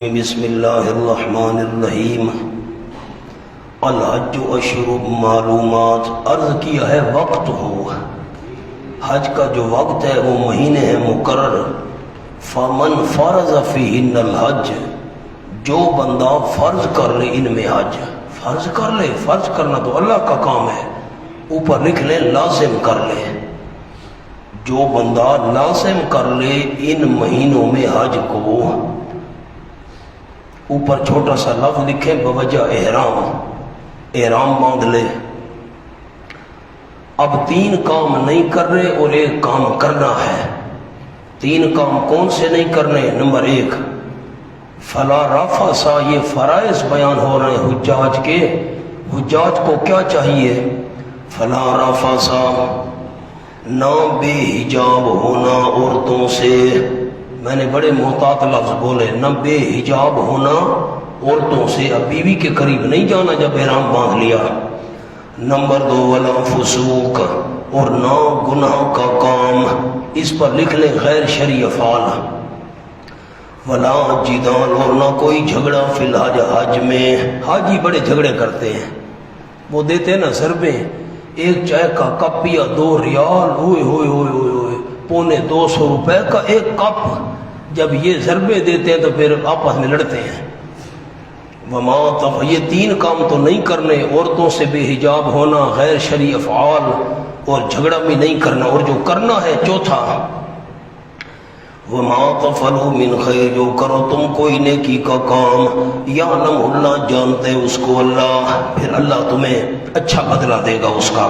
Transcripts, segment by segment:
بسم اللہ الرحمن الرحیم الحج اشہر معلومات۔ عرض کیا ہے وقت ہو، حج کا جو وقت ہے وہ مہینے ہیں مقرر۔ فمن فرض فیہن الحج، جو بندہ فرض کر لے ان میں حج، فرض کر لے، فرض کرنا تو اللہ کا کام ہے، اوپر لکھ لیں لازم کر لے، جو بندہ لازم کر لے ان مہینوں میں حج کو، اوپر چھوٹا سا لفظ لکھیں بوجہ احرام، احرام باندھ لے۔ اب تین کام نہیں کر رہے اور ایک کام کرنا ہے۔ تین کام کون سے نہیں کرنے؟ نمبر ایک، فلا رفث، یہ فرائض بیان ہو رہے ہیں حجاج کے۔ حجاج کو کیا چاہیے؟ فلا رفث، نہ بے حجاب ہونا عورتوں سے، میں نے بڑے محتاط لفظ بولے، نہ بے حجاب ہونا عورتوں سے، اب بیوی کے قریب نہیں جانا جب احرام باندھ لیا۔ نمبر دو، ولا فسوق، اور نہ گناہ کا کام، اس پر لکھ لیں غیر شرعی افعال۔ ولا جدال، اور نہ کوئی جھگڑا فی الحج، حج میں۔ حاجی بڑے جھگڑے کرتے ہیں، وہ دیتے ہیں نا ضربیں، ایک چائے کا کپ پیا 2 ریال، ہوئے ہوئے ہوئے ہوئے ہوئے، پونے 200 روپے کا ایک کپ۔ جب یہ ضربے دیتے ہیں تو پھر آپس میں لڑتے ہیں۔ وما تف، یہ تین کام تو نہیں کرنے، عورتوں سے بے حجاب ہونا، غیر شرعی افعال، اور جھگڑا بھی نہیں کرنا۔ اور جو کرنا ہے چوتھا، وما تفعلوا من خیر، جو کرو تم کوئی نیکی کا کام، یعلم اللہ، جانتے اس کو اللہ، پھر اللہ تمہیں اچھا بدلہ دے گا اس کا۔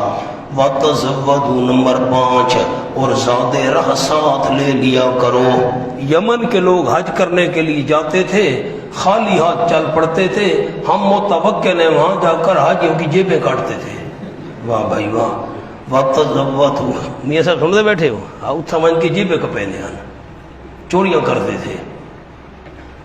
وَتَزَوَّدُوا، نمبر 5، اور زاد راہ ساتھ لے لیا کرو۔ یمن کے لوگ حج کرنے کے لیے جاتے تھے، خالی ہاتھ چل پڑتے تھے، ہم متوکل ہیں وہاں جا کر حاجیوں کی جیبیں کاٹتے تھے۔ واہ بھائی واہ۔ وَتَزَوَّدُوا، میاں صاحب سنتے بیٹھے ہو، اتھا من کی جیبیں کپینے ہیں، چوریاں کرتے تھے،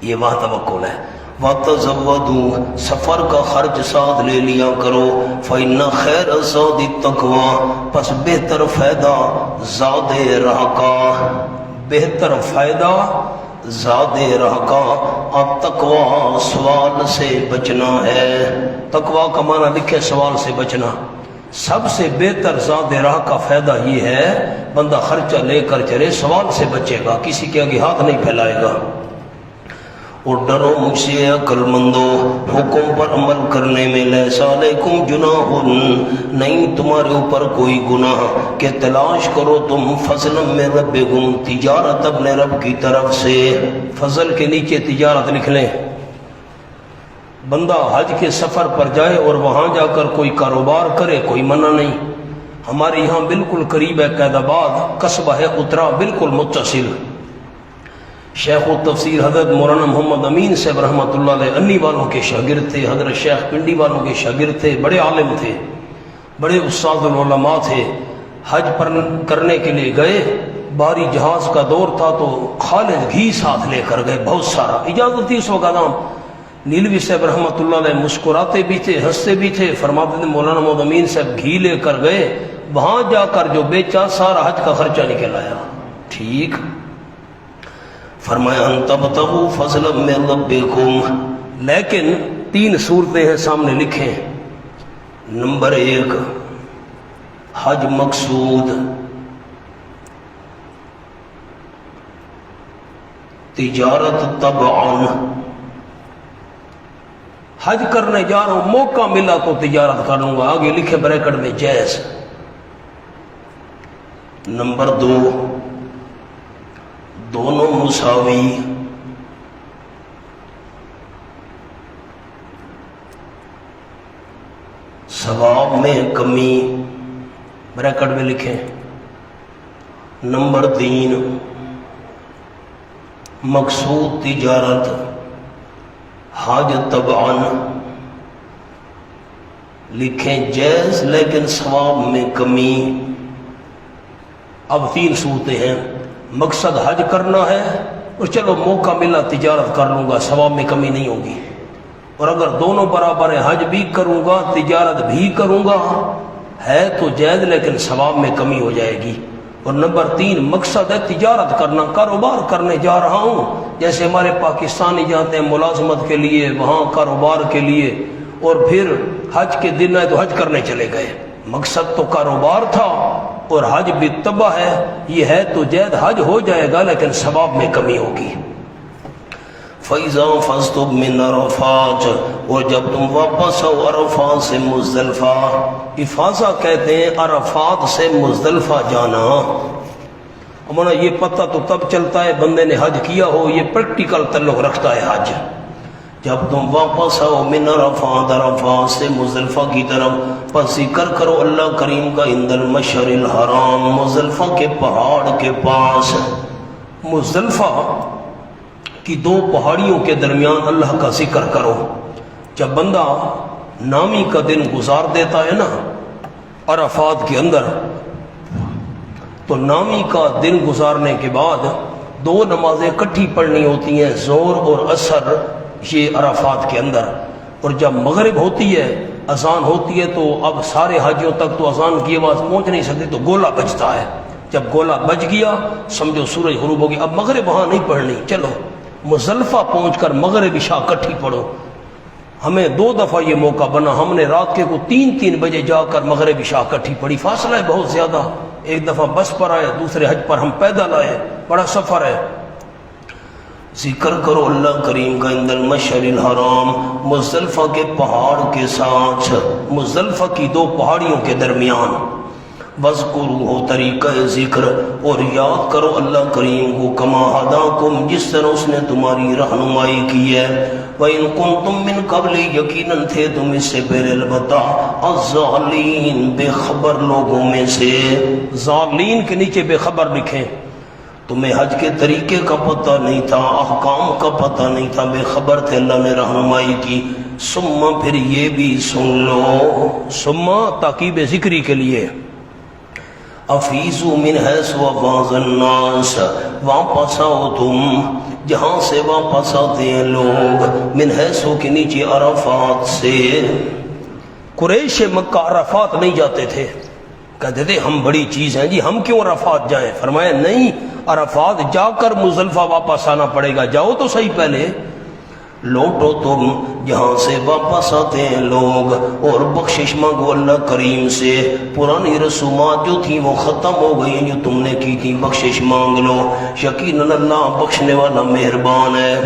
یہ وہاں توکل ہے۔ وَتَزَوَّدُوا، سفر کا خرچ ساتھ لے لیا کرو۔ فَإِنَّ خَيْرَ الزَّادِ التَّقْوَىٰ، پس بہتر فائدہ زاد راہ کا، بہتر فائدہ زاد راہ کا، التقویٰ، سوال سے بچنا ہے۔ تقویٰ کا معنی لکھے سوال سے بچنا۔ سب سے بہتر زاد راہ کا فائدہ یہ ہے بندہ خرچہ لے کر چلے، سوال سے بچے گا، کسی کے آگے ہاتھ نہیں پھیلائے گا۔ اور ڈرو مجھ سے عقل مندو، حکم پر عمل کرنے میں لیس علیکم جناح، نہیں تمہارے اوپر کوئی گناہ، کہ تلاش کرو تم فضلا من ربکم، تجارت اپنے رب کی طرف سے۔ فضل کے نیچے تجارت لکھ لیں۔ بندہ حج کے سفر پر جائے اور وہاں جا کر کوئی کاروبار کرے، کوئی منع نہیں۔ ہمارے یہاں بالکل قریب ہے قید آباد، قصبہ ہے اترا، بالکل متصل۔ شیخ التفسیر حضرت مولانا محمد امین صاحب رحمۃ اللہ علیہ انی والوں کے شاگرد تھے، حضرت شیخ پنڈی والوں کے شاگرد تھے، بڑے عالم تھے، بڑے استاد العلماء تھے۔ حج پر کرنے کے لیے گئے، باری جہاز کا دور تھا تو خالص گھی ساتھ لے کر گئے، بہت سارا، اجازت تھی اس وقت نام۔ نیلوی صاحب رحمۃ اللہ علیہ مسکراتے بھی تھے، ہنستے بھی تھے، فرماتے تھے مولانا محمد امین صاحب گھی لے کر گئے، وہاں جا کر جو بیچا سارا حج کا خرچہ نکل آیا۔ ٹھیک، فرمایا ان تبتغوا فضلا من ربکم، لیکن 3 صورتیں ہیں سامنے لکھیں۔ نمبر 1، حج مقصود، تجارت طبعا، حج کرنے جا رہا ہوں، موقع ملا تو تجارت کروں گا، آگے لکھے بریکٹ میں جائز۔ نمبر 2، دونوں مساوی، ثواب میں کمی، بریکٹ میں لکھیں۔ نمبر 3، مقصود تجارت، حج طبعاً، لکھیں جائز لیکن ثواب میں کمی۔ اب 3 صورتیں ہیں، مقصد حج کرنا ہے اور چلو موقع ملا تجارت کر لوں گا، ثواب میں کمی نہیں ہوگی۔ اور اگر دونوں برابر ہیں، حج بھی کروں گا تجارت بھی کروں گا، ہے تو جائز لیکن ثواب میں کمی ہو جائے گی۔ اور نمبر 3 مقصد ہے تجارت کرنا، کاروبار کرنے جا رہا ہوں، جیسے ہمارے پاکستانی جاتے ہیں ملازمت کے لیے، وہاں کاروبار کے لیے، اور پھر حج کے دن ہے تو حج کرنے چلے گئے، مقصد تو کاروبار تھا اور حج بھی تباہ ہے، یہ ہے تو جید حج ہو جائے گا لیکن ثواب میں کمی ہوگی۔ فَإِذَا فَزْتُم مِّنْ عَرَفَاتٍ، اور جب تم واپس ہو عرفات سے مزدلفہ، افاضہ کہتے ہیں عرفات سے مزدلفہ جانا۔ ہمارا یہ پتہ تو تب چلتا ہے بندے نے حج کیا ہو، یہ پریکٹیکل تعلق رکھتا ہے حج۔ جب تم واپس آؤ من عرفات، عرفات سے مزدلفہ کی طرف، پس ذکر کرو اللہ کریم کا عند المشعر الحرام، مزدلفہ کے پہاڑ کے پاس۔ مزدلفہ کی 2 پہاڑیوں کے درمیان اللہ کا ذکر کرو۔ جب بندہ نامی کا دن گزار دیتا ہے نا عرفات کے اندر، تو نامی کا دن گزارنے کے بعد 2 نمازیں اکٹھی پڑھنی ہوتی ہیں، ظہر اور عصر، یہ عرفات کے اندر۔ اور جب مغرب ہوتی ہے، اذان ہوتی ہے، تو اب سارے حاجیوں تک تو اذان کی آواز پہنچ نہیں سکتی، تو گولا بجتا ہے۔ جب گولا بج گیا سمجھو سورج غروب ہو گیا، اب مغرب وہاں نہیں پڑھنی، چلو مزدلفہ پہنچ کر مغرب عشاء اکٹھی پڑھو۔ ہمیں 2 دفعہ یہ موقع بنا، ہم نے رات کے کو 3 بجے جا کر مغرب عشاء اکٹھی پڑھی، فاصلہ ہے بہت زیادہ، ایک دفعہ بس پر آئے، دوسرے حج پر ہم پیدل آئے، بڑا سفر ہے۔ ذکر کرو اللہ کریم کا عند المشعر الحرام، مزدلفہ کے پہاڑ کے ساتھ، مزدلفہ کی 2 پہاڑیوں کے درمیان۔ وَاذْكُرُوهُ طریقہ ذکر، اور یاد کرو اللہ کریم کو، کما ہداکم، جس طرح اس نے تمہاری رہنمائی کی ہے، وَإِن كُنتُم مِّن قَبْلِ، یقیناً تھے تم اس سے پہلے البتہ، الضَّالِّينَ، بے خبر لوگوں میں سے۔ ضالین کے نیچے بے خبر لکھیں، تمہیں حج کے طریقے کا پتہ نہیں تھا، احکام کا پتہ نہیں تھا، بے خبر تھے، اللہ نے رہنمائی کی۔ ثم، پھر یہ بھی سن لو، ثم تاکید ذکری کے لیے، افیزو من حیث وفاض الناس، واپس آؤ تم جہاں سے واپس آتے ہیں لوگ، من حیث کے نیچے عرفات سے۔ قریش مکہ عرفات نہیں جاتے تھے، کہتے تھے ہم بڑی چیز ہیں جی، ہم کیوں عرفات جائیں؟ فرمایا نہیں، عرفات جا کر مزدلفہ واپس آنا پڑے گا، جاؤ تو صحیح پہلے، لوٹو تم جہاں سے واپس آتے ہیں لوگ، اور بخشش مانگو اللہ کریم سے، پرانی رسومات جو تھیں وہ ختم ہو گئی ہیں، جو تم نے کی تھی، بخشش مانگ لو، یقیناً اللہ بخشنے والا مہربان ہے۔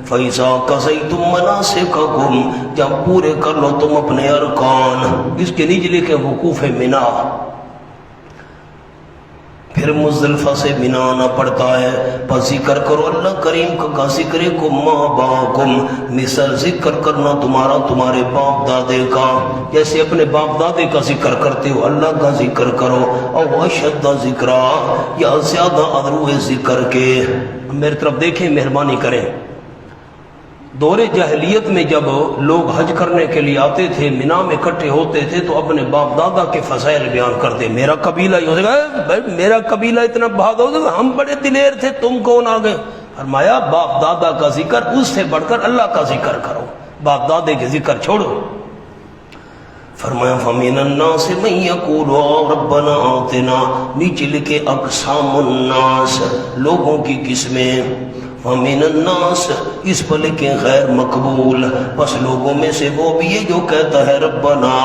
فَإِذَا قَضَيْتُم مَّنَاسِكَكُمْ، جب پورے کر لو تم اپنے ارکان، اس کے نیچے لکھے وقوف منا، پھر مزدلفہ سے منا آنا پڑتا ہے، پس ذکر کرو اللہ کریم کا ذکر کو ماں باکم، مثل ذکر کرنا تمہارا تمہارے باپ دادے کا، جیسے اپنے باپ دادے کا ذکر کرتے ہو اللہ کا ذکر کرو، او اشد ذکرا، یا زیادہ ادرو ذکر کے۔ میری طرف دیکھیں، مہربانی کریں، دور جاہلیت میں جب لوگ حج کرنے کے لیے آتے تھے، مینا میں اکٹھے ہوتے تھے، تو اپنے باپ دادا کے فضائل بیان کرتے، میرا قبیلہ یہ ہوگا، میرا قبیلہ اتنا بہادر ہوگا، ہم بڑے دلیر تھے، تم کون آ گئے؟ فرمایا باپ دادا کا ذکر، اس سے بڑھ کر اللہ کا ذکر کرو، باپ دادے کے ذکر چھوڑو۔ فرمایا فَمِنَ النَّاسِ مَن يَقُولُ رَبَّنَا آتِنَا، نیچے لکھے اقسام الناس، لوگوں کی قسمیں، وَمِنَ النَّاسِ، اس پر لکھیں غیر مقبول، پس لوگوں میں سے وہ بھی ہے جو کہتا ہے ربنا،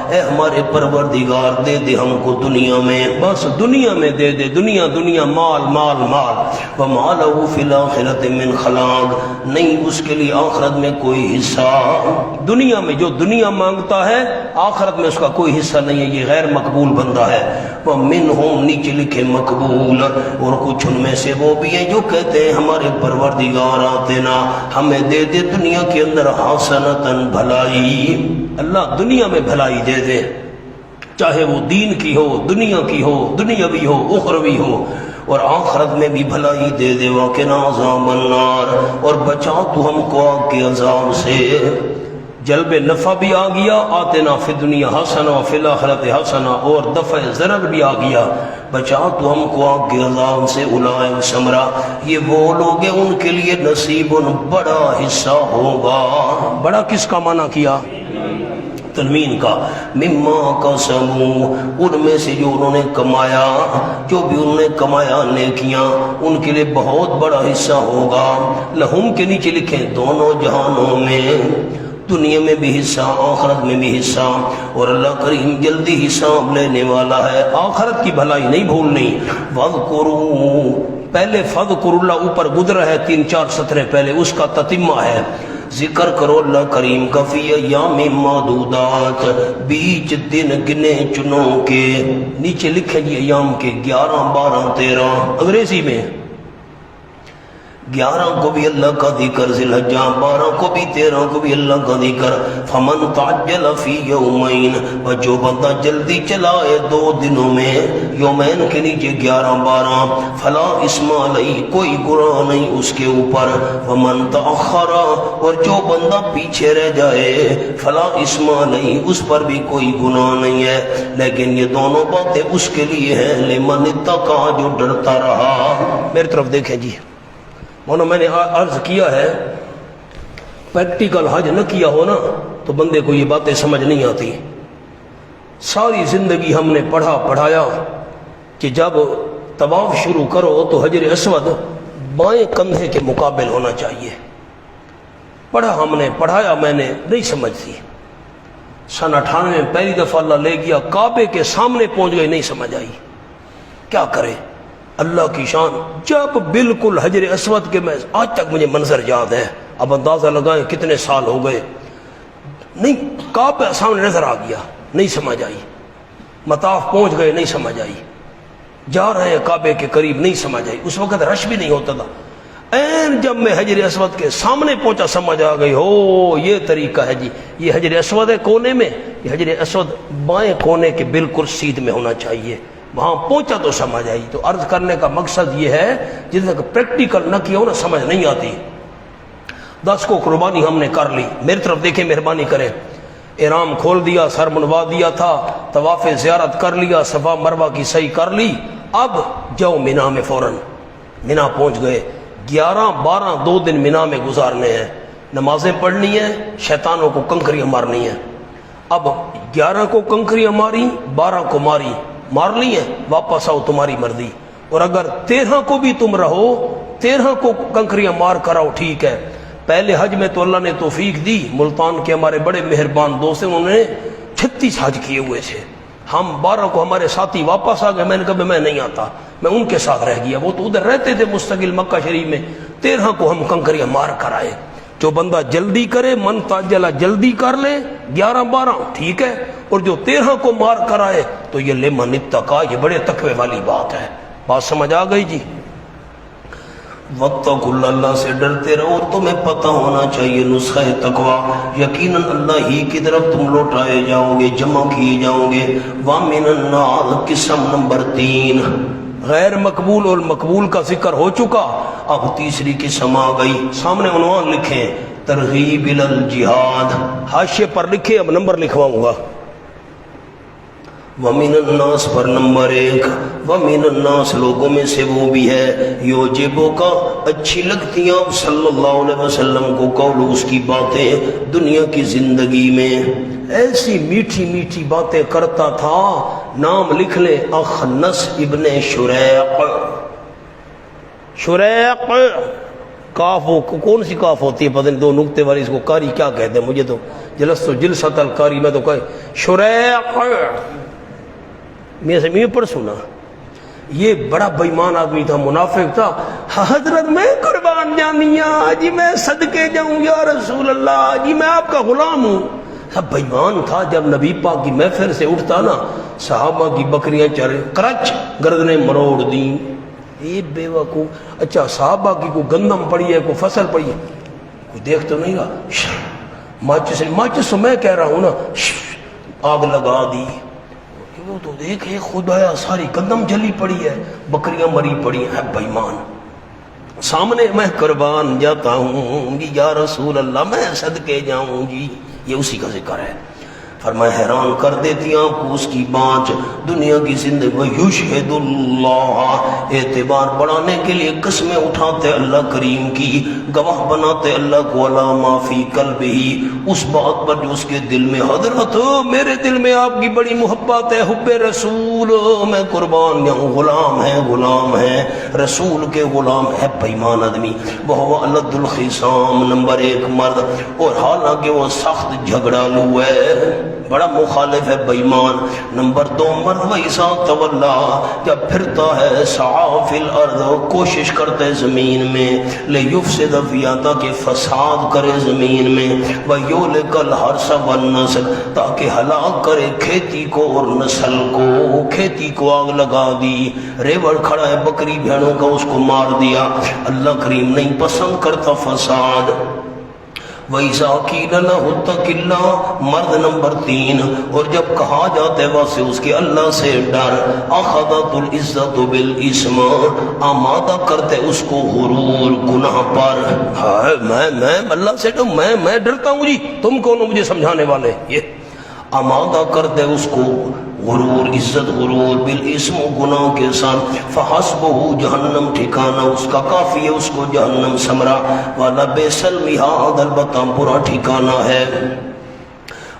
اے ہمارے پروردگار دے دے ہم کو دنیا میں، بس دنیا میں دے دے، دنیا دنیا، مال مال مال، وَمَا لَهُ فِي الْآخِرَةِ مِنْ خَلَاقٍ، نہیں اس کے لیے آخرت میں کوئی حصہ، دنیا میں جو دنیا مانگتا ہے آخرت میں اس کا کوئی حصہ نہیں ہے، یہ غیر مقبول بندہ ہے۔ وَمِنْهُمْ، نیچے لکھے مقبول، اور کچھ ان میں سے وہ بھی ہیں جو کہتے ہیں ہمارے پروردگار آتنا، ہمیں دے دے دنیا کے اندر حسنتاً، بھلائی، اللہ دنیا میں بھلائی دے دے، چاہے وہ دین کی ہو، دنیا کی ہو، دنیاوی ہو، اخروی ہو، اور آخرت میں بھی بھلائی دے دے، وَقِنَا عَذَابَ النَّارِ، اور بچا تو ہم کو آگ کے عذاب سے۔ جلب نفع بھی آ گیا، آتنا فی الدنیا حسنہ و فی الآخرۃ حسنہ، اور دفع ضرر بھی آ گیا، بچا تو ہم کو آگ کے عذاب سے۔ اولئک سمرا، یہ وہ لوگ ہیں ان کے لیے نصیب، بڑا حصہ ہوگا۔ بڑا کس کا معنی کیا؟ تنوین کا، مما قسموا، ان میں سے جو انہوں نے کمایا، جو بھی انہوں نے کمایا نیکیاں، ان کے لیے بہت بڑا حصہ ہوگا، لہم کے نیچے لکھیں دونوں جہانوں میں، دنیا میں بھی حصہ آخرت میں بھی حصہ، اور اللہ کریم جلدی حساب لینے والا ہے، آخرت کی بھلائی نہیں بھولنی۔ وَاذْكُرُوا، پہلے فَاذْكُرُوا اللہ اوپر گزرا ہے 3-4 سطریں پہلے، اس کا تتمہ ہے، ذکر کرو اللہ کریم کا فی ایام معدودات، بیچ دن گنے چنوں کے، نیچے لکھے جی ایام کے 11 12 13 انگریزی میں، 11 کو بھی اللہ کا ذکر، ذی الحجہ 12 کو بھی 13 کو بھی اللہ کا ذکر، فمن تعجل فی یومین، و جو بندہ جلدی چلائے 2 دنوں میں، یومین کے نیچے 11 12، فلا اسم علیہ، کوئی گناہ نہیں اس کے اوپر، ومن تأخر، اور جو بندہ پیچھے رہ جائے، فلا اسم علیہ، اس پر بھی کوئی گناہ نہیں ہے، لیکن یہ دونوں باتیں اس کے لیے ہیں، لمن اتقی، جو ڈرتا رہا۔ میری طرف دیکھیں جی، میں نے عرض کیا ہے پریکٹیکل حج نہ کیا ہو نا تو بندے کو یہ باتیں سمجھ نہیں آتی۔ ساری زندگی ہم نے پڑھایا کہ جب طواف شروع کرو تو حجر اسود بائیں کندھے کے مقابل ہونا چاہیے، پڑھا ہم نے، پڑھایا میں نے، نہیں سمجھ تھی۔ سن 98 میں پہلی دفعہ اللہ لے گیا، کعبے کے سامنے پہنچ گئے، نہیں سمجھ آئی، کیا کرے؟ اللہ کی شان، جب بالکل حجر اسود کے، میں آج تک مجھے منظر یاد ہے، اب اندازہ لگائیں کتنے سال ہو گئے، نہیں کعبہ سامنے نظر آ گیا، نہیں سمجھ آئی، مطاف پہنچ گئے، نہیں سمجھ آئی، جا رہے ہیں کعبے کے قریب، نہیں سمجھ آئی، اس وقت رش بھی نہیں ہوتا تھا، این جب میں حجر اسود کے سامنے پہنچا سمجھ آ گئی، ہو یہ طریقہ ہے جی، یہ حجر اسود ہے کونے میں، یہ حجر اسود بائیں کونے کے بالکل سیدھ میں ہونا چاہیے، وہاں پہنچا تو سمجھ آئی۔ تو عرض کرنے کا مقصد یہ ہے جس تک پریکٹیکل نہ کیا ہو نا سمجھ نہیں آتی۔ 10 کو قربانی ہم نے کر لی، میری طرف دیکھیں، مہربانی کریں، احرام کھول دیا، سر منوا دیا تھا، طواف زیارت کر لیا، صفا مروہ کی سعی کر لی، اب جاؤ مینا میں، فوراً مینا پہنچ گئے، 11 12 2 دن مینا میں گزارنے ہیں، نمازیں پڑھنی ہیں، شیطانوں کو کنکریاں مارنی ہیں۔ اب 11 کو کنکریاں ماری، 12 کو مار لی ہے، واپس آؤ تمہاری مرضی، اور اگر 13 کو بھی تم رہو، 13 کو کنکریاں مار کر آؤ، ٹھیک ہے۔ پہلے حج میں تو اللہ نے توفیق دی، ملتان کے ہمارے بڑے مہربان دوست ہیں، انہوں نے 36 حج کیے ہوئے تھے، ہم 12 کو ہمارے ساتھی واپس آ گئے، میں نے کہا میں نہیں آتا، میں ان کے ساتھ رہ گیا، وہ تو ادھر رہتے تھے مستقل مکہ شریف میں، 13 کو ہم کنکریاں مار کر آئے۔ جو بندہ جلدی کرے، من تاجلا، جلدی کر لے 11 12، ٹھیک ہے، اور جو 13 کو مار کر آئے تو یہ لمن اتقی، یہ بڑے تقوی والی بات ہے، بات سمجھ آ گئی جی؟ واتقوا اللہ، اللہ سے ڈرتے رہو، تمہیں پتہ ہونا چاہیے نسخہ تقوی، یقیناً اللہ ہی کی طرف تم لوٹائے جاؤ گے، جمع کیے جاؤ گے۔ وَمِنَ النَّاسِ، قسم نمبر 3، غیر مقبول اور مقبول کا ذکر ہو چکا، اب تیسری قسم آ گئی، سامنے عنوان لکھیں، ترغیب الی الجہاد، حاشیے پر لکھیں، اب نمبر لکھواؤں گا، وَمِنَ النَّاسِ پر نمبر 1، وَمِنَ النَّاسِ لوگوں میں سے وہ بھی ہے، یوجبو کا اچھی لگتی ہیں آپ صلی اللہ علیہ وسلم کو قول، اس کی باتیں دنیا کی زندگی میں ایسی میٹھی میٹھی باتیں کرتا تھا، نام لکھ لیں، اخنس ابن شریق، شریق کاف، وہ کون سی کاف ہوتی ہے پتہ نہیں، 2 نقطے والی، اس کو قاری کیا کہتے ہیں، مجھے تو جلست و جلست القاری، میں تو کہے شریق، میں سے پر سنا، یہ بڑا بے ایمان آدمی تھا، منافق تھا، حضرت میں قربان جانیاں جی، میں صدقے جاؤں یا رسول اللہ جی، میں آپ کا غلام ہوں، سب بے ایمان تھا۔ جب نبی پاک کی محفل سے اٹھتا نا، صحابہ کی بکریاں چرے، کرچ گردنیں مروڑ دیں، یہ بے وقوف، اچھا صحابہ کی کوئی گندم پڑی ہے، کوئی فصل پڑی ہے، کوئی دیکھ تو نہیں گا، ماچس میں کہہ رہا ہوں نا، آگ لگا دی، وہ تو دیکھے خدایا ساری گندم جلی پڑی ہے، بکریاں مری پڑی ہیں، بے ایمان، سامنے میں قربان جاتا ہوں جی یا رسول اللہ، میں صدقے جاؤں جی، یہ اسی کا ذکر ہے۔ فرمایا حیران کر دیتی آپ کو اس کی بات دنیا کی زندگی یشہد اللہ اعتبار بڑھانے کے لیے قسمیں اٹھاتے اللہ کریم کی گواہ بناتے اللہ کو علی ما فی قلبہ اس بات پر جو اس کے دل میں حضرت میرے دل میں آپ کی بڑی محبت ہے حب رسول میں قربان جاؤں غلام ہے رسول کے غلام ہے بےمان آدمی وہ الد الخصام نمبر 1 مرد اور حالانکہ وہ سخت جھگڑالو ہے بڑا مخالف ہے بےمان نمبر 2 مرد ویسا تولا جب پھرتا ہے سعی فی الارض کوشش کرتا ہے زمین میں لیفسد فیہا تاکہ فساد کرے زمین میں ویہلک الحرث والنسل تاکہ ہلاک کرے کھیتی کو اور نسل کو کھیتی کو آگ لگا دی ریوڑ کھڑا ہے بکری بھیڑوں کا اس کو مار دیا اللہ کریم نہیں پسند کرتا فساد وَإِذَا قِيلَ لَهُ اتَّقِ اللَّهَ مرد نمبر 3 اور جب کہا جاتا ہے واسے اس کے اللہ سے ڈر اخذت العزت بالاسم آمادہ کرتے اس کو غرور گناہ پر میں اللہ سے میں ڈرتا ہوں جی تم کون ہو مجھے سمجھانے والے یہ آمادہ کرتے اس کو غرور عزت غرور بالاسم گناہ کے ساتھ فحسبہ جہنم ٹھکانہ اس کا کافی ہے اس کو جہنم سمرا والا بئس المہاد البتہ برا ٹھکانہ ہے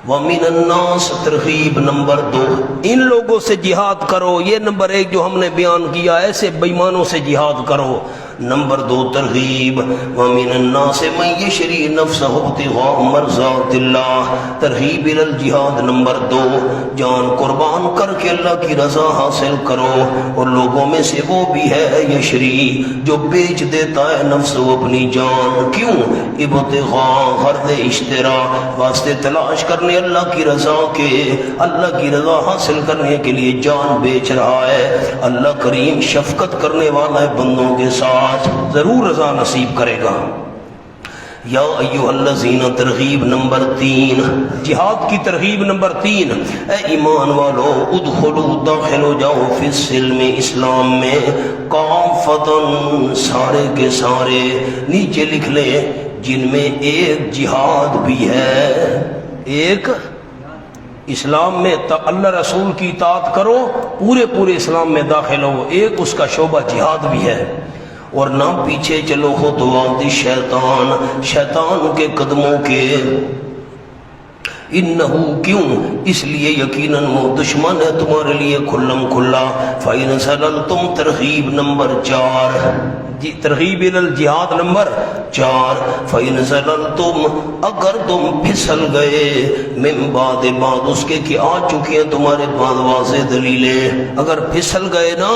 وَمِنَ النَّاسِ ترغیب نمبر 2 ان لوگوں سے جہاد کرو یہ نمبر 1 جو ہم نے بیان کیا ایسے بےمانوں سے جہاد کرو نمبر 2 ترغیب وَمِنَ النَّاسِ مَن يَشْرِي نَفْسَهُ ابْتِغَاءَ مَرْضَاتِ اللَّهِ ترغیب الی الجہاد نمبر 2 جان قربان کر کے اللہ کی رضا حاصل کرو اور لوگوں میں سے وہ بھی ہے یشری جو بیچ دیتا ہے نفس اپنی جان کیوں ابتغاء غرض اشترا واسطے تلاش کرنے اللہ کی رضا کے اللہ کی رضا حاصل کرنے کے لیے جان بیچ رہا ہے اللہ کریم شفقت کرنے والا ہے بندوں کے ساتھ ضرور رضا نصیب کرے گا یا ایوہ الذین ترغیب نمبر 3 جہاد کی ترغیب نمبر 3 اے ایمان والو ادخلوا داخل ہو جاؤ فی السلم اسلام میں کافۃ سارے کے سارے نیچے لکھ لیں جن میں ایک جہاد بھی ہے ایک اسلام میں اللہ رسول کی اطاعت کرو پورے اسلام میں داخل ہو ایک اس کا شعبہ جہاد بھی ہے اور نہ پیچھے چلو خطوات شیطان کے قدموں کے انہو کیوں اس لیے یقیناً وہ دشمن ہے تمہارے لیے کھلم کھلا فَإِنْ سَلَلْتُمْ ترغیب نمبر 4 جی ترغیب الجہاد نمبر 4 فَإِنْ سَلَلْتُمْ اگر تم پھسل گئے من بعد اس کے کہ آ چکی ہیں تمہارے بعد واضح دلیلیں اگر پھسل گئے نا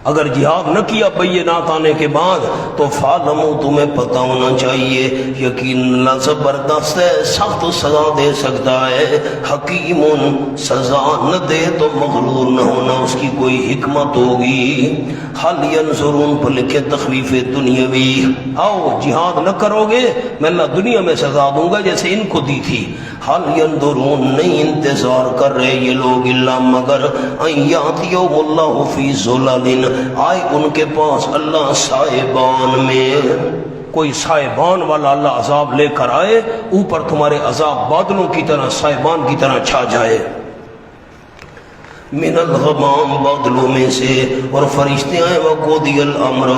اگر جہاد نہ کیا بینات آنے کے بعد تو فعلموا تمہیں پتہ ہونا چاہیے یقین اللہ زبردست ہے سخت سزا دے سکتا ہے حکیم سزا نہ دے تو مغرور نہ ہونا اس کی کوئی حکمت ہوگی حل ینظرون پر لکھے تخفیف دنیاوی آؤ جہاد نہ کرو گے میں اللہ دنیا میں سزا دوں گا جیسے ان کو دی تھی حل ینظرون نہیں انتظار کر رہے یہ لوگ اللہ مگر ان یاتی یوم اللہ فی ظلال آئے ان کے پاس اللہ سائبان میں کوئی سائبان والا اللہ عذاب لے کر آئے اوپر تمہارے عذاب بادلوں کی طرح سائبان کی طرح چھا جائے من الغمام بادلوں میں سے اور فرشتے آئے وقودی الامر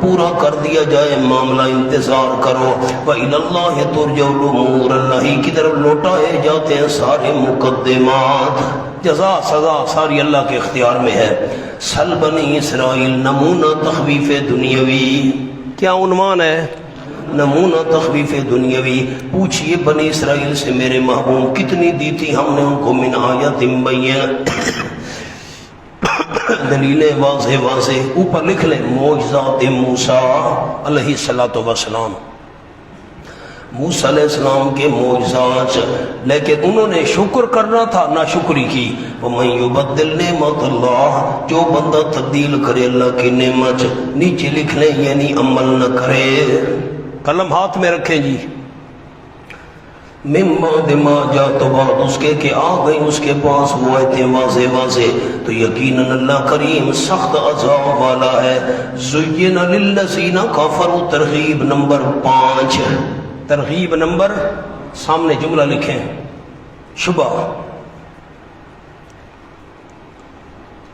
پورا کر دیا جائے معاملہ انتظار کرو وَإِلَى اللَّهِ تُرْجَعُ الْأُمُورُ اللہ کی طرف لوٹائے جاتے ہیں سارے مقدمات جزا سزا ساری اللہ کے اختیار میں ہے سل بنی اسرائیل نمونہ تخویف دنیاوی کیا عنوان ہے نمونہ تخویف دنیاوی پوچھئے بنی اسرائیل سے میرے محبوب کتنی دی تھی ہم نے ان کو من آیت مبین دلیلیں واضح اوپر لکھ لیں معجزات موسیٰ علیہ السلام موسیٰ علیہ السلام کے معجزات لیکن انہوں نے شکر کرنا تھا ناشکری کی وَمَن يُبَدِّلْ نِعْمَةَ اللَّهِ جو بندہ تبدیل کرے اللہ کی نعمت نیچے لکھ لیں یعنی عمل نہ کرے قلم ہاتھ میں رکھیں جی من بعد ما جا تو بعد اس کے کہ آ گئی اس کے پاس وہ آیتیں واضح تو یقیناً اللہ کریم سخت عذاب والا ہے زین للذین کفروا ترغیب نمبر 5 ترغیب نمبر سامنے جملہ لکھیں شبہ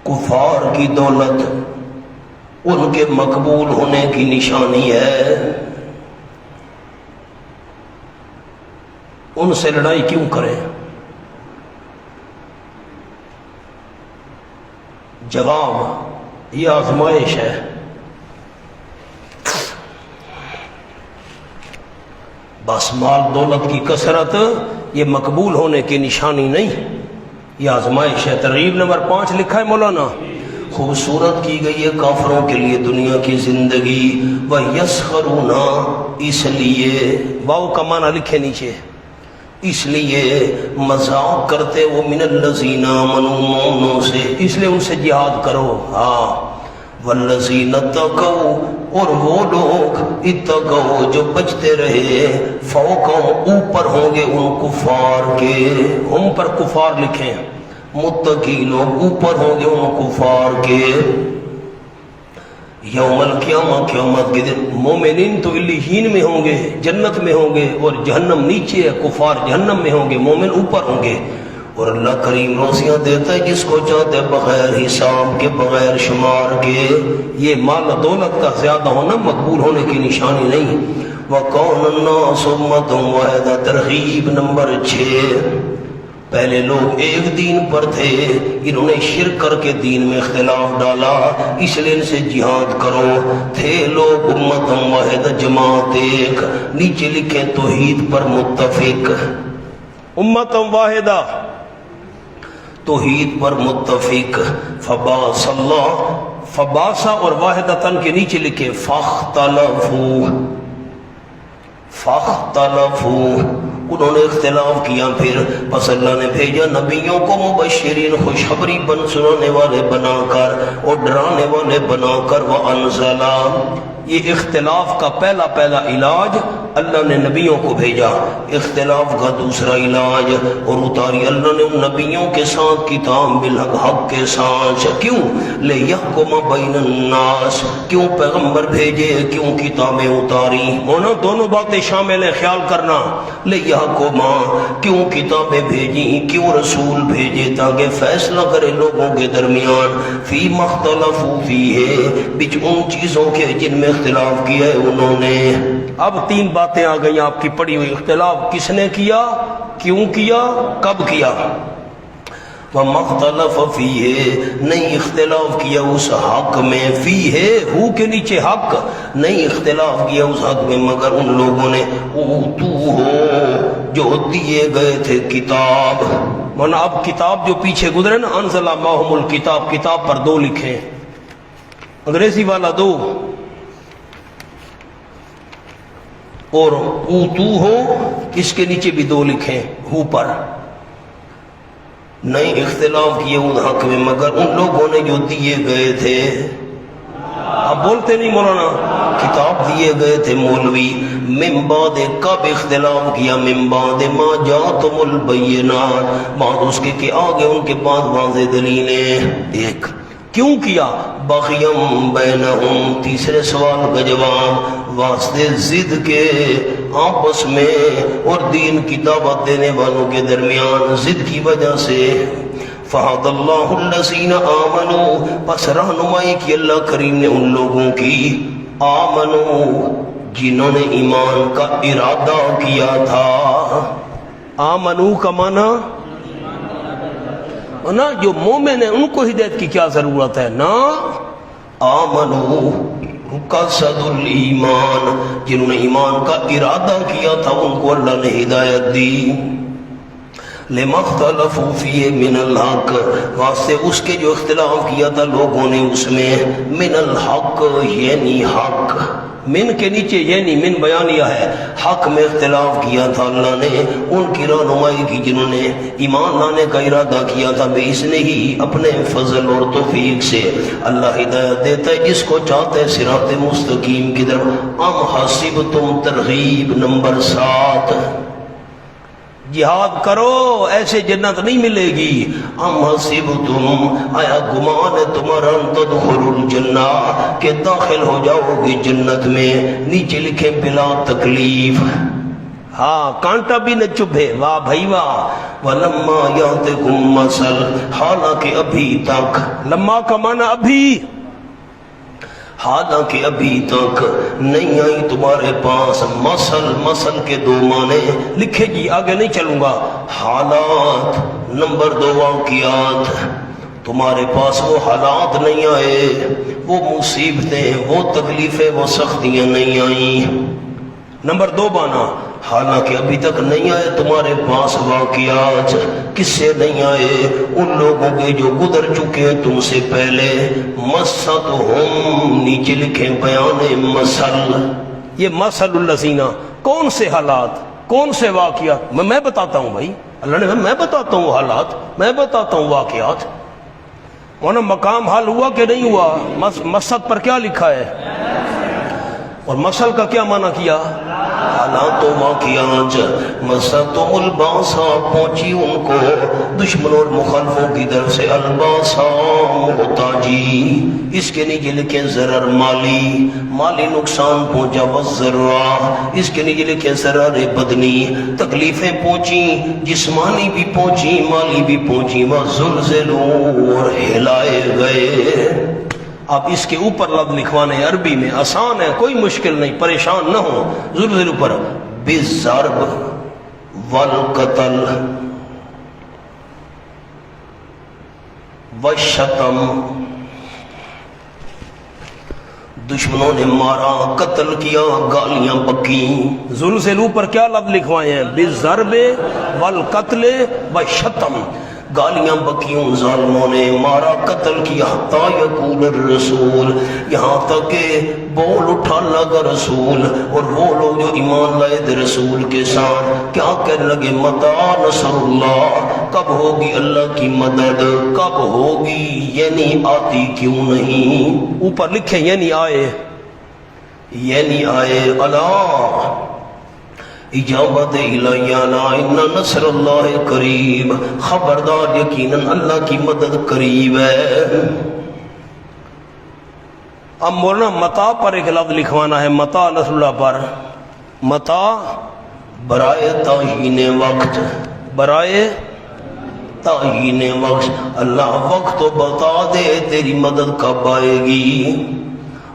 کفار کی دولت ان کے مقبول ہونے کی نشانی ہے. ان سے لڑائی کیوں کریں؟ جواب یہ آزمائش ہے. بس مال دولت کی کثرت یہ مقبول ہونے کی نشانی نہیں، یہ آزمائش ہے. ترغیب نمبر 5 لکھا ہے مولانا. خوبصورت کی گئی ہے کافروں کے لیے دنیا کی زندگی. وَيَسْخَرُونَ اس لیے واو کا معنی لکھے نیچے، اس لیے مذاق کرتے وہ من الذین آمنوا مومنوں سے، اس لیے ان سے جہاد کرو. ہاں والذین اتقوا اور وہ لوگ اتقوا جو بچتے رہے، فوقہم اوپر ہوں گے ان کفار کے. ہم پر کفار لکھیں، متقی لوگ اوپر ہوں گے ان کفار کے. یوم القیامہ قیامت کے دن مومنین تو علیین میں ہوں گے، جنت میں ہوں گے، اور جہنم نیچے ہے، کفار جہنم میں ہوں گے، مومن اوپر ہوں گے. اور اللہ کریم روزیاں دیتا ہے جس کو چاہتے بغیر حساب کے، بغیر شمار کے. یہ مال دولت کا زیادہ ہونا مقبول ہونے کی نشانی نہیں. وَقَوْنَ النَّاسُ أُمَّةً وَاحِدَةً ترغیب نمبر 6. پہلے لوگ ایک دین پر تھے، انہوں نے شرک کر کے دین میں اختلاف ڈالا، اس لیے ان سے جہاد کرو. تھے لوگ امت واحد جماعت ایک، نیچے لکھیں توحید پر متفق. امت واحدہ توحید پر متفق. فباس اللہ، فباسا اور واحدتن کے نیچے لکھیں فاختلفوا. فاختلفوا انہوں نے اختلاف کیا، پھر پس اللہ نے بھیجا نبیوں کو مبشرین خوشخبری سنانے والے بنا کر اور ڈرانے والے بنا کر. وانزلا یہ اختلاف کا پہلا علاج اللہ نے نبیوں کو بھیجا، اختلاف کا دوسرا علاج اور اتاری اللہ نے ان نبیوں کے ساتھ کتاب بالحق، حق کے ساتھ. کیوں؟ لیحکم بین الناس، کیوں پیغمبر بھیجے، کیوں کتابیں اتاری. ہونا دونوں باتیں شامل ہیں، خیال کرنا. لیحکم کیوں کتابیں بھیجی، کیوں رسول بھیجے، تاکہ فیصلہ کرے لوگوں کے درمیان. فی مختلفوا فیہ بچ ان چیزوں کے جن میں اختلاف کیا ہے انہوں نے. اب 3 باتیں آ گئی آپ کی پڑھی ہوئی. اختلاف کس نے کیا، کیوں کیا، کب کیا. وَمَخْتَلَفَ فِيهِ نہیں اختلاف کیا اس حق میں، فِيهِ ہو کے نیچے حق، نہیں اختلاف کیا اس حق میں مگر ان لوگوں نے اوتوہ جو دیے گئے تھے کتاب. مانا اب کتاب جو پیچھے گزرے نا، انزل معہم الکتاب، کتاب پر 2 لکھیں، انگریزی والا 2 اور اوتو ہو اس کے نیچے بھی 2 لکھیں ہو پر. نہیں اختلاف کیے ان حق میں مگر ان لوگوں نے جو دیے گئے تھے. اب بولتے نہیں مولانا، کتاب دیے گئے تھے مولوی. من بعد کب اختلاف کیا، من بعد ما جاءتم البینات، بعد اس کے کہ آگے ان کے بعد واضح دلیلیں. ایک کیوں کیا، بغیم بینہم تیسرے سوال کا جواب، واسطے ضد کے آپس میں اور دین کی دعوت دینے والوں کے درمیان ضد کی وجہ سے. فہد اللہ الذین آمنوا پس رہنمائی کی اللہ کریم نے ان لوگوں کی، آمنوا جنہوں نے ایمان کا ارادہ کیا تھا. آمنوا کا معنی نا جو مومن ہیں ان کو ہدایت کی کیا ضرورت ہے نا. آمنو قصد الایمان جنہوں نے ایمان کا ارادہ کیا تھا ان کو اللہ نے ہدایت دی. لما اختلفوا فیہ من الحق واسطے اس کے جو اختلاف کیا تھا لوگوں نے اس میں، من الحق یعنی حق، من کے نیچے یعنی من بیانیہ ہے، حق میں اختلاف کیا تھا. اللہ نے ان کی رہنمائی کی جنہوں نے ایمان لانے کا ارادہ کیا تھا. اس نے ہی اپنے فضل اور توفیق سے اللہ ہدایت دیتا ہے جس کو چاہتا ہے صراط مستقیم کی طرف. ام حسبتم ترغیب نمبر 7، جہاد کرو ایسے جنت نہیں ملے گی. ام حسبتم آیا گمان ہے تمہارا ان تدخلوا الجنہ کہ داخل ہو جاؤ گے جنت میں، نیچے لکھیں بلا تکلیف. ہاں کانٹا بھی نہ چبھے، واہ بھائی واہ۔ وَلَمَّا يَأْتِكُم مَّثَلٌ، حالانکہ ابھی تک، لما کا معنی ابھی، حالانکہ ابھی تک نہیں آئی تمہارے پاس مثل کے دو معنی لکھے جی، آگے نہیں چلوں گا۔ حالات نمبر 2 واقعات، تمہارے پاس وہ حالات نہیں آئے، وہ مصیبتیں، وہ تکلیفیں، وہ سختیاں نہیں آئیں۔ نمبر 2 معنی، حالانکہ ابھی تک نہیں آئے تمہارے پاس واقعات، کس سے نہیں آئے؟ ان لوگوں کے جو گزر چکے ہیں تم سے پہلے۔ مَسَّتْهُمْ، نیچے لکھیں بیان مثل، یہ مثل الذین، کون سے حالات، کون سے واقعات؟ میں بتاتا ہوں بھائی، اللہ نے میں بتاتا ہوں حالات، میں بتاتا ہوں واقعات۔ وہاں مقام حل ہوا کہ نہیں ہوا؟ مست پر کیا لکھا ہے؟ اور مثل کا کیا معنی کیا؟ حالات و واقعات۔ مَسَّتْهُمُ الْبَأْسَاءُ، پہنچی ان کو دشمنوں اور مخالفوں کی طرف سے الباساء، محتاجی، اس کے نیچے لکھیں ضرر، مالی نقصان پہنچا، والضراء، اس کے نیچے لکھیں ضرر بدنی، تکلیفیں پہنچی، جسمانی بھی پہنچی، مالی بھی پہنچی، وَزُلْزِلُوا، اور ہلائے گئے۔ اب اس کے اوپر لفظ لکھوانے عربی میں آسان ہے، کوئی مشکل نہیں، پریشان نہ ہو۔ زلزل اوپر، بالضرب والقتل والشتم، دشمنوں نے مارا، قتل کیا، گالیاں بکی۔ زلزل اوپر کیا لفظ لکھوائے ہیں؟ بالضرب والقتل والشتم، گالیاں بکیوں ظالموں نے، مارا قتل کیا، حتیٰ یقول الرسول، یہاں تک کہ بول اٹھا اللہ کا رسول، اور وہ لوگ جو ایمان لائے تھے رسول کے ساتھ، کیا کہنے لگے؟ متی نصر اللہ، کب ہوگی اللہ کی مدد، کب ہوگی، یعنی آتی کیوں نہیں؟ اوپر لکھیں یعنی آئے، یعنی آئے، اللہ اجابت الیانا ان نصر اللہ قریب، خبردار یقیناً اللہ کی مدد قریب ہے۔ اب مولانا متا پر ایک لفظ لکھوانا ہے، متا نصر اللہ پر، متا برائے تعیین وقت، برائے تعیین وقت، اللہ وقت تو بتا دے تیری مدد کب آئے گی۔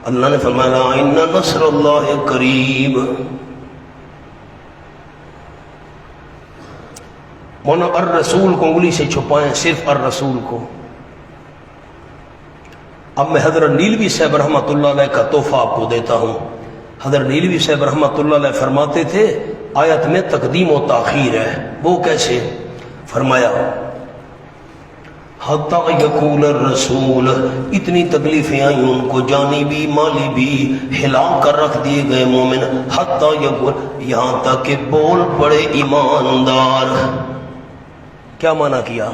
اللہ نے فرمایا ان نصر اللہ قریب۔ مولانا الرسول کو انگلی سے چھپائیں، صرف الرسول کو۔ اب میں حضرت نیلوی صاحب رحمۃ اللہ علیہ کا تحفہ آپ کو دیتا ہوں۔ حضرت نیلوی صاحب رحمۃ اللہ علیہ فرماتے تھے آیت میں تقدیم و تاخیر ہے، وہ کیسے؟ فرمایا حتیٰ یقول الرسول، اتنی تکلیفیں آئیں ان کو، جانی بھی مالی بھی، ہلا کر رکھ دیے گئے مومن، حتیٰ یقول، یہاں تک کہ بول پڑے ایماندار۔ کیا معنی کیا؟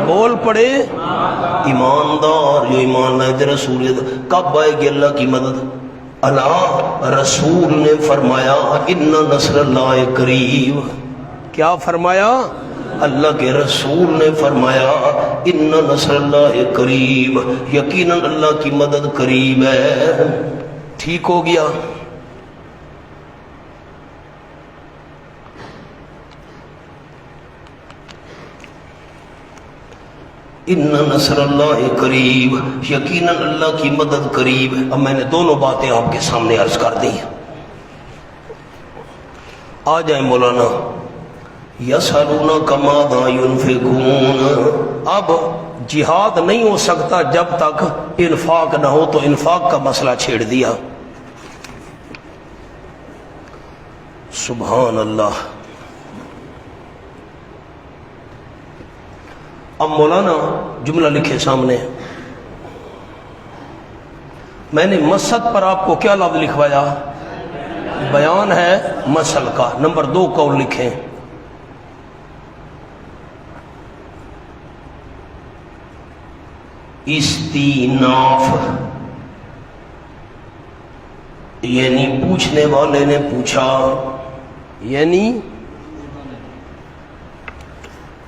بول پڑے ایماندار، جو ایمان لائے تھے رسول۔ کب آئے گی اللہ کی مدد؟ اللہ رسول نے فرمایا ان نصر اللہ قریب۔ کیا فرمایا؟ اللہ کے رسول نے فرمایا ان نصر اللہ قریب، یقیناً اللہ کی مدد قریب ہے۔ ٹھیک ہو گیا؟ ان نصر اللہ قریب، یقیناً اللہ کی مدد قریب ہے۔ اب میں نے دونوں باتیں آپ کے سامنے عرض کر دی، آ جائیں مولانا۔ یسألونک ماذا ينفقون، اب جہاد نہیں ہو سکتا جب تک انفاق نہ ہو، تو انفاق کا مسئلہ چھیڑ دیا۔ سبحان اللہ۔ اب مولانا جملہ لکھے سامنے، میں نے مسد پر آپ کو کیا لفظ لکھوایا؟ بیان ہے مسل کا۔ نمبر 2 قول لکھیں، استیناف، یعنی پوچھنے والے نے پوچھا، یعنی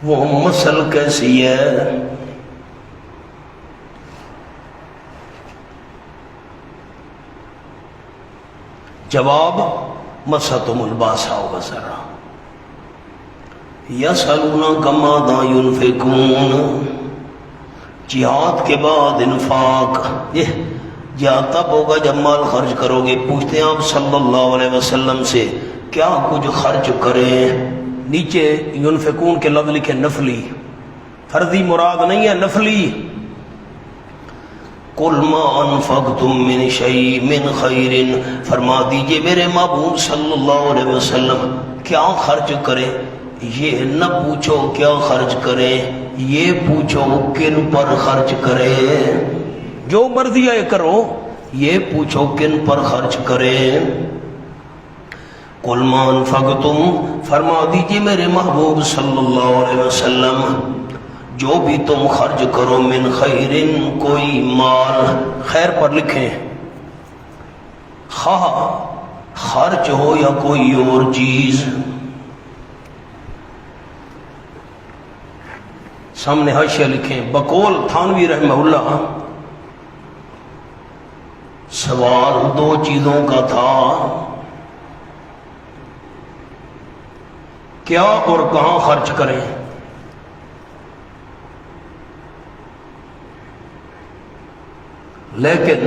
وہ مسل کیسی ہے؟ جواب مستهم الباساء والضراء یسألونک ماذا ينفقون. جہاد کے بعد انفاق یہ جہاد تب ہوگا جب مال خرچ کرو گے. پوچھتے ہیں آپ صلی اللہ علیہ وسلم سے کیا کچھ خرچ کریں. نیچے ينفقون کے لفظ لکھے نفلی، فرضی مراد نہیں ہے، نفلی. قل ما انفقتم من شیء من خیر، فرما دیجئے میرے محبوب صلی اللہ علیہ وسلم کیا خرچ کریں. یہ نہ پوچھو کیا خرچ کریں، یہ پوچھو کن پر خرچ کریں. جو مرضی ہے کرو، یہ پوچھو کن پر خرچ کریں. قل ما انفقتم، فرما دیجئے میرے محبوب صلی اللہ علیہ وسلم جو بھی تم خرچ کرو من خیر، کوئی مال، خیر پر لکھیں، خواہ خرچ ہو یا کوئی اور چیز. سامنے حاشیہ لکھیں. بقول تھانوی رحمہ اللہ سوال دو چیزوں کا تھا، کیا اور کہاں خرچ کریں. لیکن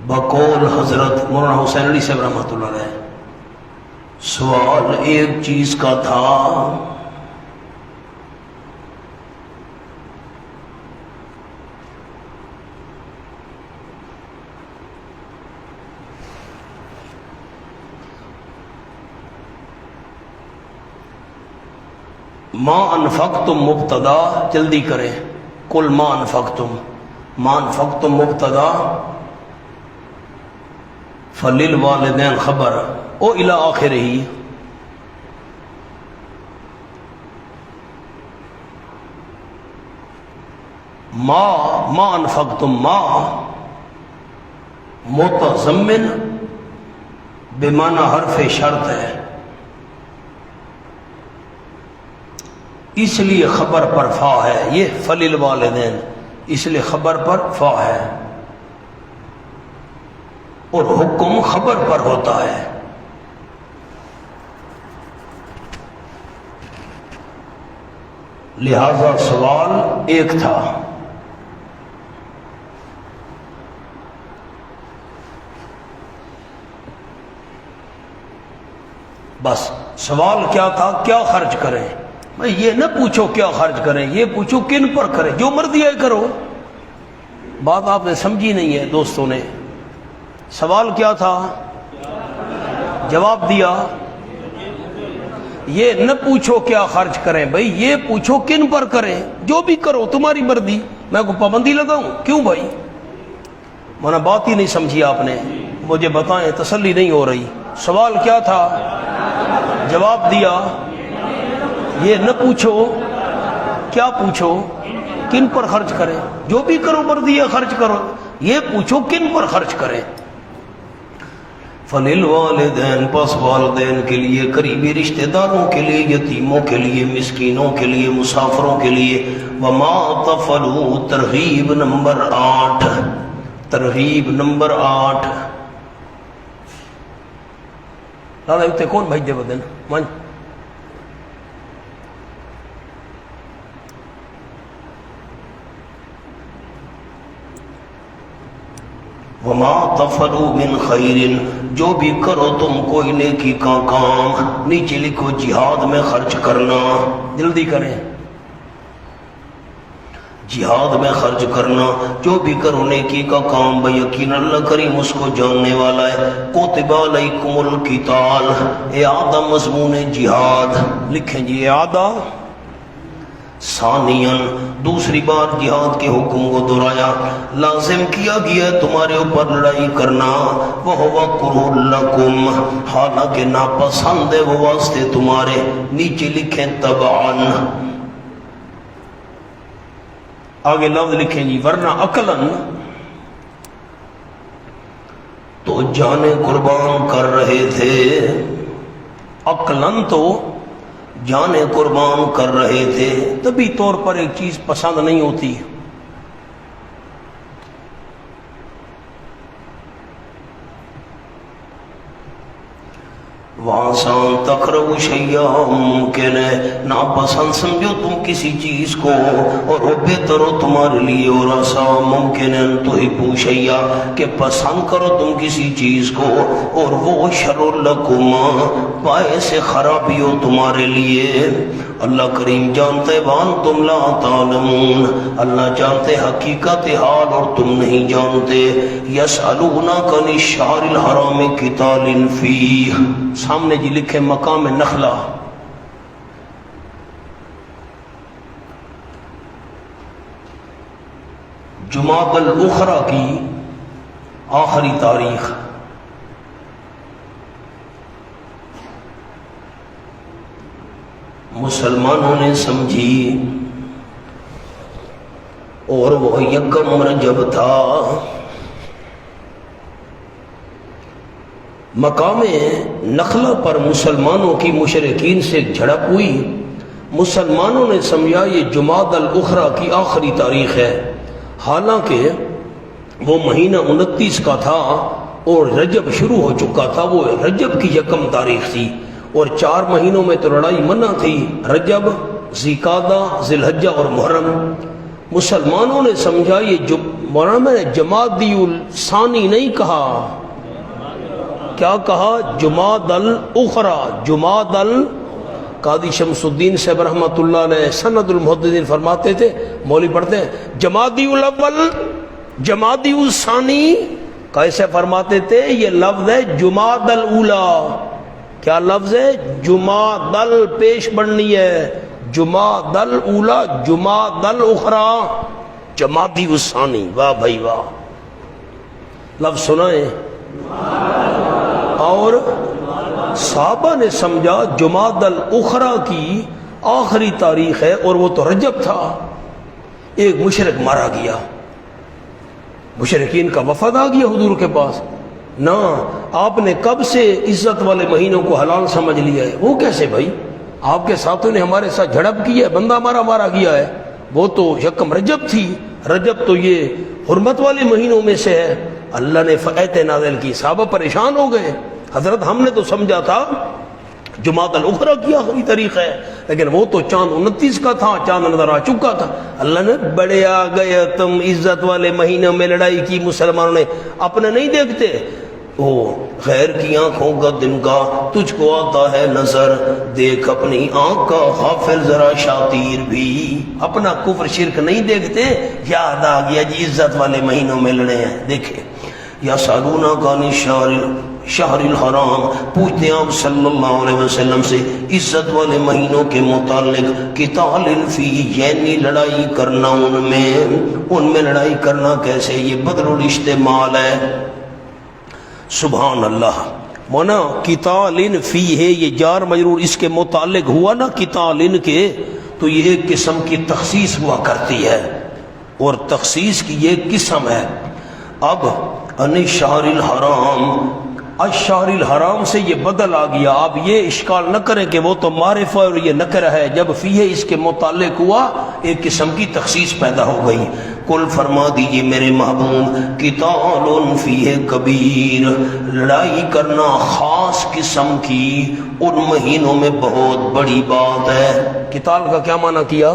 بقول حضرت مولانا حسین علی صاحب رحمۃ اللہ علیہ سوال ایک چیز کا تھا، ما انفقتم مبتدا، جلدی کریں. کل ما انفقتم، ما انفقتم مبتدا، فللوالدین خبر او الی آخرہ. ما انفقتم، ما متضمن بمعنی حرف شرط ہے، اس لیے خبر پر فا ہے. یہ فللوالدین اس لیے خبر پر فا ہے، اور حکم خبر پر ہوتا ہے. لہذا سوال ایک تھا. بس سوال کیا تھا، کیا خرچ کریں. بھائی یہ نہ پوچھو کیا خرچ کریں، یہ پوچھو کن پر کریں. جو مرضی ہے کرو. بات آپ نے سمجھی نہیں ہے دوستوں نے. سوال کیا تھا، جواب دیا. یہ نہ پوچھو کیا خرچ کریں، بھائی یہ پوچھو کن پر کریں. جو بھی کرو تمہاری مرضی، میں کو پابندی لگاؤں کیوں بھائی. مانا بات ہی نہیں سمجھی آپ نے. مجھے بتائیں، تسلی نہیں ہو رہی. سوال کیا تھا، جواب دیا. یہ نہ پوچھو کیا پوچھو کن پر خرچ کریں. جو بھی کرو مرضی ہے خرچ کرو، یہ پوچھو کن پر خرچ کریں. فللوالدین، پس والدین کے لیے، قریبی رشتہ داروں کے لیے، یتیموں کے لیے، مسکینوں کے لیے، مسافروں کے لیے. وما تفعلوا، ترغیب نمبر 8، ترغیب نمبر 8. دادا اتنے کون بھائی دے بدن من وما تفعلوا من خیر، جو بھی کرو تم کوئی نیکی کا کام. نیچے لکھو جہاد میں خرچ کرنا. جلدی کریں. جہاد میں خرچ کرنا، جو بھی کرو نیکی کا کام، بھئی یقین اللہ کریم اس کو جاننے والا ہے. کتب علیکم القتال، اعادہ مضمون جہاد لکھیں جی، اعادہ. ثانیاً، دوسری بار جہاد کے حکم کو دہرایا. لازم کیا گیا تمہارے اوپر لڑائی کرنا. وَهُوَ كُرْهٌ لَكُمْ، حالانکہ ناپسند ہے وہ واسطے تمہارے. نیچے لکھیں تبعاً. آگے لفظ لکھیں جی، ورنہ عقلاً تو جانیں قربان کر رہے تھے. عقلاً تو جانیں قربان کر رہے تھے. طبی طور پر ایک چیز پسند نہیں ہوتی. وَعَسَىٰ تَكْرَهُوا شَيْئًا ممکن ہے ناپسند سمجھو تم کسی چیز کو اور وہ بہتر ہو تمہارے لیے، اور عَسَىٰ ممکن ہے تُحِبُّوا شَيْئًا کہ پسند کرو تم کسی چیز کو اور وہ شَرٌّ لَكُمْ باعث خرابی ہو تمہارے لیے۔ اللہ کریم جانتے وَأَنْتُمْ لَا تَعْلَمُونَ، اللہ جانتے حقیقت حال اور تم نہیں جانتے۔ يَسْأَلُونَكَ عَنِ الشَّهْرِ الْحَرَامِ قِتَالٍ فِيهِ، سامنے جی لکھے مقام نخلا، جمادی الاخری کی آخری تاریخ، مسلمانوں نے سمجھی اور وہ یکم رجب تھا۔ مقام نخلا پر مسلمانوں کی مشرکین سے جھڑپ ہوئی، مسلمانوں نے سمجھا یہ جمادی الاخری کی آخری تاریخ ہے، حالانکہ وہ مہینہ 29 کا تھا اور رجب شروع ہو چکا تھا، وہ رجب کی یکم تاریخ تھی، اور 4 مہینوں میں تو لڑائی منع تھی، رجب، ذوالقعدہ، ذی الحجہ اور محرم۔ مسلمانوں نے سمجھا یہ محرم نے جمادی الثانی نہیں کہا، کیا کہا؟ جمادی الاخری، جمادی۔ قاضی شمس الدین صاحب رحمۃ اللہ علیہ سند المحدثین فرماتے تھے، مولوی پڑھتے ہیں جمادی الاول، جمادی الثانی، کیسے فرماتے تھے؟ یہ لفظ ہے جمادی الاولی۔ کیا لفظ ہے؟ جمادی پیش بڑھنی ہے، جمادی الاولی، جمادی الاخری، جمادی الثانی۔ واہ بھائی واہ، لفظ سنائیں۔ اور صحابہ نے سمجھا جمادی الاخری کی آخری تاریخ ہے اور وہ تو رجب تھا۔ ایک مشرک مارا گیا، مشرکین کا وفد آ گیا حضور کے پاس، نہ آپ نے کب سے عزت والے مہینوں کو حلال سمجھ لیا ہے؟ وہ کیسے بھائی؟ آپ کے ساتھوں نے ہمارے ساتھ جھڑپ کی ہے، بندہ ہمارا مارا گیا ہے، وہ تو یکم رجب تھی، رجب تو یہ حرمت والے مہینوں میں سے ہے۔ اللہ نے آیت نازل کی، صحابہ پریشان ہو گئے، حضرت ہم نے تو سمجھا تھا جمادی الاخری کی آخری تاریخ ہے، لیکن وہ تو چاند 29 کا تھا، چاند نظر آ چکا تھا۔ اللہ نے بڑے آ گئے تم، عزت والے مہینوں میں لڑائی کی مسلمانوں نے، اپنے نہیں دیکھتے، او غیر کی آنکھوں کا دن کا تجھ کو آتا ہے نظر، دیکھ اپنی آنکھ کا غافل ذرا شاطیر بھی، اپنا کفر شرک نہیں دیکھتے، یاد آ گیا جی عزت والے مہینوں میں لڑے ہیں۔ دیکھیں یا سالونہ کا شہر الحرام، پوچھتے ہیں آپ صلی اللہ علیہ وسلم سے عزت والے مہینوں کے متعلق، قتال فی یعنی لڑائی کرنا ان میں لڑائی کرنا کیسے؟ یہ بدل الاجتمال ہے، سبحان اللہ۔ مونا قتال فی ہے، یہ جار مجرور اس کے متعلق ہوا نا قتال کے، تو یہ ایک قسم کی تخصیص ہوا کرتی ہے، اور تخصیص کی یہ قسم ہے۔ اب ان شہر الحرام، الشہر الحرام سے یہ بدل آ گیا، آپ یہ اشکال نہ کریں کہ وہ تو معرفہ اور یہ نکرہ ہے، جب فیہ اس کے متعلق ہوا ایک قسم کی تخصیص پیدا ہو گئی۔ کل فرما دیجئے میرے محبوب، قتال فیہ کبیر، لڑائی کرنا خاص قسم کی ان مہینوں میں بہت بڑی بات ہے۔ قتال کا کیا معنی کیا؟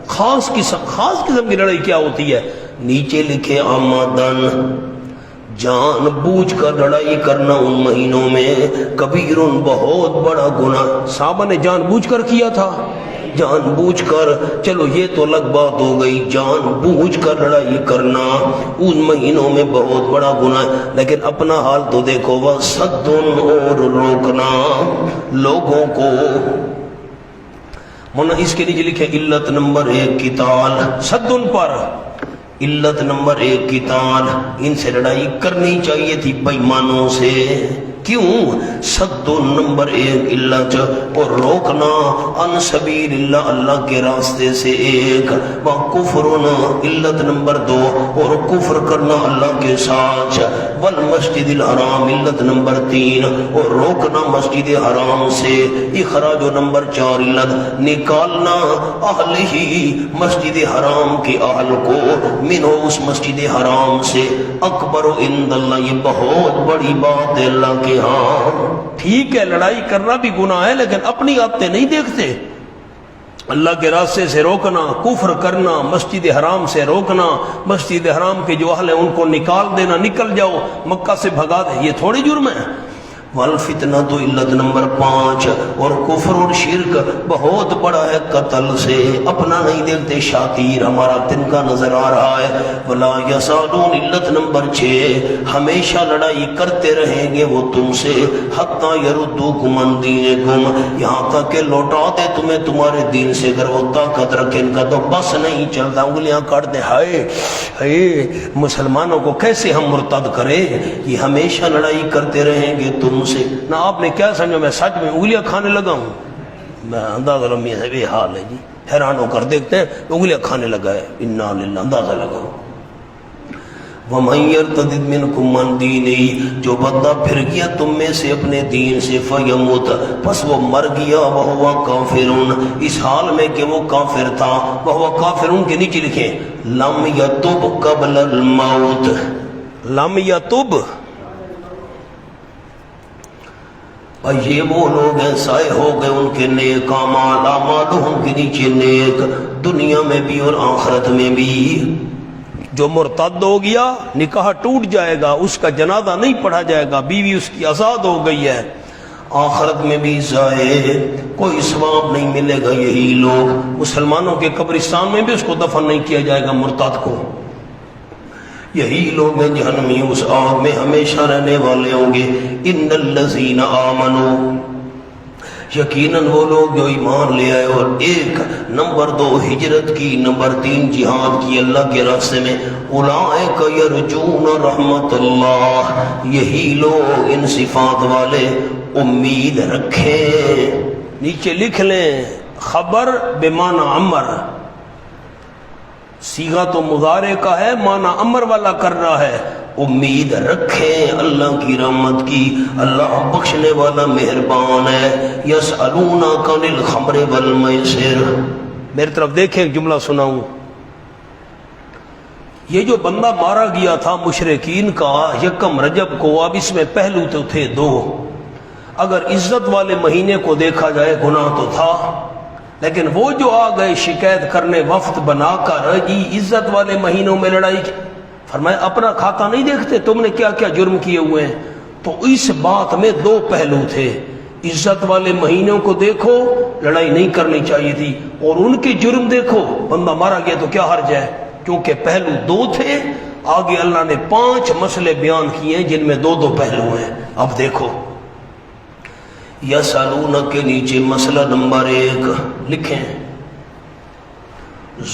خاص قسم کی لڑائی کیا ہوتی ہے؟ نیچے لکھے آمدن، جان بوجھ کر لڑائی کرنا ان مہینوں میں، کبیر بہت بڑا گناہ۔ صحابہ نے جان بوجھ کر کیا تھا، جان بوجھ کر، چلو یہ تو الگ بات ہو گئی، جان بوجھ کر لڑائی کرنا ان مہینوں میں بہت بڑا گناہ، لیکن اپنا حال تو دیکھو، وَصَدٌ اور روکنا لوگوں کو۔ اس کے لیے لکھے علت نمبر 1 قتال، صدن پر علت نمبر 1 قتال، ان سے لڑائی کرنی چاہیے تھی بےایمانوں سے، کیوں؟ صد نمبر 1 علت، اور روکنا ان سبیل اللہ، اللہ کے راستے سے ایک، وکفر علت نمبر 2، اور کفر کرنا اللہ کے ساتھ، والمسجد الحرام علت نمبر 3، اور روکنا مسجد حرام سے، اخراج نمبر 4 علت، نکالنا اہل ہی مسجد حرام کے اہل کو منہ اس مسجد حرام سے، اکبر عند اللہ، یہ بہت بڑی بات ہے اللہ کے جائیں. ہاں ٹھیک ہے لڑائی کرنا بھی گناہ ہے لیکن اپنی عادتیں نہیں دیکھتے. اللہ کے راستے سے روکنا، کفر کرنا، مسجد حرام سے روکنا، مسجد حرام کے جو اہل ہیں ان کو نکال دینا، نکل جاؤ مکہ سے بھگا دے، یہ تھوڑی جرم ہے. والفتنۃ علت نمبر 5 اور کفر اور شرک بہت بڑا ہے قتل سے. اپنا نہیں دیکھتے، شاطیر ہمارا تنکا نظر آ رہا ہے. ولا یسالون علت نمبر 6 ہمیشہ لڑائی کرتے رہیں گے وہ تم سے، حتی یردوکم عن دینکم یہاں تک کہ لوٹا دے تمہیں تمہارے دین سے. اگر وہ طاقت رکھے ان کا تو بس نہیں چلتا، انگلیاں کاٹ دیں. ہائے ہائے مسلمانوں کو کیسے ہم مرتد کریں. یہ ہمیشہ لڑائی کرتے رہیں گے تم سے. نہ آپ نے کیا سمجھا میں سچ میں انگلیاں کھانے لگا ہوں؟ میں اندازہ لمبی ہے یہ حال ہے جی، حیران ہو کر دیکھتے ہیں انگلیاں کھانے لگا ہے. انا للہ اندازہ لگاؤ. وَمَن يَرْتَدِدْ مِنْكُمْ عَنْ دِينِهِ جو بندہ پھر گیا تم میں سے اپنے دین سے، فَيَمُتْ پس وہ مر گیا، وَهُوَ كَافِرٌ اس حال میں کہ وہ کافر تھا. وَهُوَ كَافِرٌ کے نیچے لکھیں لَمْ يَتُبْ قَبْلَ الْمَوْتِ. لم یتب اور یہ وہ لوگ ہیں سائے ہو گئے ان کے نیک اعمال، اعمالہم کے نیچے نیک، دنیا میں بھی اور آخرت میں بھی. جو مرتد ہو گیا نکاح ٹوٹ جائے گا، اس کا جنازہ نہیں پڑھا جائے گا، بیوی اس کی آزاد ہو گئی ہے. آخرت میں بھی ضائع، کوئی ثواب نہیں ملے گا. یہی لوگ مسلمانوں کے قبرستان میں بھی اس کو دفن نہیں کیا جائے گا مرتد کو. یہی لوگ ہیں جہنمی اس آگ میں ہمیشہ رہنے والے ہوں گے. ان الذین آمنوا یقیناً وہ لوگ جو ایمان لے آئے اور 1 نمبر 2 ہجرت کی، نمبر 3 جہاد کی اللہ کے راستے میں. اولئک یرجون رحمت اللہ یہی لوگ ان صفات والے امید رکھیں. نیچے لکھ لیں خبر بمعنی امر، صیغہ تو مضارع کا ہے، معنی امر والا کر رہا ہے. امید رکھیں اللہ کی رحمت کی، اللہ بخشنے والا مہربان ہے. یسألونک عن الخمر والمیسر. میری طرف دیکھیں ایک جملہ سناؤں. یہ جو بندہ مارا گیا تھا مشرکین کا 1 رجب کو، اب اس میں پہلو تو تھے 2. اگر عزت والے مہینے کو دیکھا جائے گناہ تو تھا، لیکن وہ جو آ گئے شکایت کرنے وفد بنا کر جی عزت والے مہینوں میں لڑائی کی، فرمایا اپنا کھاتا نہیں دیکھتے تم نے کیا کیا جرم کیے ہوئے ہیں. تو اس بات میں 2 پہلو تھے. عزت والے مہینوں کو دیکھو، لڑائی نہیں کرنی چاہیے تھی، اور ان کے جرم دیکھو، بندہ مارا گیا تو کیا حرج ہے. کیونکہ پہلو 2 تھے. آگے اللہ نے 5 مسئلے بیان کیے ہیں جن میں 2 پہلو ہیں. اب دیکھو یسألونک کے نیچے مسئلہ نمبر 1 لکھیں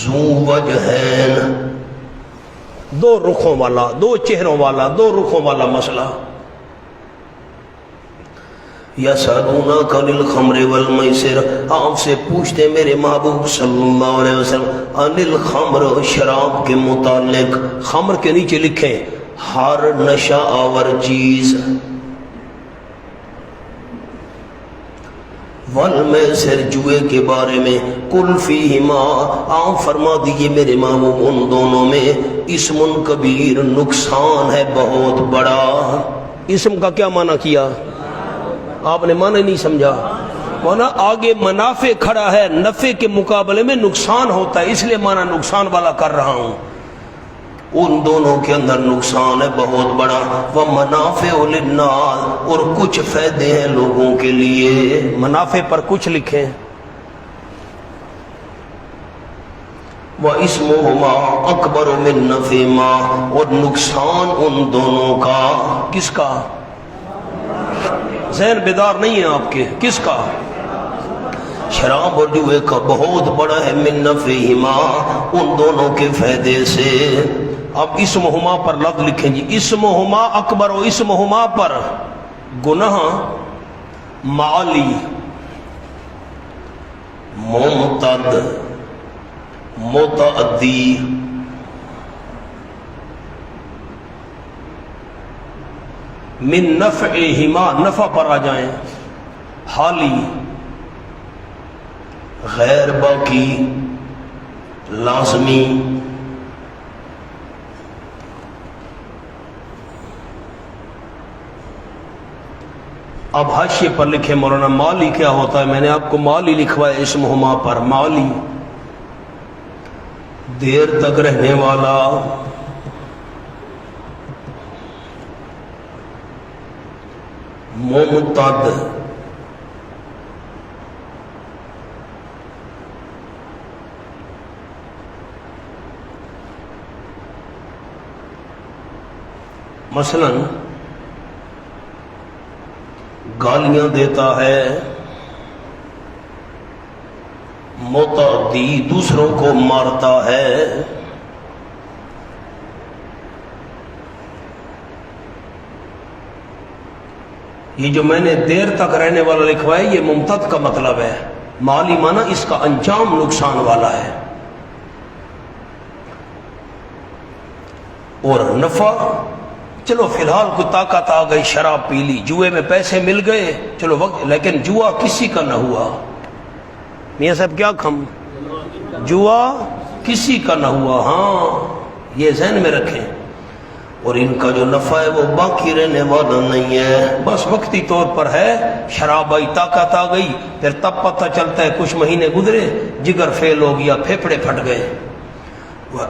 ذو وجہین 2 رخوں والا، 2 چہروں والا، 2 رخوں والا مسئلہ. یسألونک عن الخمر والمیسر آپ سے پوچھتے میرے محبوب صلی اللہ علیہ وسلم عن الخمر شراب کے متعلق. خمر کے نیچے لکھیں ہر نشہ آور چیز، والمیسر جوئے کے بارے میں. قل فیہما آپ فرما دیجئے میرے محبوب ان دونوں میں اسم کبیر نقصان ہے بہت بڑا. اسم کا کیا معنی کیا؟ آپ نے معنی نہیں سمجھا. معنی آگے منافع کھڑا ہے، نفع کے مقابلے میں نقصان ہوتا ہے، اس لیے معنی نقصان والا کر رہا ہوں. ان دونوں کے اندر نقصان ہے بہت بڑا. ومنافع للناس اور کچھ فائدے ہیں لوگوں کے لیے. منافع پر کچھ لکھیں. وَإِسْمُهُمَا أَكْبَرُ مِن نَّفْعِهِمَا اور نقصان ان دونوں کا. کس کا؟ ذہن بیدار نہیں ہے آپ کے. کس کا؟ شراب اور جوئے کا بہت بڑا ہے. من نفعہما ان دونوں کے فائدے سے. اب اسمہما پر لفظ لکھیں جی. اسمہما اکبر و اسمہما پر گناہ معالی ممتد متعدی من نفعہما نفع پر آ جائیں. حالی غیر باقی لازمی اب حاشیے پر لکھے مولانا مالی کیا ہوتا ہے، میں نے آپ کو مالی لکھوایا اسم ہما پر، مالی دیر تک رہنے والا، ممتد مثلا گالیاں دیتا ہے، متعدی دوسروں کو مارتا ہے، یہ جو میں نے دیر تک رہنے والا لکھوایا یہ ممتد کا مطلب ہے، مالی مانا اس کا انجام نقصان والا ہے، اور نفع چلو فی الحال کوئی طاقت آ گئی، شراب پی لی، جوئے میں پیسے مل گئے، چلو وقت، لیکن جوا کسی کا نہ ہوا، میاں صاحب کیا کھم، جوا کسی کا نہ ہوا، ہاں یہ ذہن میں رکھیں، اور ان کا جو نفع ہے وہ باقی رہنے والا نہیں ہے، بس وقتی طور پر ہے، شراب آئی، طاقت آ گئی، پھر تب پتہ چلتا ہے کچھ مہینے گزرے جگر فیل ہو گیا، پھیپھڑے پھٹ گئے۔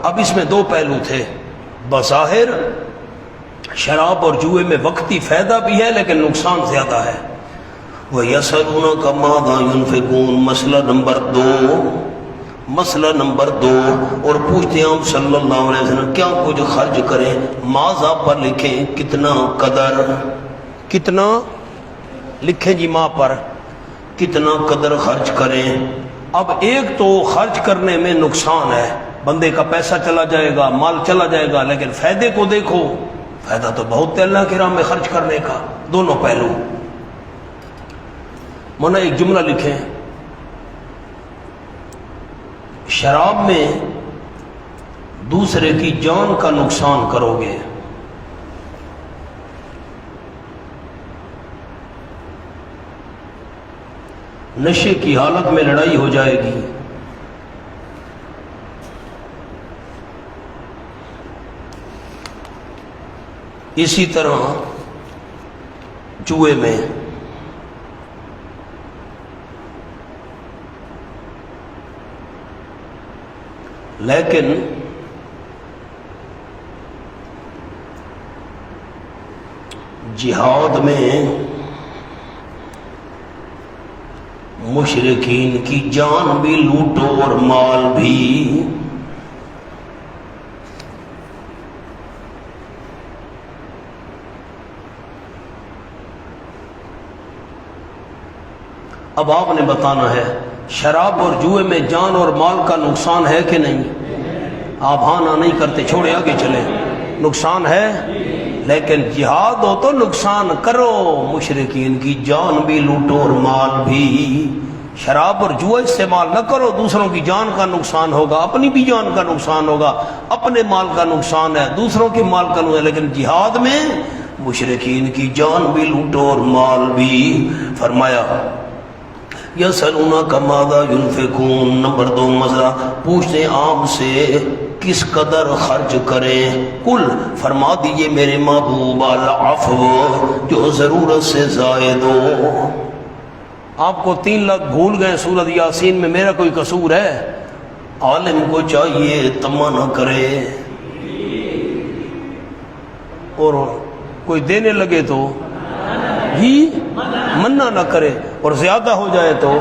اب اس میں دو پہلو تھے، بظاہر شراب اور جوئے میں وقتی فائدہ بھی ہے لیکن نقصان زیادہ ہے۔ وَيَسْأَلُونَكَ مَاذَا يُنْفِقُونَ مسئلہ نمبر دو، اور پوچھتے ہیں ہم صلی اللہ علیہ وسلم کیا کچھ خرچ کریں، ماذا پر لکھیں کتنا، قدر کتنا لکھیں جی، ماں پر کتنا قدر خرچ کریں۔ اب ایک تو خرچ کرنے میں نقصان ہے، بندے کا پیسہ چلا جائے گا، مال چلا جائے گا، لیکن فائدے کو دیکھو، فائدہ تو بہت ہے اللہ کی راہ میں خرچ کرنے کا، دونوں پہلو۔ مونا ایک جملہ لکھیں، شراب میں دوسرے کی جان کا نقصان کرو گے، نشے کی حالت میں لڑائی ہو جائے گی، اسی طرح جوئے میں لیکن جہاد میں مشرکین کی جان بھی لوٹو اور مال بھی، اب آپ نے بتانا ہے شراب اور جوئے میں جان اور مال کا نقصان ہے کہ نہیں؟ آپ ہاں نہ نہیں کرتے، چھوڑے آگے چلے، نقصان ہے، لیکن جہاد ہو تو نقصان کرو، مشرکین کی جان بھی لوٹو اور مال بھی، شراب اور جوا استعمال نہ کرو، دوسروں کی جان کا نقصان ہوگا، اپنی بھی جان کا نقصان ہوگا، اپنے مال کا نقصان ہے، دوسروں کے مال کا نقصان ہے، لیکن جہاد میں مشرکین کی جان بھی لوٹو اور مال بھی۔ فرمایا یسألونک ماذا ينفقون، نمبر 2 مسئلہ پوچھتے ہیں آپ سے کس قدر خرچ کریں، کل فرما دیجئے میرے محبوب العفو، جو ضرورت سے زائد ہو۔ آپ کو 3 لاکھ بھول گئے سورۃ یاسین میں، میرا کوئی قصور ہے؟ عالم کو چاہیے تما نہ کرے، اور کوئی دینے لگے تو ہی منع نہ کرے، اور زیادہ ہو جائے تو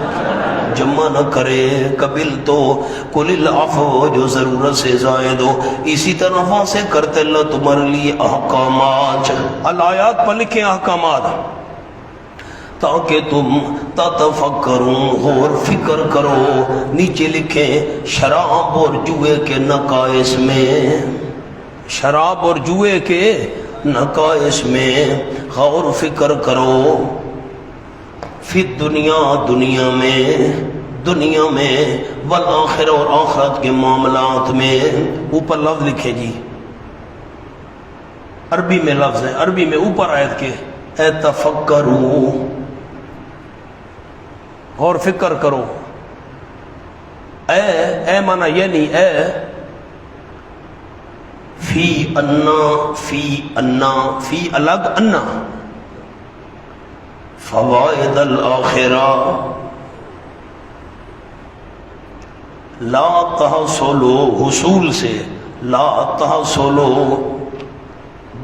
جمع نہ کرے، قبل تو کل العفو، جو ضرورت سے زائد ہو۔ اسی طرح وہاں سے کرتے اللہ تمہارے لیے احکامات، الآیات پر لکھیں احکامات، تاکہ تم تتفکرون، غور فکر کرو، نیچے لکھیں شراب اور جوئے کے نقائص میں، شراب اور جوئے کے نقائص میں غور فکر کرو، فی دنیا، دنیا میں والآخرہ، اور آخرت کے معاملات میں۔ اوپر لفظ لکھے جی، عربی میں لفظ ہے، عربی میں اوپر آیت کے، اے تفکرو، غور فکر کرو، اے مانا یہ نہیں، اے فی انا، فی الگ، انا فوائد الآخرہ لا تحصلوا حصول سے لا تحصلوا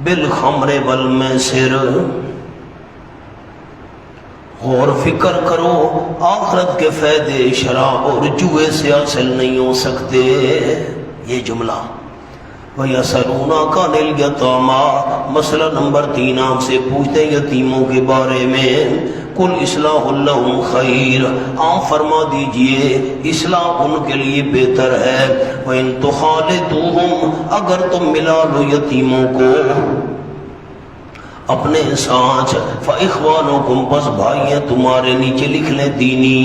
بالخمر والمیسر، غور فکر کرو آخرت کے فائدے شراب اور جوئے سے حاصل نہیں ہو سکتے. یہ جملہ وَيَسَأَلُونَكَ عَنِ الْيَتَامَىٰ، مسئلہ نمبر 3 آپ سے پوچھتے ہیں یتیموں کے بارے میں. قُلْ إِصْلَاحٌ لَهُمْ خَيْرٌ، آپ فرما دیجئے اصلاح ان کے لیے بہتر ہے. وَإِن تُخَالِطُوهُمْ، اگر تم ملا لو یتیموں کو اپنے ساتھ، فَإِخْوَانُكُمْ، بس بھائی ہیں تمہارے، نیچے لکھ لیں دینی.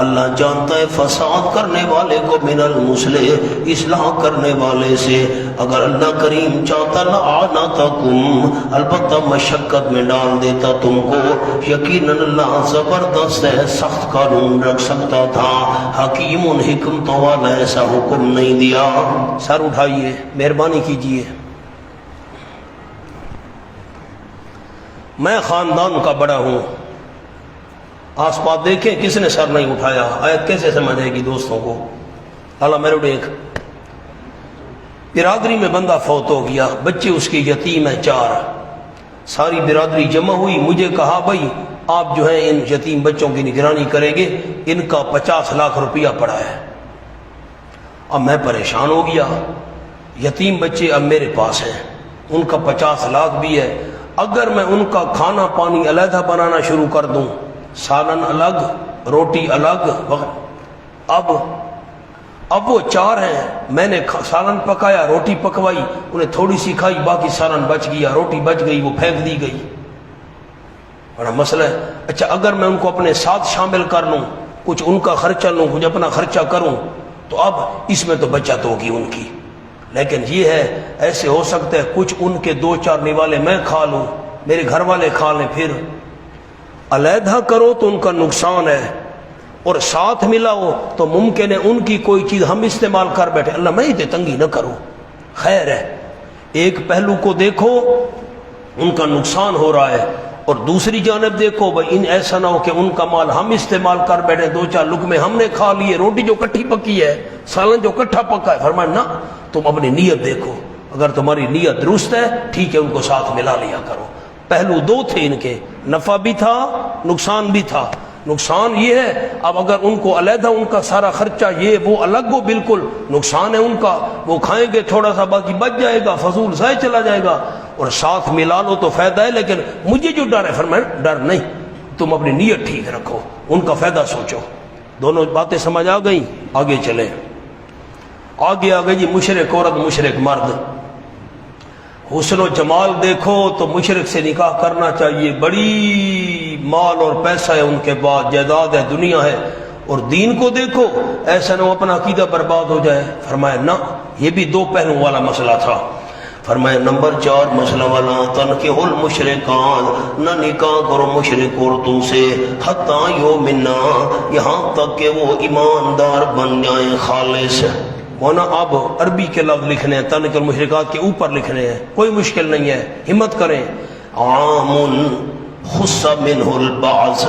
اللہ جانتا ہے فساد کرنے والے کو من المصلح، اصلاح کرنے والے سے. اگر اللہ کریم چاہتا لَأَعْنَتَكُمْ، البتہ مشقت میں ڈال دیتا تم کو. یقیناً اللہ زبردست ہے، سخت قانون رکھ سکتا تھا. حکیم حکمت والا ایسا حکم نہیں دیا. سر اٹھائیے، مہربانی کیجئے. میں خاندان کا بڑا ہوں، آس پاس دیکھیں کس نے سر نہیں اٹھایا. آیت کیسے سمجھ آئے گی دوستوں کو؟ اللہ میرے ایک برادری میں بندہ فوت ہو گیا، بچے اس کے یتیم ہیں 4. ساری برادری جمع ہوئی، مجھے کہا بھائی آپ جو ہیں ان یتیم بچوں کی نگرانی کریں گے، ان کا 50 لاکھ روپیہ پڑا ہے. اب میں پریشان ہو گیا، یتیم بچے اب میرے پاس ہیں، ان کا 50 لاکھ بھی ہے. اگر میں ان کا کھانا پانی علیحدہ بنانا شروع کر دوں، سالن الگ روٹی الگ، اب وہ 4 ہیں، میں نے سالن پکایا، روٹی پکوائی، انہیں تھوڑی سی کھائی، باقی سالن بچ گیا، روٹی بچ گئی، وہ پھینک دی گئی. بڑا مسئلہ ہے. اچھا اگر میں ان کو اپنے ساتھ شامل کر لوں، کچھ ان کا خرچہ لوں، کچھ اپنا خرچہ کروں، تو اب اس میں تو بچت ہوگی ان کی. لیکن یہ ہے ایسے ہو سکتا ہے کچھ ان کے 2-4 نوالے میں کھا لوں، میرے گھر والے کھا لیں. پھر علیحدہ کرو تو ان کا نقصان ہے، اور ساتھ ملاؤ تو ممکن ہے ان کی کوئی چیز ہم استعمال کر بیٹھے. اللہ میں ہی تنگی نہ کرو، خیر ہے. ایک پہلو کو دیکھو ان کا نقصان ہو رہا ہے، اور دوسری جانب دیکھو بھائی ان ایسا نہ ہو کہ ان کا مال ہم استعمال کر بیٹھے، 2-4 لقمے ہم نے کھا لیے، روٹی جو کٹھی پکی ہے، سالن جو کٹھا پکا ہے. فرمایا نہ، تم اپنی نیت دیکھو، اگر تمہاری نیت درست ہے ٹھیک ہے، ان کو ساتھ ملا لیا کرو. پہلو 2 تھے ان کے، نفع بھی تھا نقصان بھی تھا. نقصان یہ ہے اب اگر ان کو علیحدہ ان کا سارا خرچہ یہ وہ الگ ہو، بالکل نقصان ہے ان کا، وہ کھائیں گے تھوڑا سا باقی بچ جائے گا، فضول ضائع چلا جائے گا. اور ساتھ ملا لو تو فائدہ ہے. لیکن مجھے جو ڈر ہے، فرمایا ڈر نہیں، تم اپنی نیت ٹھیک رکھو، ان کا فائدہ سوچو. دونوں باتیں سمجھ آ گئیں؟ آگے چلیں. آگے آ گئی جی مشرک عورت مشرک مرد. حسن و جمال دیکھو تو مشرک سے نکاح کرنا چاہیے. بڑی مال اور پیسہ ہے ان کے پاس، جائیداد ہے، دنیا ہے. اور دین کو دیکھو، ایسا نہ اپنا عقیدہ برباد ہو جائے. فرمایا نہ، یہ بھی 2 پہلوؤں والا مسئلہ تھا. فرمایا نمبر 4 مسئلہ والا تنکحوا المشرکات، نہ نکاح کرو مشرک عورتوں سے، حتی یؤمنا، یہاں تک کہ وہ ایماندار بن جائیں، خالص. مونا اب عربی کے لفظ لکھنے ہیں، تنکحوا المشرکات کے اوپر لکھنے ہیں، کوئی مشکل نہیں ہے، ہمت کریں. عام خص منہ البعض،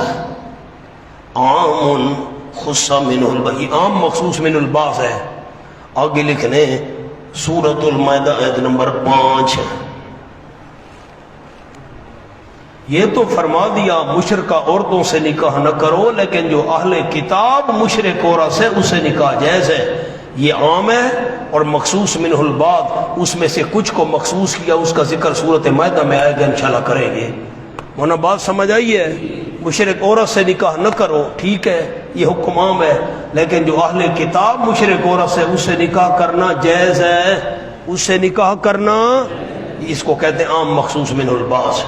عام خص منہ البعض، عام مخصوص من البعض ہے. آگے لکھنے سورۃ المائدہ آیت نمبر 5. یہ تو فرما دیا مشرکہ عورتوں سے نکاح نہ کرو، لیکن جو اہل کتاب مشرک عورت سے اسے نکاح جائز ہے. یہ عام ہے اور مخصوص منہ البعض، اس میں سے کچھ کو مخصوص کیا، اس کا ذکر سورۃ مائدہ میں آئے گا، انشاءاللہ کریں گے. مونا بات سمجھ آئی ہے؟ مشرک عورت سے نکاح نہ کرو، ٹھیک ہے یہ حکم عام ہے، لیکن جو اہل کتاب مشرک عورت سے اس سے نکاح کرنا جائز ہے، اس سے نکاح کرنا، اس کو کہتے ہیں عام مخصوص منہ البعض.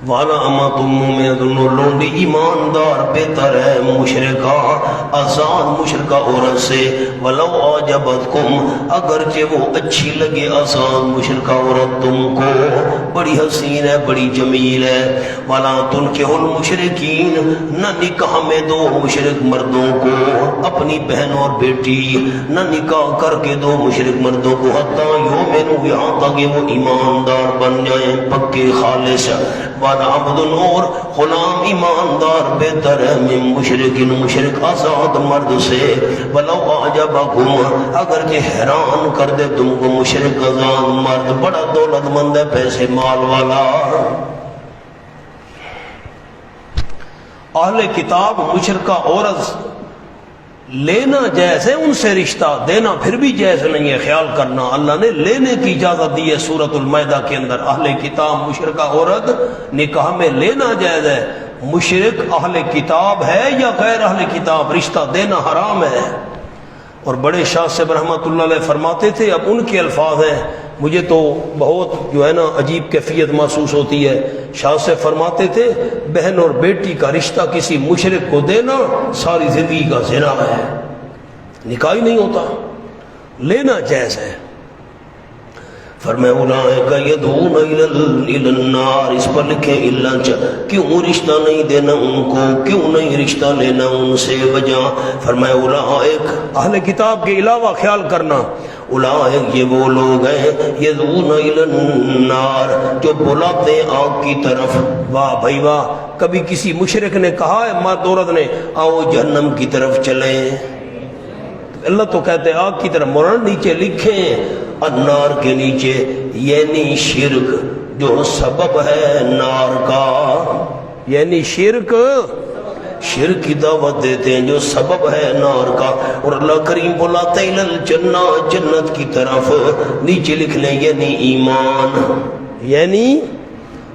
والا امۃ مؤمنۃ، لونڈی ایماندار بہتر ہے مشرکہ، آزاد مشرکہ عورت سے. ولو اعجبتکم، اگرچہ وہ اچھی لگے آزاد مشرکہ عورت تم کو، بڑی حسین ہے، بڑی جمیل ہے. ولا تنکحوا المشرکین، نہ نکاح میں دو مشرک مردوں کو، اپنی بہن اور بیٹی نہ نکاح کر کے دو مشرک مردوں کو، حتی یؤمنوا، یہاں تک کہ وہ ایماندار بن جائیں، پکے خالص. وَالْعَبْدُ اور غلام ایماندار بہتر ہے من مشرکن مشرک آزاد مرد سے وَلَوْ أَعْجَبَكُمْ اگر کہ حیران کر دے تم کو مشرک آزاد مرد بڑا دولت مند ہے پیسے مال والا. اہل کتاب مشرکہ عورت لینا جائز ہے، ان سے رشتہ دینا پھر بھی جائز نہیں ہے. خیال کرنا اللہ نے لینے کی اجازت دی ہے سورۃ المائدہ کے اندر. اہل کتاب مشرکہ عورت نکاح میں لینا جائز ہے. مشرک اہل کتاب ہے یا غیر اہل کتاب رشتہ دینا حرام ہے. اور بڑے شاہ صاحب رحمۃ اللہ علیہ فرماتے تھے، اب ان کے الفاظ ہیں، مجھے تو بہت جو ہے نا عجیب کیفیت محسوس ہوتی ہے. شاہ سے فرماتے تھے بہن اور بیٹی کا رشتہ کسی مشرک کو دینا ساری زندگی کا زنا ہے، نکاح ہی نہیں ہوتا، لینا جائز ہے. فرمایا اولئک یدعون الی النار، اس پر لکھیں کیوں رشتہ نہیں دینا ان کو، کیوں نہیں رشتہ لینا ان سے وجہ. فرمایا اولئک اہل کتاب کے علاوہ خیال کرنا، اولئک یہ وہ لوگ ہیں یدعون الی النار جو بلاتے ہیں آگ کی طرف. واہ بھائی واہ، کبھی کسی مشرک نے کہا ہے مرد عورت نے آؤ جہنم کی طرف چلیں؟ اللہ تو کہتے ہیں آگ کی طرف. مولانا نیچے لکھیں النار کے نیچے یعنی شرک جو سبب ہے نار کا، یعنی شرک کی دعوت دیتے ہیں جو سبب ہے نار کا. اور اللہ کریم بلاتے ہیں الجنہ جنت کی طرف. نیچے لکھ لیں یعنی ایمان، یعنی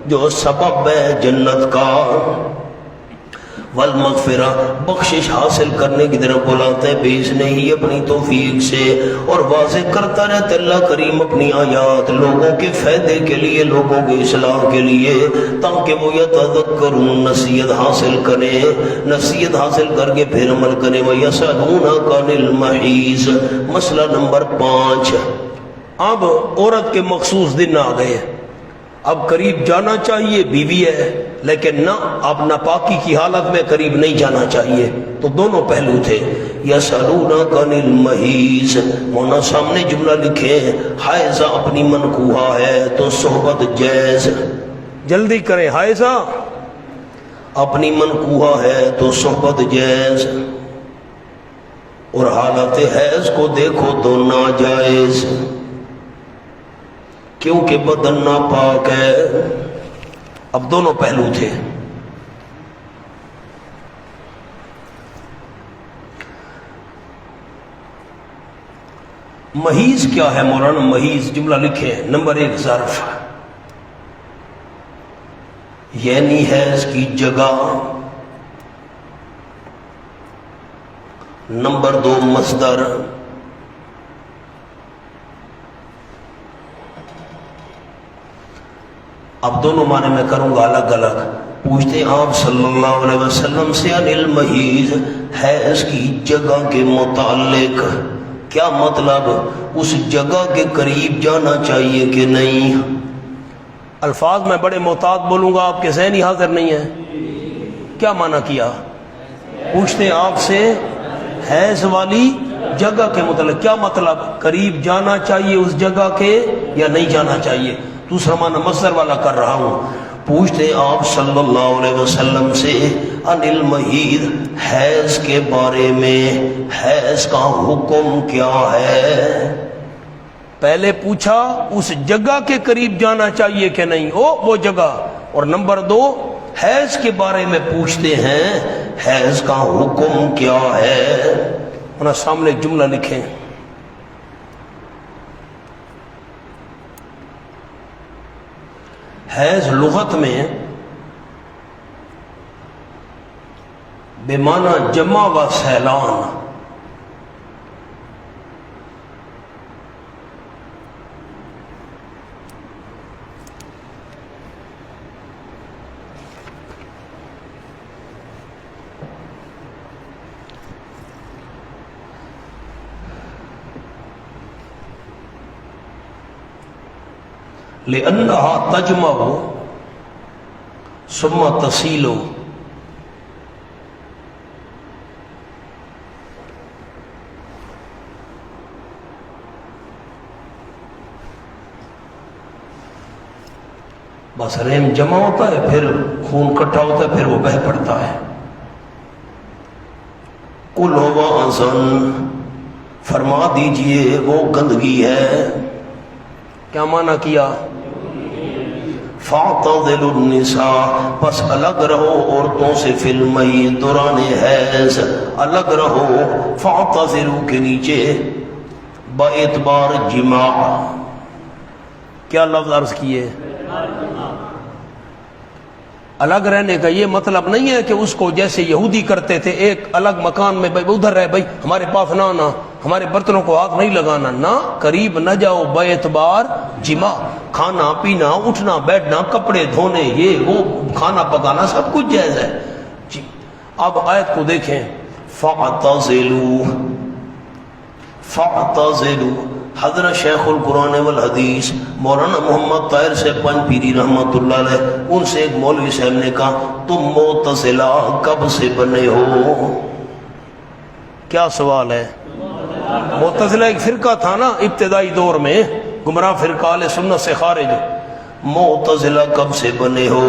جو سبب ہے جنت کا. والمغفرہ بخشش حاصل کرنے کی طرف بلاتے ہیں بھیجنے ہی اپنی توفیق سے. اور واضح کرتا رہتا اللہ کریم اپنی آیات لوگوں کے فائدے کے لیے، لوگوں کے اصلاح کے لیے، تاکہ وہ یتذکرون نصیحت حاصل کریں، نصیحت حاصل کر کے پھر عمل کریں. وَيَسْأَلُونَكَ عَنِ الْمَحِيضِ مسئلہ نمبر 5. اب عورت کے مخصوص دن آ گئے، اب قریب جانا چاہیے، بیوی ہے لیکن نہ اب ناپاکی کی حالت میں قریب نہیں جانا چاہیے. تو دونوں پہلو تھے. یسألونک عن المحیض، مونا سامنے جملہ لکھے حائضہ اپنی منکوحہ ہے تو صحبت جائز. جلدی کریں، حائضہ اپنی منکوحہ ہے تو صحبت جائز، اور حالت حیض کو دیکھو تو ناجائز کیونکہ بدن ناپاک ہے. اب دونوں پہلو تھے. محیض کیا ہے مولانا؟ محیض جملہ لکھے نمبر 1 ظرف یعنی حیض کی جگہ. نمبر 2 مصدر. اب دونوں معنی میں کروں گا الگ الگ. پوچھتے آپ صلی اللہ علیہ وسلم سے عن المحیض، حیض کی جگہ کے متعلق. کیا مطلب؟ اس جگہ کے قریب جانا چاہیے کہ نہیں؟ الفاظ میں بڑے محتاط بولوں گا، آپ کے ذہن ہی حاضر نہیں ہے. کیا معنی کیا؟ پوچھتے ہیں آپ سے حیض والی جگہ کے متعلق، کیا مطلب؟ قریب جانا چاہیے اس جگہ کے یا نہیں جانا چاہیے؟ دوسرا معنی مصدر والا کر رہا ہوں. پوچھتے آپ صلی اللہ علیہ وسلم سے عن المحیض، حیض کے بارے میں، حیض کا حکم کیا ہے؟ پہلے پوچھا اس جگہ کے قریب جانا چاہیے کہ نہیں، وہ جگہ. اور نمبر 2 حیض کے بارے میں پوچھتے ہیں حیض کا حکم کیا ہے. انہاں سامنے جملہ لکھیں. حیض لغت میں بے معنی جمع و سیلان. لأنها تجمع ثم تصیل. بس رحم جمع ہوتا ہے، پھر خون کٹھا ہوتا ہے، پھر وہ بہہ پڑتا ہے۔ قل هو اذن، فرما دیجئے وہ گندگی ہے۔ کیا معنی کیا؟ فاعتزلوا النساء، پس الگ رہو عورتوں سے فی المحیض، دوران حیض الگ رہو۔ فاعتزلوا کے نیچے با اعتبار جماع کیا لفظ عرض کیے؟ الگ رہنے کا یہ مطلب نہیں ہے کہ اس کو جیسے یہودی کرتے تھے ایک الگ مکان میں، بھائی ادھر رہے، بھائی ہمارے پاس نہ آنا، ہمارے برتنوں کو ہاتھ نہیں لگانا، نہ قریب نہ جاؤ، بے اعتبار جماع، کھانا پینا، اٹھنا بیٹھنا، کپڑے دھونے، یہ وہ، کھانا پکانا، سب کچھ جائز ہے جی۔ اب آیت کو دیکھیں، فاعتزلوا، فاعتزلوا، حضرت شیخ القرآن والحدیث مولانا محمد طاہر سے پنج پیری رحمۃ اللہ علیہ، ان سے ایک مولوی صاحب نے کہا تم معتزلہ کب سے بنے ہو؟ کیا سوال ہے؟ معتزلہ ایک فرقہ تھا نا ابتدائی دور میں، گمراہ فرقہ، اہل سنت سے خارج۔ معتزلہ کب سے بنے ہو؟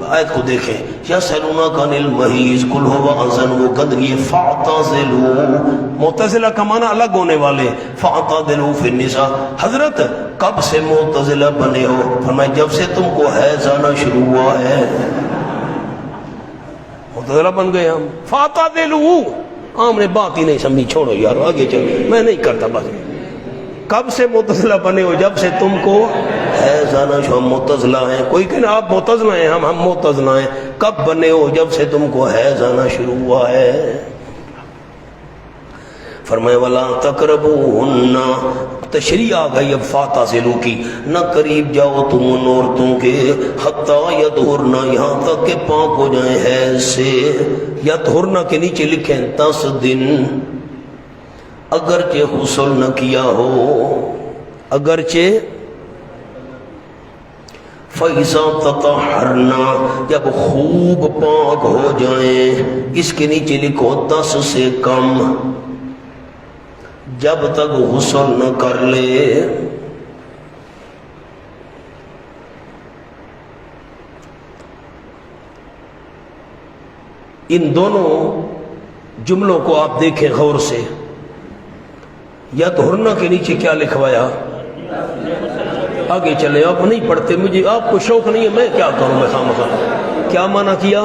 آیت کو دیکھیں، یسألونک عن المحیض قل هو اذن، وہ گندگی، فاعتزلوا، معتزلہ کا معنی الگ ہونے والے، فاعتزلوا فی النساء، حضرت کب سے معتزلہ بنے ہو؟ فرمایا جب سے تم کو حیض آنا شروع ہوا ہے۔ معتزلہ بن گئے ہم، فاعتزلوا، ہم نے بات ہی نہیں سمجھی، چھوڑو یار آگے چلو، میں نہیں کرتا بس۔ کب سے معتزلہ بنے ہو؟ جب سے تم کو حیض آنا شروع، ہم معتزلہ ہیں، کوئی کہنا آپ معتزلہ ہیں، ہم معتزلہ ہیں۔ کب بنے ہو؟ جب سے تم کو حیض آنا شروع ہوا ہے۔ فرمایا ولا تقربوہن، تشریح آ گئی اب فاعتزلوا کی، نہ قریب جاؤ تم ان عورتوں کے، حتی یطہرن، یہاں تک کہ پاک ہو جائیں حیض سے۔ یطہرن کے نیچے لکھیں 10 دن، اگرچہ غسل نہ کیا ہو، اگرچہ فَإِذَا تَطَهَّرْنَا، جب خوب پاک ہو جائیں، اس کے نیچے لکھو 10 سے کم، جب تک غسل نہ کر لے۔ ان دونوں جملوں کو آپ دیکھیں غور سے، یطہرن کے نیچے کیا لکھوایا؟ آگے چلے، آپ نہیں پڑھتے، مجھے آپ کو شوق نہیں ہے، میں کیا کروں، میں خامخواہ۔ کیا معنی کیا؟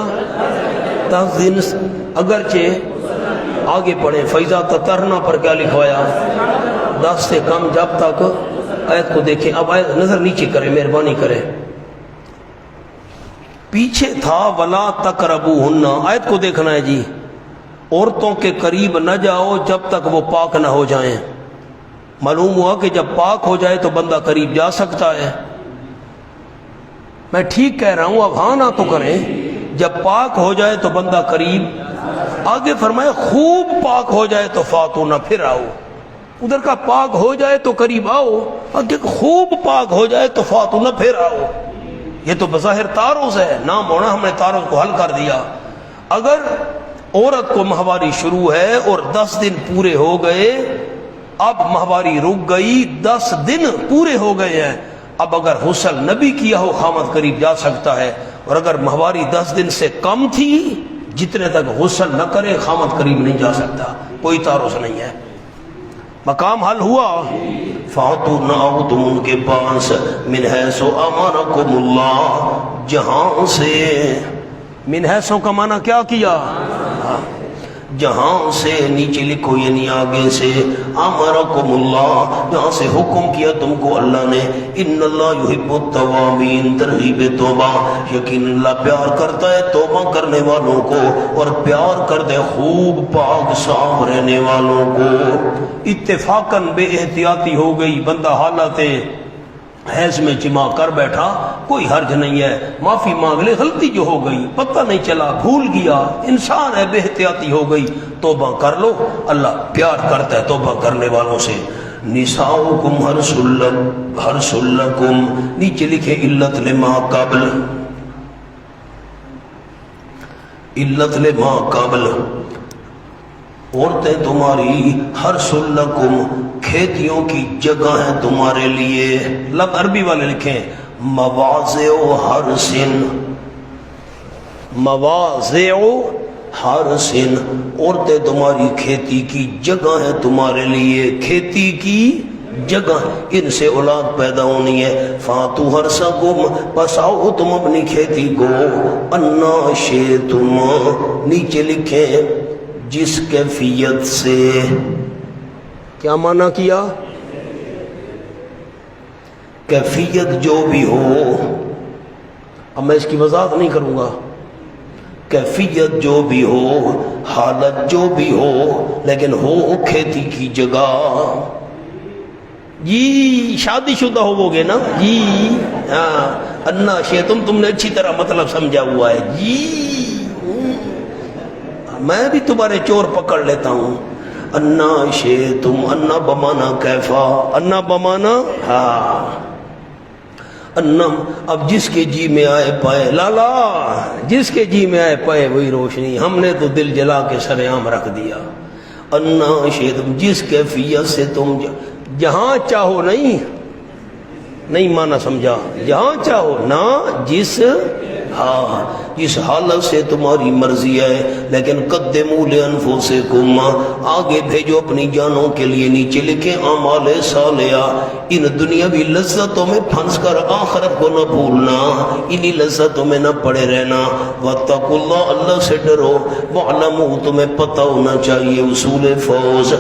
10 دن، اگرچہ آگے پڑھیں، فیضا تطہرنا پر کیا لکھوایا؟ 10 سے کم، جب تک۔ آیت کو دیکھیں، اب آیت نظر نیچے کریں، مہربانی کریں، پیچھے تھا ولا تقربوہن، آیت کو دیکھنا ہے جی، عورتوں کے قریب نہ جاؤ جب تک وہ پاک نہ ہو جائیں۔ معلوم ہوا کہ جب پاک ہو جائے تو بندہ قریب جا سکتا ہے۔ میں ٹھیک کہہ رہا ہوں، اب ہاں نہ تو کریں، جب پاک ہو جائے تو بندہ قریب۔ آگے فرمایا خوب پاک ہو جائے تو فاتونا، پھر آؤ، ادھر کا پاک ہو جائے تو قریب آؤ، آگے خوب پاک ہو جائے تو فاتونا، پھر آؤ۔ یہ تو بظاہر تعارض ہے، نام ہونا، ہم نے تعارض کو حل کر دیا۔ اگر عورت کو ماہواری شروع ہے اور 10 دن پورے ہو گئے، اب ماہواری رک گئی، 10 دن پورے ہو گئے ہیں، اب اگر غسل نہ بھی کیا ہو خامد قریب جا سکتا ہے، اور اگر ماہواری 10 دن سے کم تھی، جتنے تک غسل نہ کرے خامد قریب نہیں جا سکتا، کوئی تعارض نہیں ہے، مقام حل ہوا۔ فاتو، نہ آؤ تم ان کے پاس، من حیث امرکم اللہ، جہاں سے، من حیثوں کا معنی کیا کیا؟ جہاں سے، نیچے لکھو یعنی آگے سے، امرکم اللہ، جہاں سے حکم کیا تم کو اللہ نے، ان اللہ یحب التوابین، ترغیب توبہ، یقین اللہ پیار کرتا ہے توبہ کرنے والوں کو، اور پیار کرتا ہے خوب پاک صاف رہنے والوں کو۔ اتفاقاً بے احتیاطی ہو گئی، بندہ حالت حیض میں جمع کر بیٹھا، کوئی حرج نہیں ہے، معافی مانگ لے، غلطی جو ہو گئی پتہ نہیں چلا، بھول گیا، انسان ہے، بے احتیاطی ہو گئی، توبہ کر لو، اللہ پیار کرتا ہے توبہ کرنے والوں سے۔ نساؤکم حرث لکم، نیچے لکھے علت لما قبل، علت لما قبل، عورتیں تمہاری حرث لکم، کھیتیوں کی جگہ ہیں تمہارے لیے، لفظ عربی والے لکھیں، مواضع حرث، مواضع حرث، عورتیں تمہاری کھیتی کی جگہ ہے، تمہارے لیے کھیتی کی جگہ، ان سے اولاد پیدا ہونی ہے۔ فاتو حرثکم، پس آؤ تم اپنی کھیتی کو، انا شئتم، نیچے لکھیں جس کیفیت سے۔ کیا معنی کیا؟ کیفیت جو بھی ہو، اب میں اس کی وضاحت نہیں کروں گا، کیفیت جو بھی ہو، حالت جو بھی ہو، لیکن ہو کھیتی کی جگہ۔ جی شادی شدہ ہوو گے نا جی، ہاں انا شئتم، نے اچھی طرح مطلب سمجھا ہوا ہے جی، میں بھی تمہارے چور پکڑ لیتا ہوں۔ انا شئتم، انا بمانا کیفا، انا بمانا، ہاں انا، اب جس کے جی میں آئے پائے، لالا جس کے جی میں آئے پائے وہی روشنی، ہم نے تو دل جلا کے سر عام رکھ دیا۔ انا شئتم، جس کیفیت سے تم جہاں چاہو، نہیں مانا سمجھا، جہاں چاہو نہ، جس، ہاں جس حالت سے تمہاری مرضی ہے، لیکن قدموا لانفسکم، آگے بھیجو اپنی جانوں کے لیے، نیچے لکھیں اعمال صالحہ، ان دنیاوی لذتوں میں پھنس کر آخرت کو نہ بھولنا، انہی لذتوں میں نہ پڑے رہنا۔ واتقوا اللہ، اللہ سے ڈرو، واعلموا، تمہیں پتہ ہونا چاہیے اصول فوز۔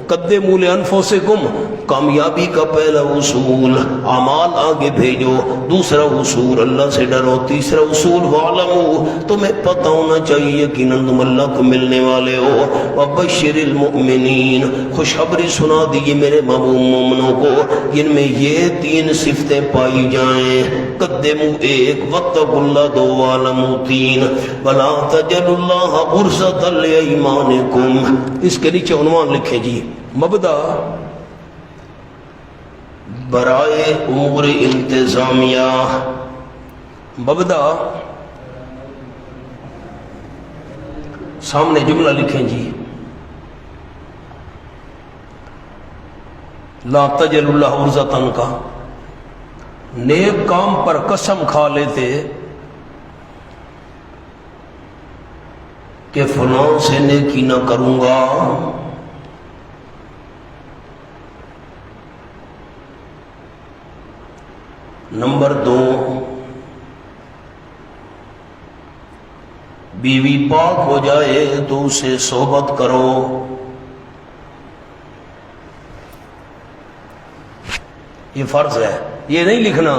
قدموا لانفسکم، کامیابی کا پہلا اصول اعمال آگے بھیجو، دوسرا اصول اللہ سے ڈرو، تیسرا اصول وعلموا، تمہیں پتہ ہونا چاہیے یقیناً تم اللہ کو ملنے والے ہو۔ وبشر المؤمنین، خوشخبری سنا دیجیے میرے محبوب مومنوں کو جن میں یہ تین صفتیں پائی جائیں۔ قدموا ایک، واتقوا اللہ دو، وعلموا تین، ولا تجعلوا اللہ عرضۃ لایمانکم۔ اس کے نیچے عنوان لکھیں جی، مبدا برائے امور انتظامیہ، مبدا، سامنے جملہ لکھیں جی، لا تجعلوا اللہ عرضۃ کا، نیک کام پر قسم کھا لیتے کہ فلاں سے نیکی نہ کروں گا، نمبر دو، بیوی پاک ہو جائے تو اسے صحبت کرو، یہ فرض ہے، یہ نہیں لکھنا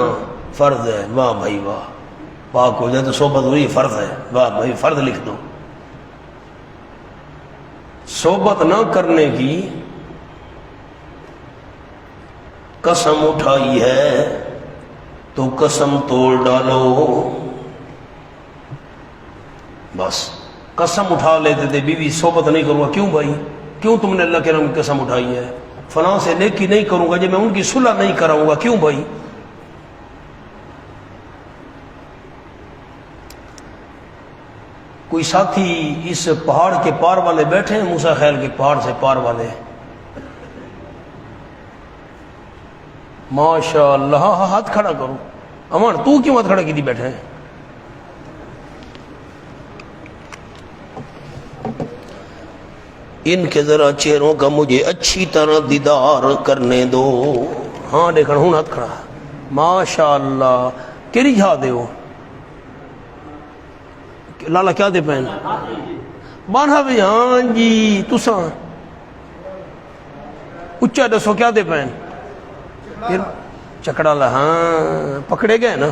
فرض ہے، واہ بھائی واہ، پاک ہو جائے تو صحبت ہو رہی، فرض ہے، واہ بھائی فرض لکھ دو۔ صحبت نہ کرنے کی قسم اٹھائی ہے تو قسم توڑ ڈالو، بس قسم اٹھا لیتے تھے بیوی صحبت نہیں کروں گا، کیوں بھائی، کیوں تم نے اللہ کے نام کی قسم اٹھائی ہے؟ فلاں سے نیکی نہیں کروں گا جب میں ان کی صلح نہیں کراؤں گا، کیوں بھائی؟ کوئی ساتھی اس پہاڑ کے پار والے بیٹھے ہیں، موسیٰ خیل کے پہاڑ سے پار والے، ماشاء اللہ، ہاتھ کھڑا کرو، امان تو کیوں ہاتھ کھڑا کی تھی بیٹھے ہیں؟ ان کے ذرا چہروں کا مجھے اچھی طرح دیدار کرنے دو۔ ہاں دیکھنا ہوں ہاتھ کھڑا، ماشاء اللہ، کیری جھا دے ہو لالا، کیا دے پہن بانا بھی، ہاں جی تساں اچھا دسو کیا دے پہن، پھر چکڑا لا، ہاں پکڑے گئے نا۔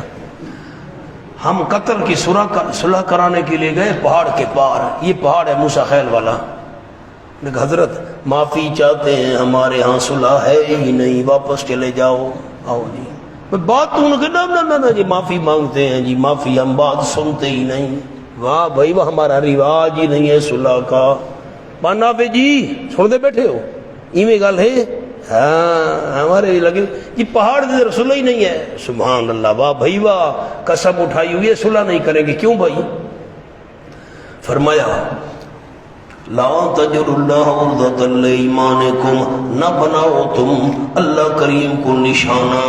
ہم قتل کی صلح کرانے کے لیے گئے پہاڑ کے پار، یہ پہاڑ ہے موسیٰ خیل والا، حضرت معافی چاہتے ہیں، ہمارے ہاں صلح ہے ہی نہیں، واپس چلے جاؤ۔ آؤ جی، بات تو ان کے نہ جی معافی مانگتے ہیں جی، معافی ہم بات سنتے ہی نہیں۔ واہ بھائی وہ ہمارا رواج ہی نہیں ہے صلح کا، مانا پہ جی سن دے بیٹھے ہو ایویں گل ہے، ہاں ہمارے لگے جی پہاڑ دے صلح ہی نہیں ہے، سبحان اللہ، واہ بھائی واہ، قسم اٹھائی ہوئی ہے صلح نہیں کریں گے، کیوں بھائی؟ فرمایا لا تجر اللہ عرضۃ لایمانکم، نہ بناؤ تم اللہ کریم کو نشانہ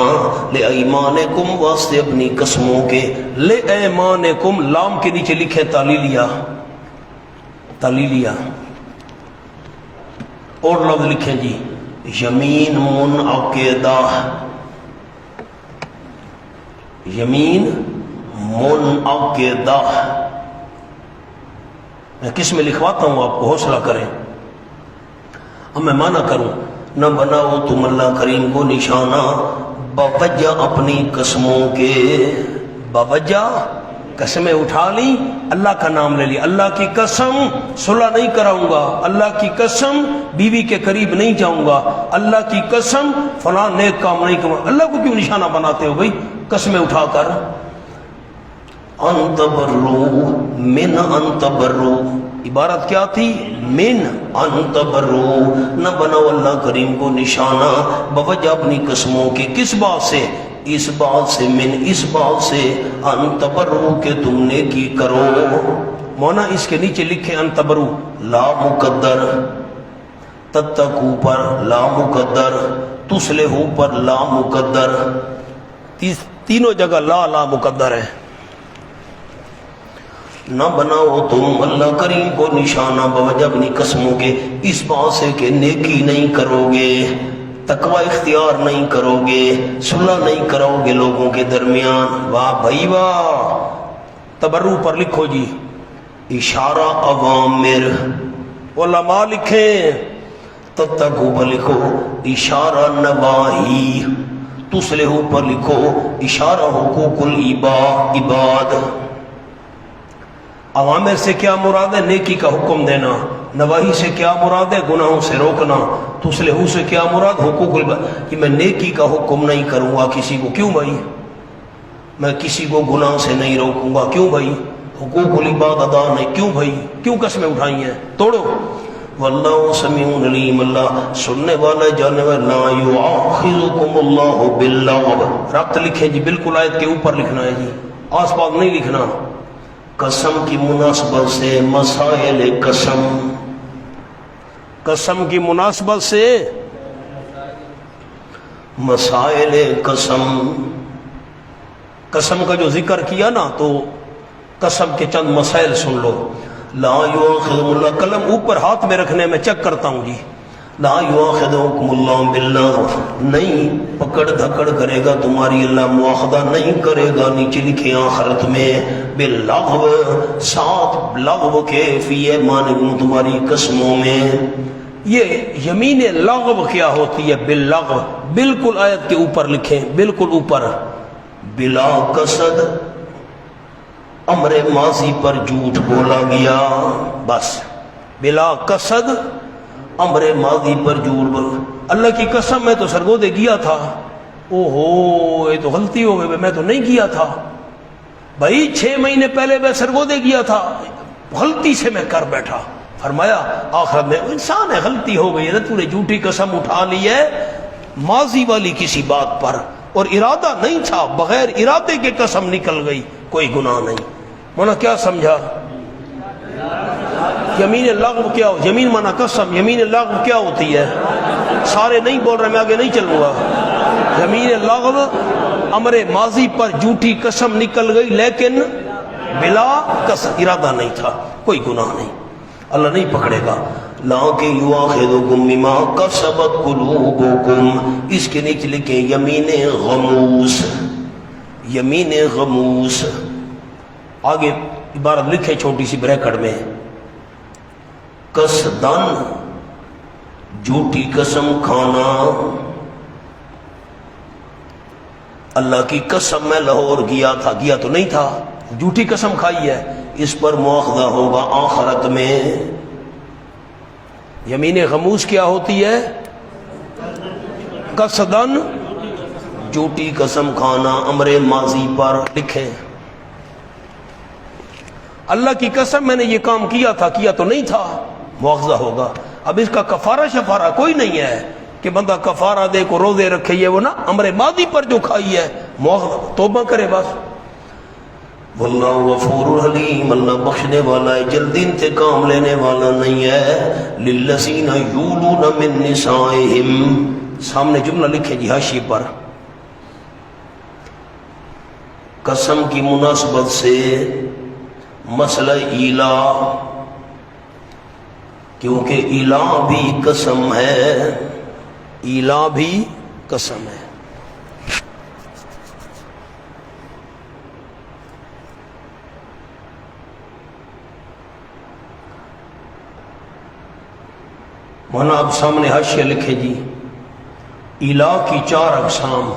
لایمانکم، واسطے اپنی قسموں کے، لایمانکم لام کے نیچے لکھے تعلیلیہ، تعلیلیہ، اور لفظ لکھیں جی یمین منعقدہ، یمین منعقدہ، میں کس میں لکھواتا ہوں آپ کو حوصلہ کریں، اب میں مانا کروں، نہ بناؤ تم اللہ کریم کو نشانہ بوجہ اپنی قسموں کے، بوجہ قسمیں اٹھا لی، اللہ کا نام لے لی، اللہ کی قسم صلح نہیں کراؤں گا، اللہ کی قسم بیوی کے قریب نہیں جاؤں گا، اللہ کی قسم فلاں نیک کام نہیں کروں گا۔ اللہ کو کیوں نشانہ بناتے ہو بھائی قسمیں اٹھا کر؟ انتبرو من انتبرو، عبارت کیا تھی؟ من، انتبرو، نہ بناؤ اللہ کریم کو نشانہ بوجہ اپنی قسموں کے، کس بات سے؟ اس بات سے، من اس بات سے، انتبرو کہ تم نیکی کرو، مونا اس کے نیچے لکھے انتبرو، لا مقدر، تتقو پر لا مقدر، تصلحو پر لا مقدر، تینوں جگہ لا لا مقدر ہے۔ نہ بناؤ تم اللہ کریم کو نشانہ بوجہ اپنی قسموں کے، اس بات سے کہ نیکی نہیں کرو گے، تقوی اختیار نہیں کرو گے، صلح نہیں کرو گے لوگوں کے درمیان۔ واہ بھائی واہ، تبرو پر لکھو جی اشارہ اوامر، علماء لکھیں، تتقو پر لکھو اشارہ نواہی، تصلحو پر لکھو اشارہ حقوق العباد۔ اوامر سے کیا مراد ہے؟ نیکی کا حکم دینا۔ نواہی سے کیا مراد ہے؟ گناہوں سے روکنا۔ تصلحو سے کیا مراد؟ حقوق العباد، کہ میں نیکی کا حکم نہیں کروں گا کسی کو، کیوں بھائی؟ میں کسی کو گناہ سے نہیں روکوں گا، کیوں بھائی؟ حقوق العباد ادا نہیں، کیوں بھائی؟ کیوں قسمیں اٹھائی ہیں؟ توڑو۔ واللہ سمیع علیم، اللہ سننے والا جاننے والا، لا یؤاخذکم اللہ باللغو، ربط لکھیں جی، بالکل آیت کے اوپر لکھنا ہے جی، آس پاس نہیں لکھنا۔ قسم کی مناسبت سے مسائل قسم، قسم کی مناسبت سے مسائل قسم، قسم کا جو ذکر کیا نا تو قسم کے چند مسائل سن لو۔ لا یؤاخذکم اللہ، قلم اوپر ہاتھ میں رکھنے میں چیک کرتا ہوں جی، لا یؤاخذکم اللہ باللغو، نہیں پکڑ دھکڑ کرے گا تمہاری اللہ، مواخذہ نہیں کرے گا، نیچے لکھے آخرت میں، باللغو، ساتھ لغو کے، فی ایمانکم، تمہاری قسموں میں۔ یہ یمین لغو کیا ہوتی ہے؟ باللغو، بالکل آیت کے اوپر لکھیں، بالکل اوپر۔ بلا قصد، امر ماضی پر جھوٹ بولا گیا، بس بلا قصد، امر ماضی پر جھوٹ بولا۔ اللہ کی قسم میں تو سرگودے گیا تھا، او ہو یہ تو غلطی ہو گئی، میں تو نہیں کیا تھا بھائی، 6 مہینے پہلے میں سرگودے گیا تھا، غلطی سے میں کر بیٹھا۔ فرمایا آخرت میں انسان ہے، غلطی ہو گئی ہے، تو نے جھوٹی قسم اٹھا لی ہے ماضی والی کسی بات پر، اور ارادہ نہیں تھا، بغیر ارادے کے قسم نکل گئی، کوئی گناہ نہیں۔ مونا کیا سمجھا؟ یمین لغو کیا ہو؟ یمین مانا قسم، یمین لغو کیا ہوتی ہے؟ سارے نہیں بول رہے، میں آگے نہیں چلوں گا۔ یمین لغو امر ماضی پر جھوٹی قسم نکل گئی، لیکن بلا قصد، ارادہ نہیں تھا، کوئی گناہ نہیں، اللہ نہیں پکڑے گا۔ لاکن یؤاخذکم بما کسبت قلوبکم، اس کے نیچے لکھیں یمین غموس، یمین غموس، آگے عبارت لکھے چھوٹی سی بریکٹ میں، قصدن، جھوٹی قسم کھانا، اللہ کی قسم میں لاہور گیا تھا، گیا تو نہیں تھا، جھوٹی قسم کھائی ہے، اس پر مواخذہ ہوگا آخرت میں۔ یمین غموس کیا ہوتی ہے؟ قصدن، جھوٹی قسم کھانا، امر ماضی پر لکھیں۔ اللہ کی قسم میں نے یہ کام کیا تھا، کیا تو نہیں تھا، مواخذہ ہوگا۔ اب اس کا کفارہ شفارہ کوئی نہیں ہے کہ بندہ کفارہ دے کو روزے رکھے، یہ وہ نا، امر ماضی پر جو کھائی ہے مواخذہ، توبہ کرے بس۔ واللہ غفور حلیم، اللہ بخشنے والا ہے، جلدی انتقام لینے والا نہیں ہے۔ للذین یولون من نسائہم، سامنے جملہ لکھیں جی حاشیے پر، قسم کی مناسبت سے مسئلہ ایلا، کیونکہ ایلا بھی قسم ہے، ایلا بھی قسم ہے۔ مولانا آپ سامنے حاشیہ لکھے جی، ایلا کی 4 اقسام۔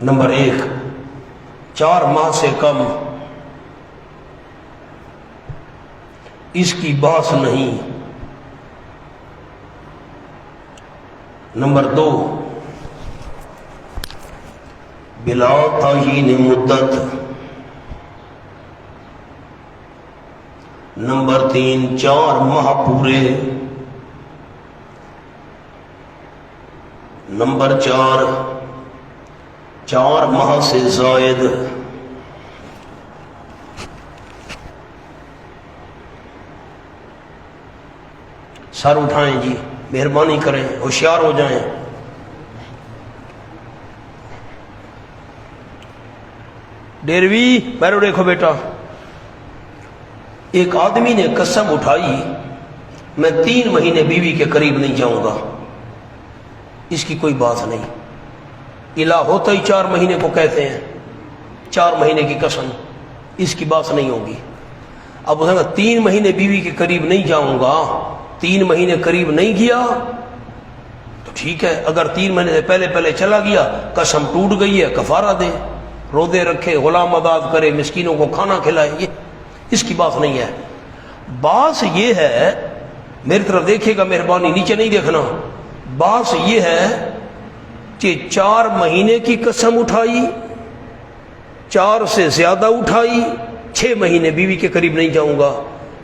نمبر 1، 4 ماہ سے کم اس کی بحث نہیں۔ نمبر 2، بلا تعیین مدت۔ نمبر 3، 4 ماہ پورے۔ نمبر 4، 4 ماہ سے زائد۔ سر اٹھائیں جی، مہربانی کریں، ہوشیار ہو جائیں۔ ڈیروی بیرو دیکھو بیٹا، ایک آدمی نے قسم اٹھائی میں 3 مہینے بیوی کے قریب نہیں جاؤں گا، اس کی کوئی بات نہیں، الہ ہوتا ہی 4 مہینے کو کہتے ہیں، 4 مہینے کی قسم، اس کی بات نہیں ہوگی۔ اب وہ 3 مہینے بیوی کے قریب نہیں جاؤں گا، 3 مہینے قریب نہیں گیا تو ٹھیک ہے، اگر 3 مہینے سے پہلے چلا گیا، قسم ٹوٹ گئی ہے، کفارہ دے، روزے رکھے، غلام آزاد کرے، مسکینوں کو کھانا کھلائے، یہ اس کی بات نہیں ہے۔ بات یہ ہے، میری طرف دیکھے گا مہربانی، نیچے نہیں دیکھنا، بات یہ ہے کہ 4 مہینے کی قسم اٹھائی، 4 سے زیادہ اٹھائی، 6 مہینے بیوی کے قریب نہیں جاؤں گا،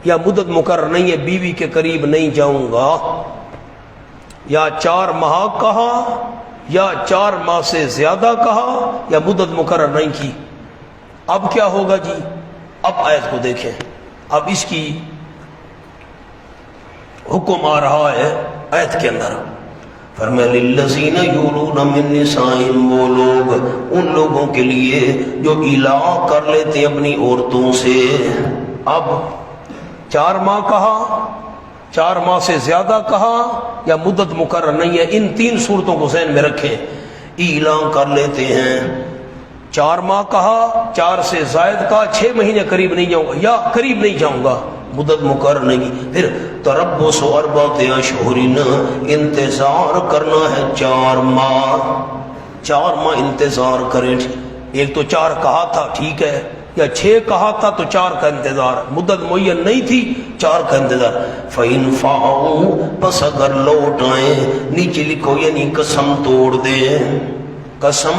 یا مدت مقرر نہیں ہے بیوی کے قریب نہیں جاؤں گا، یا 4 ماہ کہا، یا 4 ماہ سے زیادہ کہا، یا مدت مقرر نہیں کی۔ اب کیا ہوگا جی؟ اب آیت کو دیکھیں، اب اس کی حکم آ رہا ہے آیت کے اندر، فرمایا للذین یولون من نسائہم، وہ لوگ، ان لوگوں کے لیے جو ایلا کر لیتے ہیں اپنی عورتوں سے۔ اب 4 ماہ کہا، 4 ماہ سے زیادہ کہا، یا مدت مقرر نہیں ہے، ان 3 صورتوں کو ذہن میں رکھیں۔ ایلا کر لیتے ہیں، 4 ماہ کہا، 4 سے زائد کہا، 6 مہینے قریب نہیں جاؤں گا، یا قریب نہیں جاؤں گا، مدت مقرر نہیں۔ پھر تربص 4 اشہر، انتظار کرنا ہے 4 ماہ، 4 ماہ انتظار کریں۔ ایک تو 4 کہا تھا ٹھیک ہے، یا 6 کہا تھا تو 4 کا انتظار، مدت معین نہیں تھی، 4 کا انتظار۔ فَإِنْ فَاءُوا، پس اگر لوٹ آئیں، نیچے لکھو یعنی قسم توڑ دیں، قسم،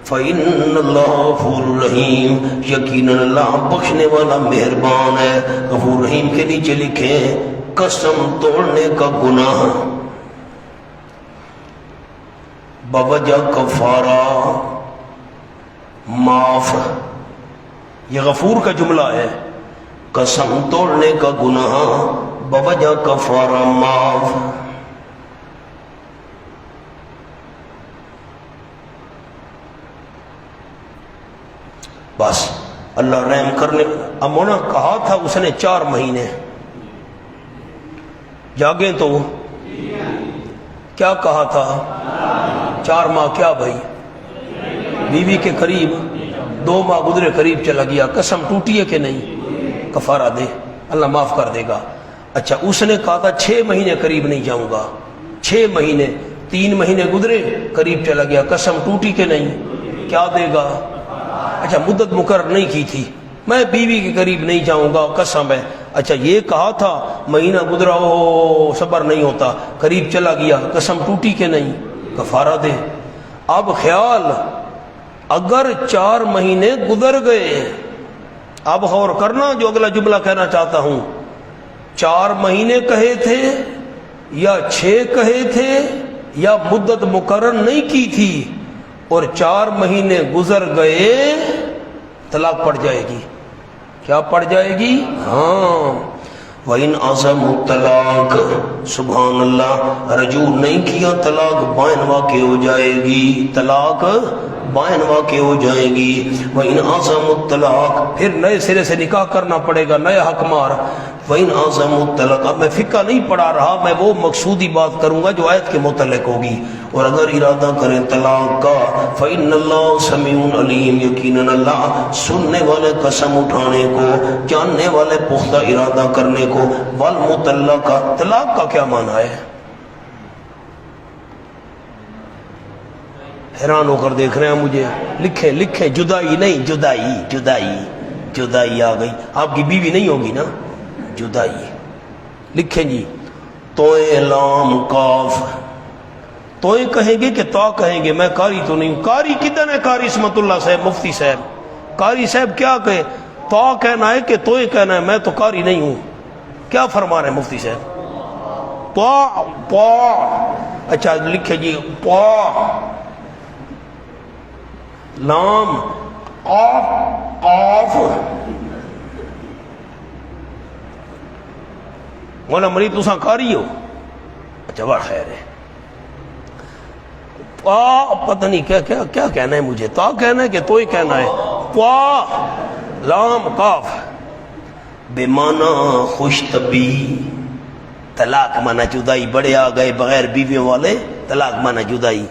فَإِنَّ اللَّهَ غَفُورٌ رَحِيمٌ، یقیناً اللہ بخشنے والا مہربان ہے۔ غفور رحیم کے نیچے لکھیں قسم توڑنے کا گناہ بوجہ کفارہ معاف، یہ غفور کا جملہ ہے، قسم توڑنے کا گناہ بوجہ کفارہ معاف۔ بس اللہ رحم کرنے، امونا کہا تھا اس نے 4 مہینے، جاگیں تو کیا کہا تھا؟ 4 ماہ کیا بھائی؟ بیوی کے قریب 2 ماہ گزرے، قریب چلا گیا، قسم ٹوٹی ہے کہ نہیں؟ کفارہ دے، اللہ معاف کر دے گا۔ اچھا اس نے کہا تھا 6 مہینے قریب نہیں جاؤں گا، 6 مہینے، 3 مہینے گزرے، قریب چلا گیا، قسم ٹوٹی کہ نہیں؟ کیا دے گا؟ اچھا مدت مقرر نہیں کی تھی، میں بیوی کے قریب نہیں جاؤں گا، قسم ہے۔ اچھا یہ کہا تھا مہینہ گزرا ہو صبر نہیں ہوتا، قریب چلا گیا، قسم ٹوٹی کہ نہیں؟ کفارہ دے۔ اب خیال، اگر 4 مہینے گزر گئے، اب غور کرنا جو اگلا جملہ کہنا چاہتا ہوں، 4 مہینے کہے تھے یا 6 کہے تھے یا مدت مقرر نہیں کی تھی، اور 4 مہینے گزر گئے طلاق پڑ جائے گی. کیا پڑ جائے گی؟ ہاں. وَإِنْ عَزَمُوا الطَّلَاقَ سبحان اللہ، رجوع نہیں کیا طلاق بائن واقع ہو جائے گی، طلاق بائن واقع ہو جائے گی. وَإِنْ عَزَمُوا الطَّلَاقَ پھر نئے سرے سے نکاح کرنا پڑے گا، نیا حق مار. وَإِنْ عَزَمُوا الطَّلَاقَ اب میں فقہ نہیں پڑھا رہا، میں وہ مقصودی بات کروں گا جو آیت کے متعلق ہوگی. اور اگر ارادہ کریں طلاق کا فَإِنَّ اللَّهَ سَمِيعٌ عَلِيمٌ، یقیناً اللہ سننے والے قسم اٹھانے کو، جاننے والے پختہ ارادہ کرنے کو. وَالْمُطَلَّقَ طلاق کا کیا معنی ہے؟ حیران ہو کر دیکھ رہے ہیں مجھے. لکھیں جدائی نہیں، جدائی آ گئی. آپ کی بیوی نہیں ہوگی نا؟ جدائی لکھیں جی. توئے لام قاف، توئے کہیں گے کہ تا کہیں گے؟ میں قاری تو نہیں ہوں. قاری کدھر ہے؟ قاری اسمت اللہ صاحب، مفتی صاحب. قاری صاحب کیا کہے؟ تا کہنا ہے کہ توئے کہنا ہے؟ میں تو قاری نہیں ہوں. کیا فرما رہے ہیں مفتی صاحب؟ پا. اچھا لکھے جی پا لام قاف. مولا مرید تساں قاری ہو؟ اچھا بڑا خیر ہے. پتہ نہیں کیا کہنا ہے مجھے. تا کہنا ہے کہ توئے کہنا ہے؟ پا لام قاف بے معنی خوش طبی. طلاق مانا جدائی. بڑے آ گئے بغیر بیویوں والے، طلاق مانا جدائی.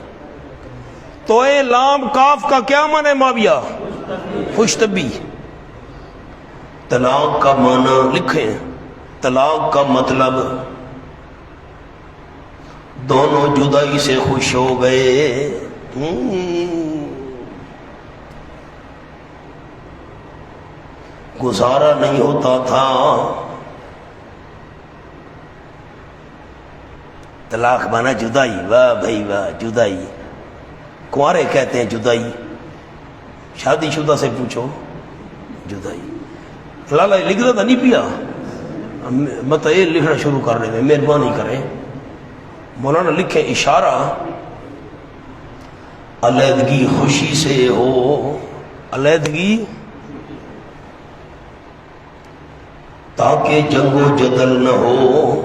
توئے لام کاف کا کیا معنی ہے معاویہ؟ خوش طبی. طلاق کا معنی لکھیں. طلاق کا مطلب دونوں جدائی سے خوش ہو گئے. گزارا نہیں ہوتا تھا. طلاق مانا جدائی. واہ بھائی واہ، جدائی. کنوارے کہتے ہیں جدائی، شادی شدہ سے پوچھو جدائی. لالا لکھ رہا تھا نہیں پیا؟ مطلب یہ لکھنا شروع کر رہے ہیں، مہربانی کریں. مولانا لکھیں اشارہ علیحدگی خوشی سے ہو. علیحدگی تاکہ جنگ و جدل نہ ہو،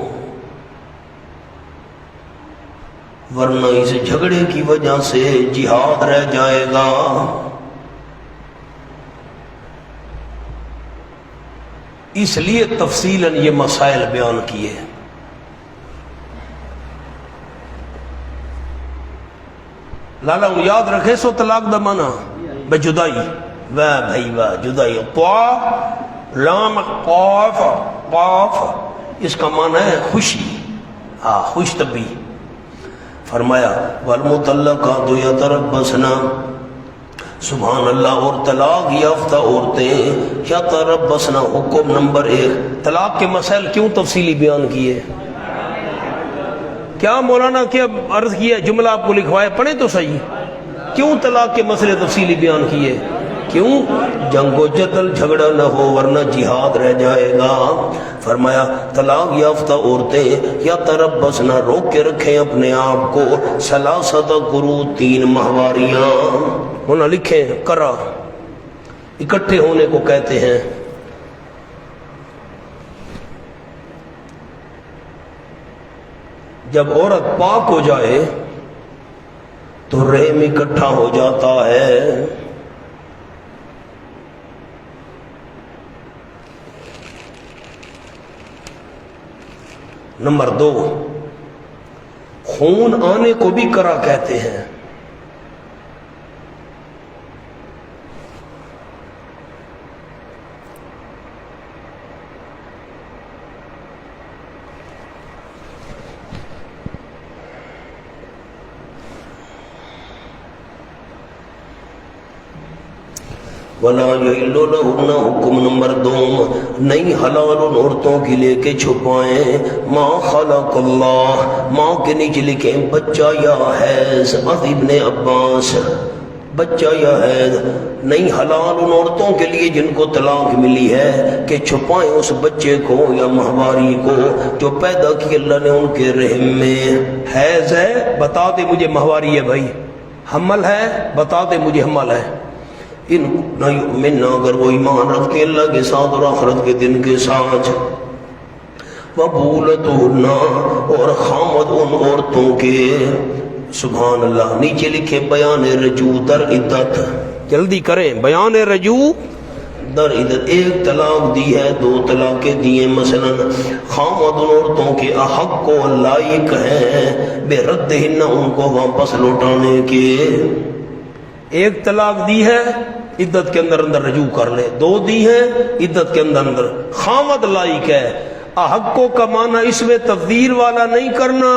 ورنہ اس جھگڑے کی وجہ سے جہاد رہ جائے گا. اس لیے تفصیلاً یہ مسائل بیان کیے. لالا یاد رکھے سو طلاق دا مانا بے جدائی. واہ بھائی واہ، جدائی. طا لام قاف اس کا معنی ہے خوشی. خوش طبی. فرمایا والمطلقات یتربصن سبحان اللہ. اور طلاق یافتہ عورتیں یتربصن. حکم نمبر 1. طلاق کے مسائل کیوں تفصیلی بیان کیے؟ کیا مولانا کیا عرض کیا؟ جملہ آپ کو لکھوائے، پڑھیں تو صحیح. کیوں طلاق کے مسئلے تفصیلی بیان کیے؟ کیوں؟ جنگ و جدل جھگڑا نہ ہو ورنہ جہاد رہ جائے گا. فرمایا طلاق یافتہ عورتیں یا تربصن روک کے رکھیں اپنے آپ کو ثلاثۃ قروء 3 ماہواریاں. ہونا لکھیں کرا اکٹھے ہونے کو کہتے ہیں. جب عورت پاک ہو جائے تو رحم اکٹھا ہو جاتا ہے. نمبر 2 خون آنے کو بھی کرا کہتے ہیں. وَلَا يَحِلُّ لَهُنَّ. حکم نمبر 2 نہیں حلال ان عورتوں کی لے کے چھپائیں ما خلق اللہ. ماں کے نیچے لکھیں بچہ یا حیض. از ابن عباس. بچہ یا حیض نہیں حلال ان عورتوں کے لیے جن کو طلاق ملی ہے کہ چھپائیں اس بچے کو یا ماہواری کو جو پیدا کی اللہ نے ان کے رحم میں. حیض ہے بتا دے مجھے، ماہواری ہے بھائی. حمل ہے بتا دے مجھے حمل ہے. ان یؤمن اگر وہ ایمان رکھ کے اللہ کے ساتھ اور آخرت کے دن کے ساتھ، وبولتہن اور خامد ان عورتوں کے، سبحان اللہ. نیچے لکھے بیان رجوع در عدت، جلدی کریں بیان رجوع در عدت. ایک طلاق دی ہے، دو طلاقیں دیے مثلا، خامد ان عورتوں کے احق کو لائق ہیں بے ردہن ان کو واپس لوٹانے کے. ایک طلاق دی ہے عدت کے اندر اندر رجوع کر لے، دو دی ہے عدت کے اندر اندر. خامد لائق ہے، احقوں کا معنی اس میں تفضیل والا نہیں کرنا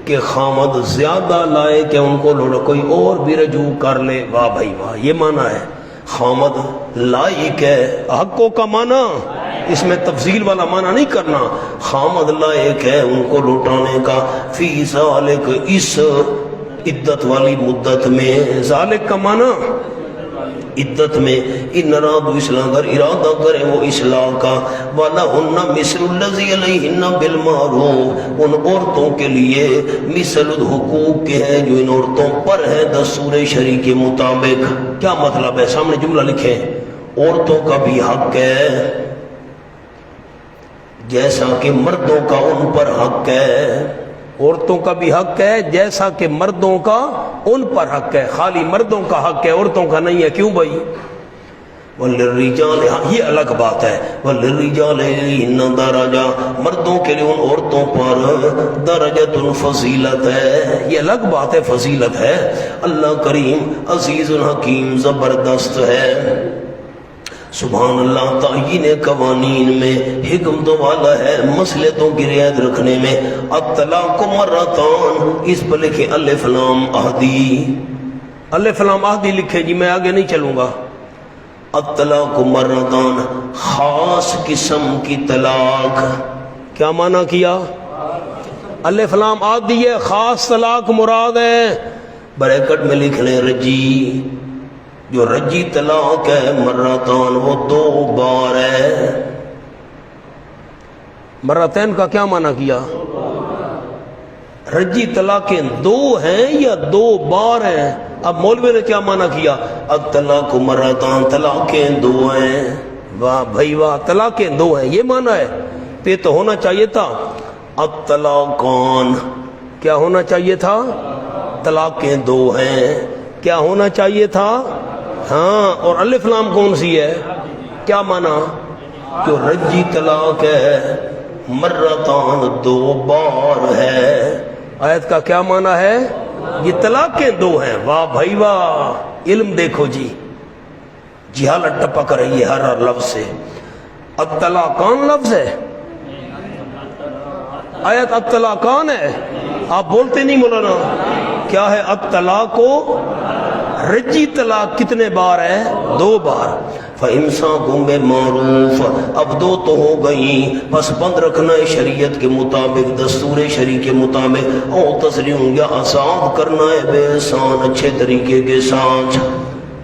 کہ خامد زیادہ لائق ہے ان کو لوٹا، کوئی اور بھی رجوع کر لے. واہ بھائی واہ، یہ معنی ہے. خامد لائق ہے، حقوں کا معنی اس میں تفضیل والا معنی نہیں کرنا. خامد لائق ہے ان کو لوٹانے کا، فی ذالک اس عدت والی مدت میں. ذالک کا معنی عدت میں. ان ارادوا اصلاح اگر ارادہ کریں وہ اصلاح کا، وَلَهُنَّ مِثْلُ الَّذِي عَلَيْهِنَّ بِالْمَعْرُوفِ ان عورتوں کے لیے مثل حقوق کے ہیں جو ان عورتوں پر ہے دستور شرع کے مطابق. کیا مطلب ہے؟ سامنے جملہ لکھیں. عورتوں کا بھی حق ہے جیسا کہ مردوں کا ان پر حق ہے. عورتوں کا بھی حق ہے جیسا کہ مردوں کا ان پر حق ہے. خالی مردوں کا حق ہے عورتوں کا نہیں ہے. کیوں بھائی؟ وَلِلرِّجَالِ، یہ الگ بات ہے. وَلِلرِّجَالِ عَلَيْهِنَّ دَرَجَةٌ انمردوں کے لیے ان عورتوں پر درجۃ فضیلت ہے. یہ الگ بات ہے، فضیلت ہے. اللہ کریم عزیز الحکیم زبردست ہے. سبحان اللہ. تعین قوانین میں حکمت والا ہے، مصلحتوں کی رعایت رکھنے میں. الطلاق مرتان، اس پر لکھے الف لام احدی. الف لام احدی لکھے جی، میں آگے نہیں چلوں گا. الطلاق مرتان، خاص قسم کی طلاق. کیا معنی کیا؟ الف لام احدی ہے، خاص طلاق مراد ہے. بریکٹ میں لکھ لیں رجی. جو رجی طلاق ہے مرتان وہ 2 بار ہے. مرتين کا کیا معنی کیا؟ رجی طلاقیں 2 ہیں یا 2 بار ہیں؟ اب مولوی نے کیا معنی کیا؟ الطلاق مرتان، طلاقیں 2 ہیں. واہ بھائی واہ، طلاقیں 2 ہیں یہ معنی ہے. پہ تو ہونا چاہیے تھا الطلاقان. کیا ہونا چاہیے تھا؟ طلاقیں 2 ہیں. کیا ہونا چاہیے تھا؟ ہاں. اور الف لام کون سی ہے؟ کیا معنی؟ جو رجی طلاق ہے مرتان 2 بار ہے. آیت کا کیا معنی ہے؟ یہ طلاقیں 2 ہیں. واہ بھائی واہ، علم دیکھو جی. جہالت ٹپک رہی ہے ہر لفظ سے. الطلاقان لفظ ہے، آیت الطلاقان ہے. آپ بولتے نہیں مولانا. کیا ہے الطلاق کو؟ رجی طلاق کتنے بار ہے؟ 2 بار. فَإِمْسَاكُمْ بِمَعْرُوفٍ، اب 2 تو ہو گئیں، بس بند رکھنا ہے شریعت کے مطابق، دستور شریع کے مطابق. او تسریح، یا آزاد کرنا ہے بے احسان اچھے طریقے کے ساتھ.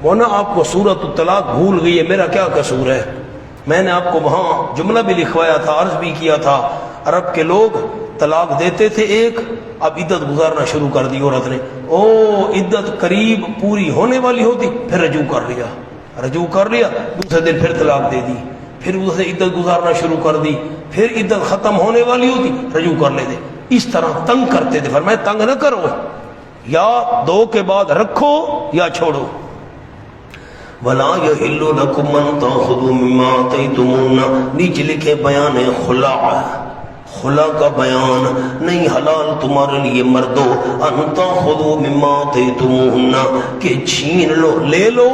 مولانا آپ کو سورۃ الطلاق بھول گئی ہے، میرا کیا قصور ہے؟ میں نے آپ کو وہاں جملہ بھی لکھوایا تھا، عرض بھی کیا تھا. عرب کے لوگ طلاق دیتے تھے ایک، اب عدت گزارنا شروع کر دی عورت نے. او عدت قریب پوری ہونے والی ہوتی پھر رجوع کر لیا، دوسرے دن پھر طلاق دے دی، پھر اسے عدت گزارنا شروع کر دی، پھر عدت ختم ہونے والی ہوتی رجوع کر لیتے. اس طرح تنگ کرتے تھے. فرمایا تنگ نہ کرو، یا 2 کے بعد رکھو یا چھوڑو. وَلَا يَحِلُّ لَكُمْ أَن تَأْخُذُوا مِمَّا آتَيْتُمُوهُنَّ، نیچے لکھے بیان خلا. خلا کا بیان نہیں حلال تمہارے لیے مردو. ان تاخذوا مما آتیتموہن، کہ چھین لو، لے لو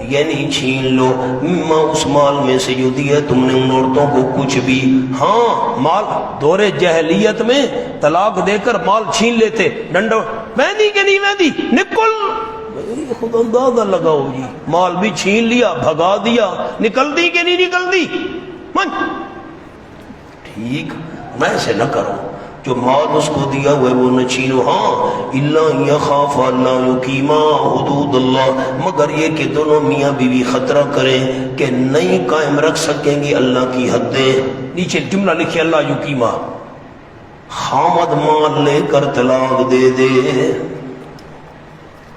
یعنی چھین لو، مما اس مال میں سے جو دیا تم نے ان عورتوں کو کچھ بھی. ہاں مال دور جہلیت میں طلاق دے کر مال چھین لیتے. ڈنڈا مہندی کے نہیں مہندی نکل، خود اندازہ لگاؤ جی. مال بھی چھین لیا، بھگا دیا. نکل دی کہ نہیں نکل دی؟ ٹھیک، میں سے نہ کرو. جو مال اس کو دیا ہوا ہے وہ نہ چھینو. ہاں اللہ یخاف اللہ یقیما حدود اللہ، مگر یہ کہ دونوں میاں بیوی خطرہ کریں کہ نہیں قائم رکھ سکیں گی اللہ کی حدیں. نیچے جملہ لکھے اللہ یقیما. خامد مال لے کر طلاق دے دے،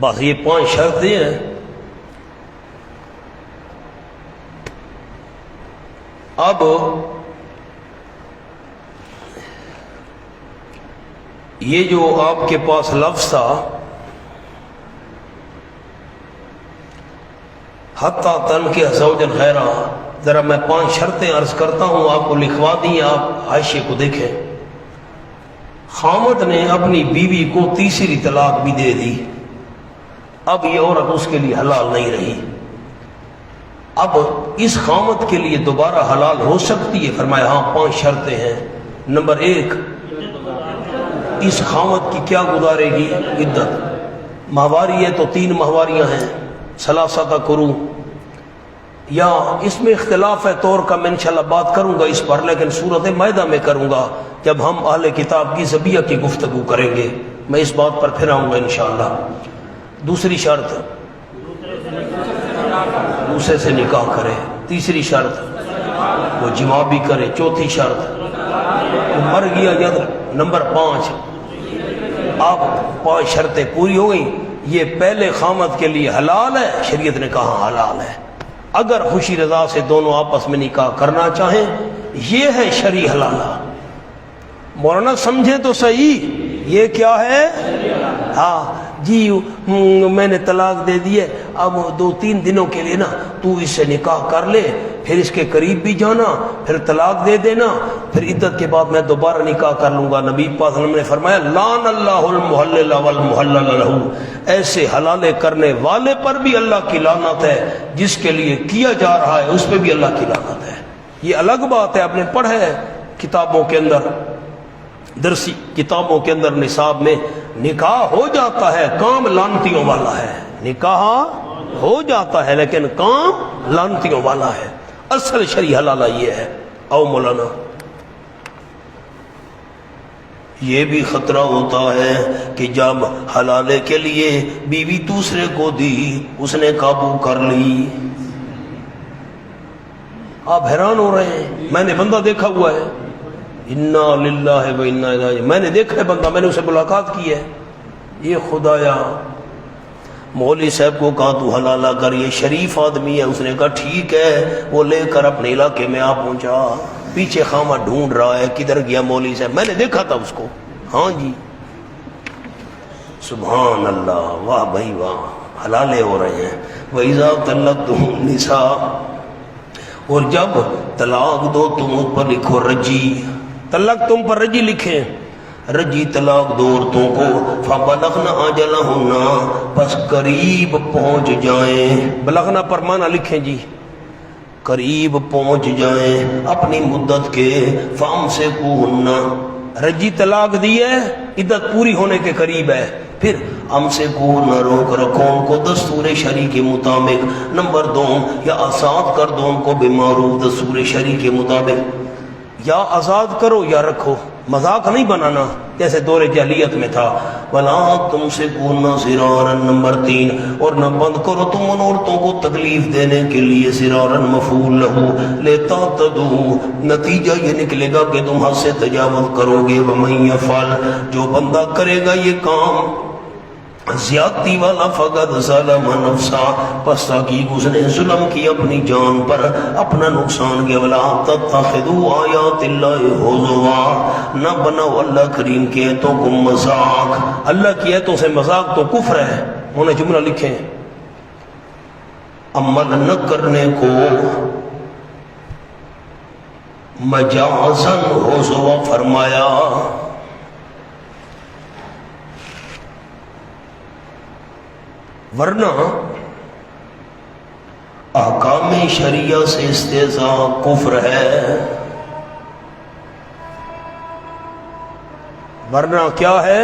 بس یہ 5 شرطیں ہیں. اب یہ جو آپ کے پاس لفظ تھا حتیٰ تنکح زوجا غیرہ، ذرا میں 5 شرطیں عرض کرتا ہوں، آپ کو لکھوا دی، آپ حاشیے کو دیکھیں. خامد نے اپنی بیوی کو تیسری طلاق بھی دے دی، اب یہ عورت اس کے لیے حلال نہیں رہی. اب اس خامد کے لیے دوبارہ حلال ہو سکتی ہے؟ فرمایا ہاں 5 شرطیں ہیں. نمبر 1، اس خامد کی کیا گزارے گی؟ عدت. ماہواری ہے تو 3 ماہواریاں ہیں، ثلاثہ قروء، یا اس میں اختلاف ہے طور کا، میں انشاءاللہ بات کروں گا اس پر، لیکن سورۃ مائدہ میں کروں گا جب ہم اہل کتاب کی ذبیحہ کی گفتگو کریں گے، میں اس بات پر پھر آؤں گا انشاءاللہ. دوسری شرط دوسرے سے نکاح کرے. تیسری شرط وہ جماع بھی کرے. چوتھی شرط وہ مر گیا ید. نمبر 5، اب 5 شرطیں پوری ہو گئیں. یہ پہلے خامد کے لیے حلال ہے، شریعت نے کہا حلال ہے اگر خوشی رضا سے دونوں آپس میں نکاح کرنا چاہیں. یہ ہے شرعی حلالہ. مولانا سمجھیں تو صحیح، یہ کیا ہے؟ ہاں جی میں نے طلاق دے دی ہے، اب 2-3 دنوں کے لیے نا تو اس سے نکاح کر لے، پھر اس کے قریب بھی جانا، پھر طلاق دے دینا، پھر عدت کے بعد میں دوبارہ نکاح کر لوں گا. نبی پاک صلی اللہ علیہ وسلم نے فرمایا لعن اللہ المحلل والمحلل لہ، ایسے حلالے کرنے والے پر بھی اللہ کی لعنت ہے، جس کے لیے کیا جا رہا ہے اس پہ بھی اللہ کی لعنت ہے. یہ الگ بات ہے، آپ نے پڑھا ہے کتابوں کے اندر، درسی کتابوں کے اندر نصاب میں نکاح ہو جاتا ہے، کام لعنتیوں والا ہے. نکاح ہو جاتا ہے لیکن کام لعنتیوں والا ہے. اصل شرعی حلالہ یہ ہے. او مولانا یہ بھی خطرہ ہوتا ہے کہ جب حلالے کے لیے بیوی دوسرے کو دی، اس نے قابو کر لی. آپ حیران ہو رہے ہیں، میں نے بندہ دیکھا ہوا ہے، انا للہ و انا الیہ، میں نے دیکھا ہے بندہ، میں نے اسے ملاقات کی ہے. یہ خدایا مولوی صاحب کو کہا تو حلالہ کر، یہ شریف آدمی ہے. اس نے کہا ٹھیک ہے، وہ لے کر اپنے علاقے میں آ پہنچا. پیچھے خامہ ڈھونڈ رہا ہے کدھر گیا مولوی صاحب، میں نے دیکھا تھا اس کو. ہاں جی سبحان اللہ، واہ بھائی واہ، حلالے ہو رہے ہیں. وَإِذَا طَلَّقْتُمُ النِّسَاءَ، اور جب طلاق دو تم اس پر لکھو رجی. طلاق تم پر رجی لکھیں، رجی طلاق دو عورتوں کو. فَبَلَغْنَ أَجَلَهُنَّ، پس قریب پہنچ جائیں. بلغنا پر معنی لکھیں جی، قریب پہنچ جائیں اپنی مدت کے. فَأَمْسِكُوهُنَّ، رجی طلاق دی ہے، عدت پوری ہونے کے قریب ہے، پھر امسکوہن، روک رکھو ان کو دستور شرع کے مطابق. نمبر 2، یا آزاد کر دو ان کو بمعروف، دستور شرع کے مطابق. یا آزاد کرو یا رکھو، مذاق نہیں بنانا جیسے دور جاہلیت میں تھا. وَلَا تُمْسِكُونَ ضِرَارًا، نمبر 3، اور نہ بند کرو تم ان عورتوں کو تکلیف دینے کے لیے. ضِرَارًا مفعول لہو، لِتَعْتَدُوا، نتیجہ یہ نکلے گا کہ تم حد سے تجاوز کرو گے. وَمَن يَفْعَلْ، جو بندہ کرے گا یہ کام زیادتی والا، فقد ظلم نفسا، پس تحقیق اس نے ظلم کی اپنی جان پر، اپنا نقصان کیا. ولا تتخذوا آیات اللہ ہزوا، نہ بناؤ اللہ کریم کی آیتوں کو مذاق. اللہ کی آیتوں سے مذاق تو کفر ہے. انہیں جملہ لکھیں، عمل نہ کرنے کو مجازن ہزوا فرمایا. ورنہ احکام شریعہ سے استہزاء کفر ہے. ورنہ کیا ہے؟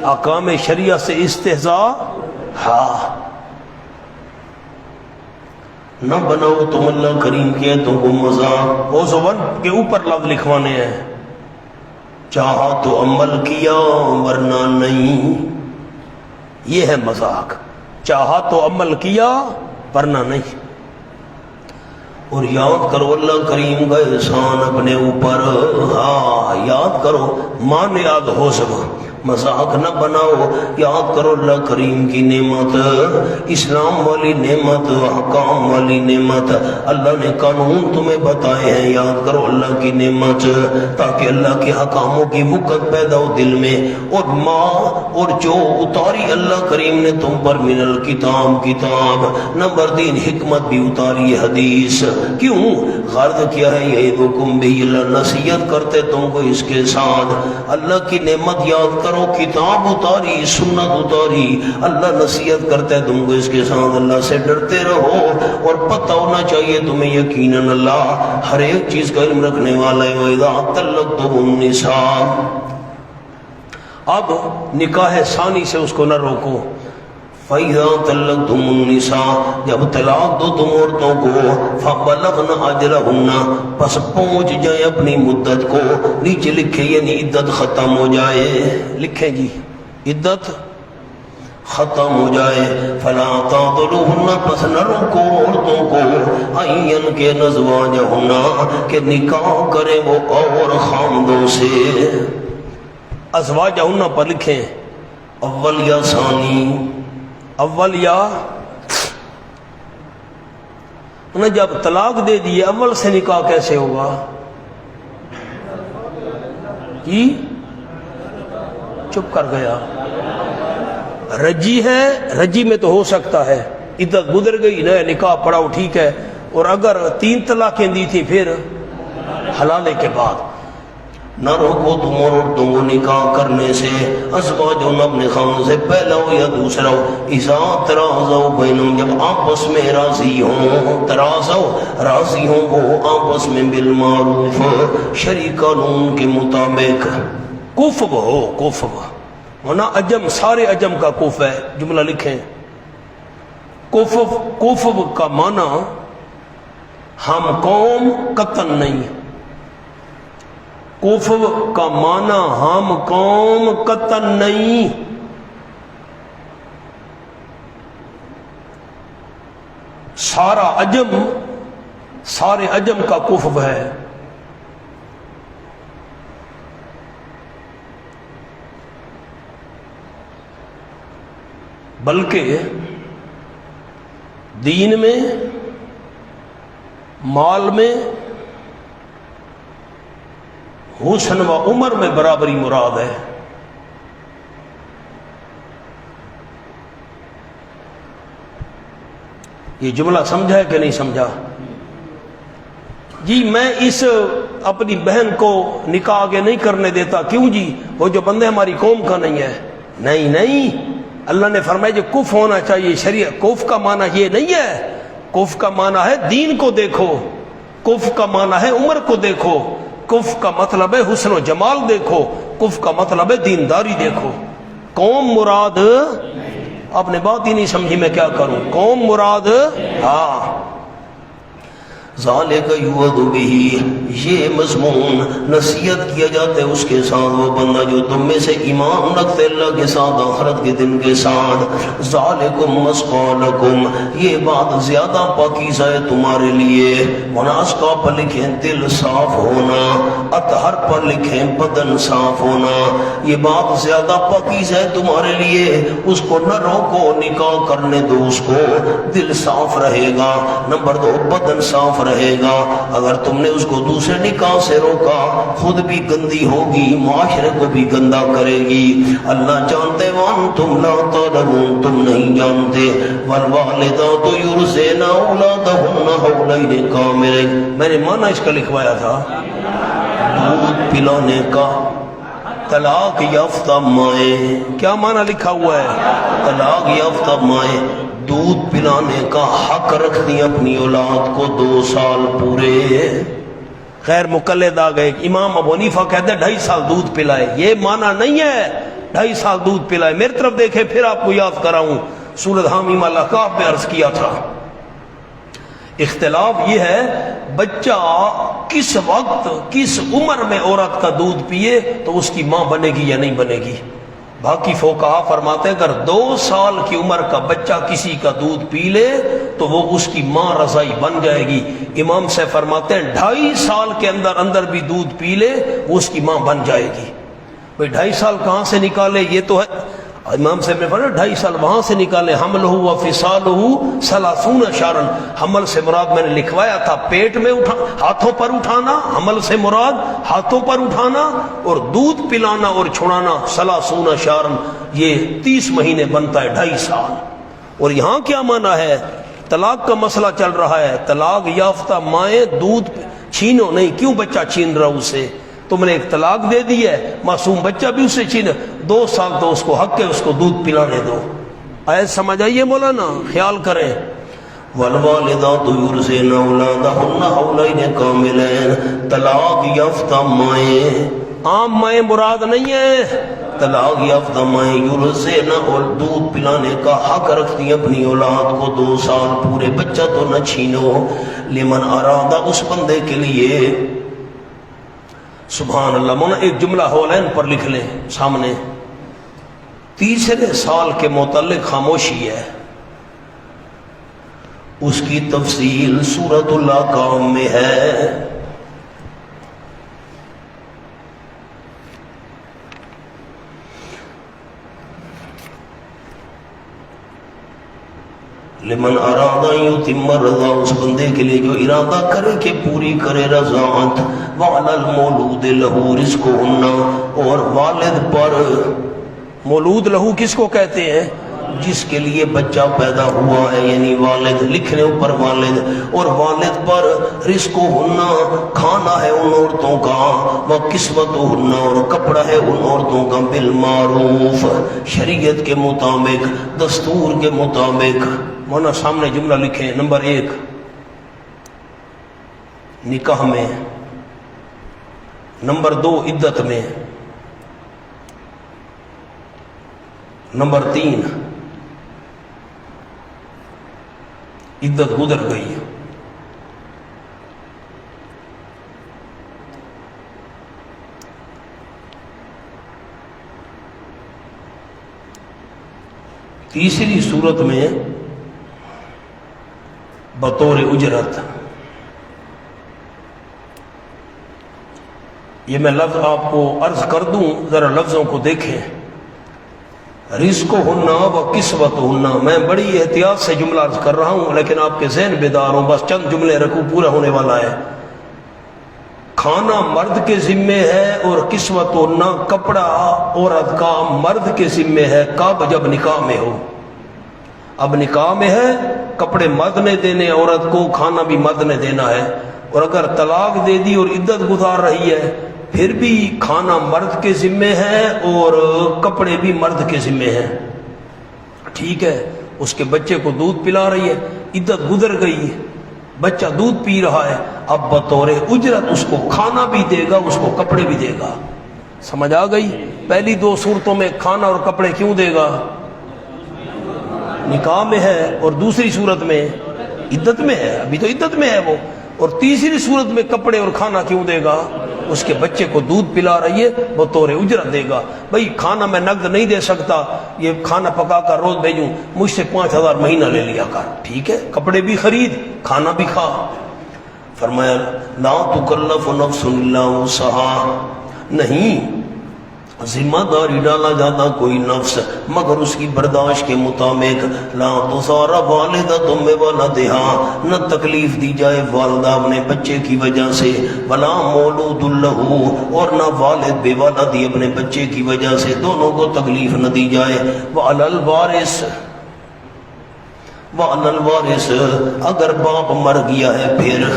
احکام شریعہ سے استہزاء. ہاں، نہ بناؤ تم اللہ کریم کے آیتوں کو مذاق. وہ زبان کے اوپر لفظ لکھوانے ہیں، چاہا تو عمل کیا ورنہ نہیں. یہ ہے مذاق، چاہا تو عمل کیا ورنہ نہیں. اور یاد کرو اللہ کریم کا احسان اپنے اوپر. ہاں یاد کرو، مانعات ہو سکا، مذاق نہ بناؤ، یاد کرو اللہ کریم کی نعمت، اسلام والی نعمت، حکام والی نعمت، اللہ نے قانون تمہیں بتائے ہیں، یاد کرو اللہ کی نعمت، تاکہ اللہ کے حکاموں کی وقت پیدا ہو دل میں، اور ماں اور جو اتاری اللہ کریم نے تم پر من الکتاب کتاب، نمبر 3 حکمت بھی اتاری ہے حدیث، کیوں؟ غرض کیا ہے؟ یعظکم بہ، اللہ نصیحت کرتے تم کو اس کے ساتھ، اللہ کی نعمت یاد کرو، کتاب اتاری، سنت اتاری، اللہ نصیحت کرتا ہے تم کو اس کے ساتھ، اللہ سے ڈرتے رہو، اور پتہ ہونا چاہیے تمہیں یقیناً اللہ ہر ایک چیز کا علم رکھنے والا ہے۔ وَإِذَا طَلَّقْتُمُ النِّسَاءَ، اب نکاح ثانی سے اس کو نہ روکو، فَإِذَا طَلَّقْتُمُ النِّسَاءَ، جب طلاق دو تم عورتوں کو، فَبَلَغْنَ أَجَلَهُنَّ، پس پہنچ جائے اپنی مدت کو، نیچے لکھے یعنی عدت ختم ہو جائے، لکھیں جی عدت ختم ہو جائے، فَلَا تَعْضُلُوهُنَّ، پس نہ روکو عورتوں کو، أَن يَنكِحْنَ أَزْوَاجَهُنَّ، کہ نکاح کریں وہ اور خامدوں سے، ازواجہن پر لکھیں اول یا ثانی، اول یا انہیں جب طلاق دے دیے اول سے نکاح کیسے ہوگا؟ جی چپ کر گیا، رجی ہے، رجی میں تو ہو سکتا ہے عدت گزر گئی نیا نکاح پڑھاؤ ٹھیک ہے، اور اگر 3 طلاقیں دی تھی پھر حلالے کے بعد، نہ روکو تم عورتوں کو نکاح کرنے سے، ازواجہن اپنے خاوند سے پہلا ہو یا دوسرا ہو، اذا تراضوا بینہم، جب آپس میں راضی ہوں، تراضوا راضی ہوں وہ آپس میں بالمعروف، شرعی قانون کے مطابق، کفو ہو، کفو ہونا عجم، سارے عجم کا کف ہے، جملہ لکھیں کفو، کفو کا معنی ہم قوم قطن نہیں، کفو کا معنی ہم قوم قطن نہیں، سارا عجم، سارے عجم کا کفو ہے، بلکہ دین میں، مال میں، حسن و عمر میں برابری مراد ہے۔ یہ جملہ سمجھا ہے کہ نہیں سمجھا؟ جی میں اس اپنی بہن کو نکاح آگے نہیں کرنے دیتا، کیوں جی؟ وہ جو بندے ہماری قوم کا نہیں ہے، نہیں نہیں، اللہ نے فرمایا جو کف ہونا چاہیے، شریعت کف کا معنی یہ نہیں ہے، کف کا معنی ہے دین کو دیکھو، کف کا معنی ہے عمر کو دیکھو، کف کا مطلب ہے حسن و جمال دیکھو، کف کا مطلب ہے دینداری دیکھو، قوم مراد، آپ نے بات ہی نہیں سمجھی میں کیا کروں، قوم مراد، ہاں ذالک یوعظ بہ، یہ مضمون نصیحت کیا جاتا ہے اس کے ساتھ وہ بندہ جو تم میں سے ایمان رکھتے اللہ کے ساتھ، آخرت کے دن کے ساتھ، ذالکم ازکی لکم، یہ بات زیادہ پاکیزہ ہے تمہارے لیے، مناسکا پر لکھیں دل صاف ہونا، اطہر پر لکھیں بدن صاف ہونا، یہ بات زیادہ پاکیزہ ہے تمہارے لیے، اس کو نہ روکو، نکاح کرنے دو اس کو، دل صاف رہے گا، نمبر 2 بدن صاف رہے گا، اگر تم نے اس کو دوسرے نکاح سے روکا خود بھی گندی ہوگی، معاشرے کو بھی گندا کرے گی، اللہ جانتے وانتم لا تعلمون، تم نہیں جانتے، والوالدات یرضعن اولادہن حولین کاملین، میں نے معنی اس کا لکھوایا تھا، دودھ پلانے کا، طلاق یافتہ مائیں، کیا معنی لکھا ہوا ہے؟ طلاق یافتہ مائیں دودھ پلانے کا حق رکھتی اپنی اولاد کو 2 سال پورے، خیر مقلد آ گئے، امام ابو حنیفہ کہتے ہیں 2.5 سال دودھ پلائے، یہ معنی نہیں ہے 2.5 سال دودھ پلائے، میری طرف دیکھیں پھر آپ کو یاد کراؤں، سورۃ حامیم الاحقاف میں عرض کیا تھا، اختلاف یہ ہے بچہ کس وقت کس عمر میں عورت کا دودھ پیے تو اس کی ماں بنے گی یا نہیں بنے گی، باقی فقہا فرماتے ہیں اگر 2 سال کی عمر کا بچہ کسی کا دودھ پی لے تو وہ اس کی ماں رضائی بن جائے گی، امام سے فرماتے ہیں 2.5 سال کے اندر بھی دودھ پی لے وہ اس کی ماں بن جائے گی، بھئی 2.5 سال کہاں سے نکالے؟ یہ تو ہے امام صاحب نے فرمایا 2.5 سال وہاں سے نکالے، حملہ و فصالہ 30 شہرا، حمل سے مراد میں نے لکھوایا تھا پیٹ میں ہاتھوں پر اٹھانا، حمل سے مراد ہاتھوں پر اٹھانا، اور دودھ پلانا اور چھڑانا 30 شہرا، یہ 30 مہینے بنتا ہے 2.5 سال۔ اور یہاں کیا معنی ہے؟ طلاق کا مسئلہ چل رہا ہے، طلاق یافتہ مائیں دودھ چھینو نہیں، کیوں بچہ چھین رہا اسے؟ تم نے ایک طلاق دے دی ہے، معصوم بچہ بھی اسے چھین، 2 سال تو اس کو حق ہے، اس کو دودھ پلانے دو۔ آیت سمجھ آئیے مولانا؟ خیال کریں۔ والوالدات یرضعن اولادہن حولین کاملین، طلاق یافتہ مائیں، عام مائیں مراد نہیں ہے، طلاق یافتہ مائیں یرضعن، اور دودھ پلانے کا حق رکھتی اپنی اولاد کو 2 سال پورے، بچہ تو نہ چھینو۔ لمن ارادہ، اس بندے کے لیے، سبحان اللہ۔ مولانا ایک جملہ حولین پر لکھ لیں سامنے، 3 سال کے متعلق خاموشی ہے، اس کی تفصیل سورۃ الاحقاف میں ہے۔ لمن ارادہ یتم الرضاع، اس بندے کے لیے جو ارادہ کرے کہ پوری کرے رضاعت، وعلی المولود لہ رزقہن، اور والد پر، مولود لہو کس کو کہتے ہیں؟ جس کے لیے بچہ پیدا ہوا ہے، یعنی والد، لکھنے اوپر والد، اور والد پر رزقہن، کھانا ہے ان عورتوں کا، وکسوتہن، اور کپڑا ہے ان عورتوں کا، بالمعروف، شریعت کے مطابق، دستور کے مطابق۔ مولانا سامنے جملہ لکھیں، نمبر 1 نکاح میں، نمبر 2 عدت میں، نمبر 3 عدت گزر گئی، تیسری صورت میں بطور اجرت۔ یہ میں لفظ آپ کو عرض کر دوں، ذرا لفظوں کو دیکھیں۔ رزقہن و کسوتہن، میں بڑی احتیاط سے جملہ عرض کر رہا ہوں لیکن آپ کے ذہن بیدار ہوں، بس چند جملے رکھوں، پورا ہونے والا ہے۔ کھانا مرد کے ذمے ہے، اور کسوتہن، کپڑا عورت کا مرد کے ذمے ہے، کب؟ جب نکاح میں ہو۔ اب نکاح میں ہے، کپڑے مرد نے دینے عورت کو، کھانا بھی مرد نے دینا ہے، اور اگر طلاق دے دی اور عدت گزار رہی ہے پھر بھی کھانا مرد کے ذمے ہے اور کپڑے بھی مرد کے ذمے ہیں، ٹھیک ہے؟ اس کے بچے کو دودھ پلا رہی ہے، عدت گزر گئی ہے، بچہ دودھ پی رہا ہے، اب بطور اجرت اس کو کھانا بھی دے گا، اس کو کپڑے بھی دے گا۔ سمجھ آ گئی؟ پہلی 2 صورتوں میں کھانا اور کپڑے کیوں دے گا؟ نکاح میں ہے، اور دوسری صورت میں عدت میں ہے، ابھی تو عدت میں ہے وہ، اور تیسری صورت میں کپڑے اور کھانا کیوں دے گا؟ اس کے بچے کو دودھ پلا رہی ہے، بطور اجرت دے گا۔ بھئی کھانا میں نقد نہیں دے سکتا، یہ کھانا پکا کر روز بھیجوں، مجھ سے 5000 مہینہ لے لیا کر، ٹھیک ہے؟ کپڑے بھی خرید، کھانا بھی کھا۔ فرمایا لا تکلف نفس الا وسعها، نہیں ذمہ داری ڈالا جاتا کوئی نفس مگر اس کی برداشت کے مطابق۔ لا تضار والدۃ بولدہا، نہ تکلیف دی جائے والدہ اپنے بچے کی وجہ سے، ولا مولود لہ، اور نہ والد بے ولدی اپنے بچے کی وجہ سے، دونوں کو تکلیف نہ دی جائے۔ وعلی الوارث، وعلی الوارث، اگر باپ مر گیا ہے، پھر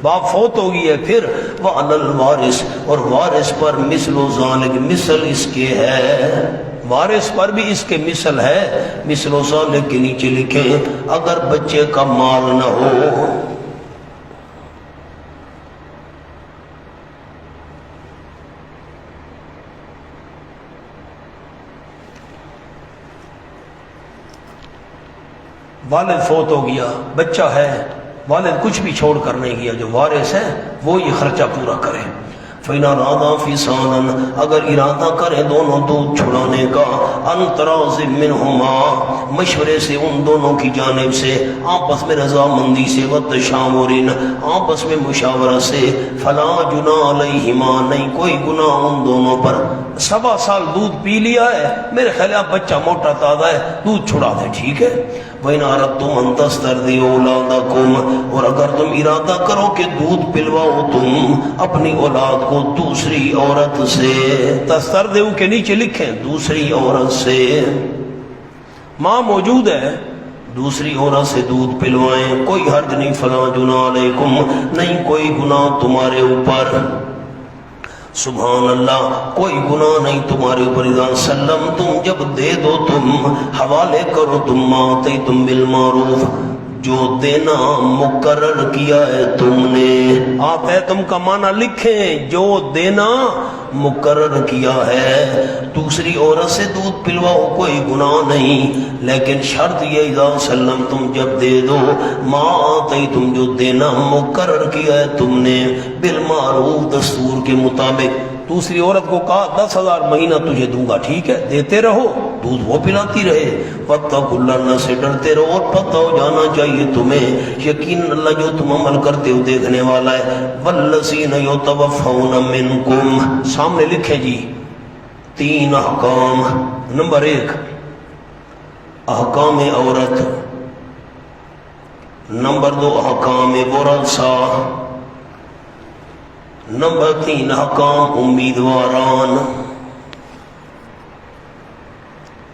باپ فوت ہو گئی ہے، پھر وعلی الوارث، اور وارث پر مثل ذالک، مثل اس کے ہے، وارث پر بھی اس کے مثل ہے، مثل ذالک کے نیچے لکھیں اگر بچے کا مال نہ ہو۔ والد فوت ہو گیا، بچہ ہے، والد کچھ بھی چھوڑ کر نہیں گیا، جو وارث ہے وہ یہ خرچہ پورا کرے۔ فَإِنْ أَرَادَا فِصَالًا اگر ارادہ کریں دونوں دودھ چھڑانے کا عَنْ تَرَاضٍ مِّنْهُمَا مشورے سے ان دونوں کی جانب سے آپس میں رضامندی سے وَتَشَاوُرٍ آپس میں مشاورہ سے فَلَا جُنَاحَ عَلَيْهِمَا نہیں کوئی گناہ ان دونوں پر 7 سال دودھ پی لیا ہے میرے خیال ہے بچہ موٹا تازہ ہے دودھ چھڑا دے ٹھیک ہے وَإِنْ أَرَدْتُمْ أَنْ تَسْتَرْضِعُوا أَوْلَادَكُمْ اور اگر تم ارادہ کرو کہ دودھ پلواؤ تم اپنی اولاد کو دوسری عورت سے تسترضعوا کے نیچے لکھیں دوسری عورت سے ماں موجود ہے دوسری عورت سے دودھ پلوائیں کوئی حرج نہیں فلا جناح علیکم نہیں کوئی گناہ تمہارے اوپر سبحان اللہ کوئی گناہ نہیں تمہارے اوپر اذا سلم تم جب دے دو تم حوالے کرو تم ماتے تم بالمعروف جو دینا مقرر کیا ہے تم نے آپ ہے تم کا معنی لکھیں جو دینا مقرر کیا ہے دوسری عورت سے دودھ پلواؤ کوئی گناہ نہیں لیکن شرط یہ اذا سلم تم جب دے دو ما آتے تم جو دینا مقرر کیا ہے تم نے بالمعروف دستور کے مطابق دوسری عورت کو کہا 10,000 مہینہ تجھے دوں گا ٹھیک ہے دیتے رہو دودھ وہ پلاتی رہے واتقوا اللہ سے ڈرتے رہو اور پتہ ہو جانا چاہیے تمہیں یقین اللہ جو تم عمل کرتے ہو دیکھنے والا ہے والذین یتوفون منکم سامنے لکھیں جی 3 احکام نمبر 1 احکام عورت نمبر 2 احکام ورثہ نمبر 3 احکام امیدواران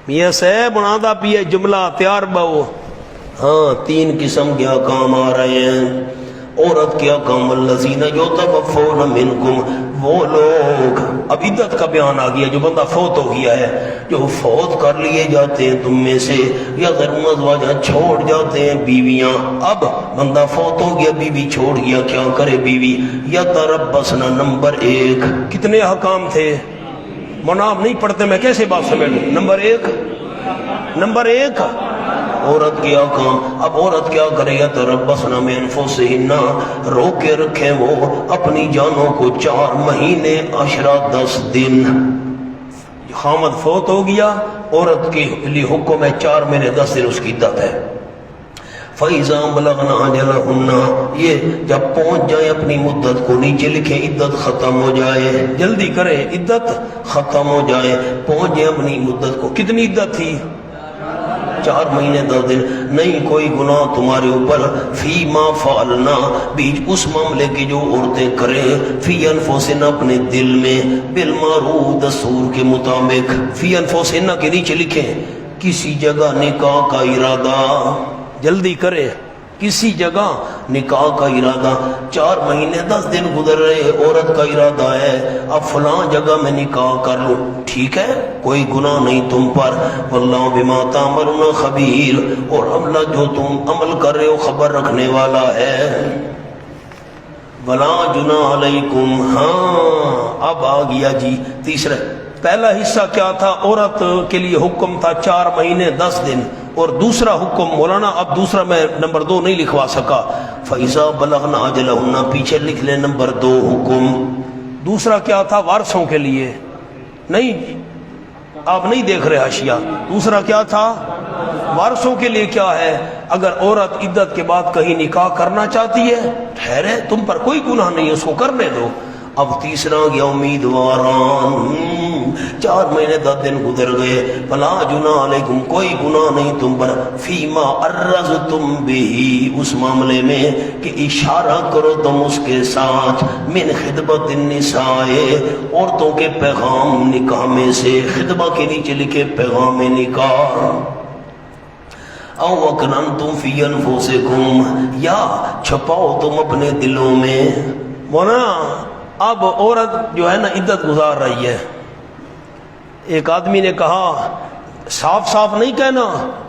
میاں صاحب بنادا پیے جملہ تیار باؤ ہاں 3 قسم کے احکام آ رہے ہیں عورت کے احکام والذین یتوفون منکم وہ لوگ اب عدت کا بیان آ گیا جو بندہ فوت ہو گیا ہے جو فوت کر لیے جاتے ہیں تم میں سے یا غیر مزواجہ چھوڑ جاتے ہیں بیویاں اب بندہ فوت ہو گیا بیوی چھوڑ گیا کیا کرے بیوی یا تربصن نمبر 1 کتنے احکام تھے مناب نہیں پڑھتے میں کیسے بات سمجھوں نمبر 1 عورت کیا کام اب عورت کیا کرے یا تربصن من انفسہن روک کے رکھیں وہ اپنی جانوں کو 4 مہینے 10 دن خامد فوت ہو گیا عورت کے لیے حکم ہے 4 مہینے 10 دن اس کی عدت ہے فَإِذَا بَلَغْنَ أَجَلَهُنَّ یہ جب پہنچ جائے اپنی مدت کو نیچے لکھیں عدت ختم ہو جائے جلدی کریں عدت ختم ہو جائے پہنچ جائے اپنی مدت کو کتنی عدت تھی 4 مہینے 10 دن نہیں کوئی گناہ تمہارے اوپر فی ما فعلنا بیچ اس معاملے کی جو عورتیں کریں فی انفسہن اپنے دل میں بالمعروف دستور کے مطابق فی انفسہن کے نیچے لکھیں کسی جگہ نکاح کا ارادہ جلدی کرے کسی جگہ نکاح کا ارادہ 4 مہینے 10 دن گزر رہے عورت کا ارادہ ہے اب فلاں جگہ میں نکاح کر لوں ٹھیک ہے کوئی گناہ نہیں تم پر واللہ بما تعملون خبیر اور اللہ جو تم عمل کر رہے ہو خبر رکھنے والا ہے ولا جناح علیکم ہاں اب آ گیا جی تیسرا پہلا حصہ کیا تھا عورت کے لیے حکم تھا 4 مہینے 10 دن اور دوسرا حکم مولانا اب دوسرا میں نمبر 2 نہیں لکھوا سکا فَإِذَا بَلَغْنَ أَجَلَهُنَّ پیچھے لکھ لیں نمبر 2 حکم دوسرا کیا تھا وارثوں کے لیے نہیں آپ نہیں دیکھ رہے حاشیہ دوسرا کیا تھا وارثوں کے لیے کیا ہے اگر عورت عدت کے بعد کہیں نکاح کرنا چاہتی ہے ٹھہرے تم پر کوئی گناہ نہیں ہے اس کو کرنے دو اب تیسرا گیا امیدواران 4 مہینے 10 دن گزر گئے فلا جناح علیکم کوئی گناہ نہیں تم پر فیما ارزتم بھی اس معاملے میں کہ اشارہ کرو تم اس کے ساتھ من خطبت النساء عورتوں کے پیغام نکاح میں سے خطبہ کے نیچے لکھے پیغام نکاح او اکننتم فی انفسکم یا چھپاؤ تم اپنے دلوں میں مولانا اب عورت جو ہے نا عدت گزار رہی ہے ایک آدمی نے کہا صاف صاف نہیں کہنا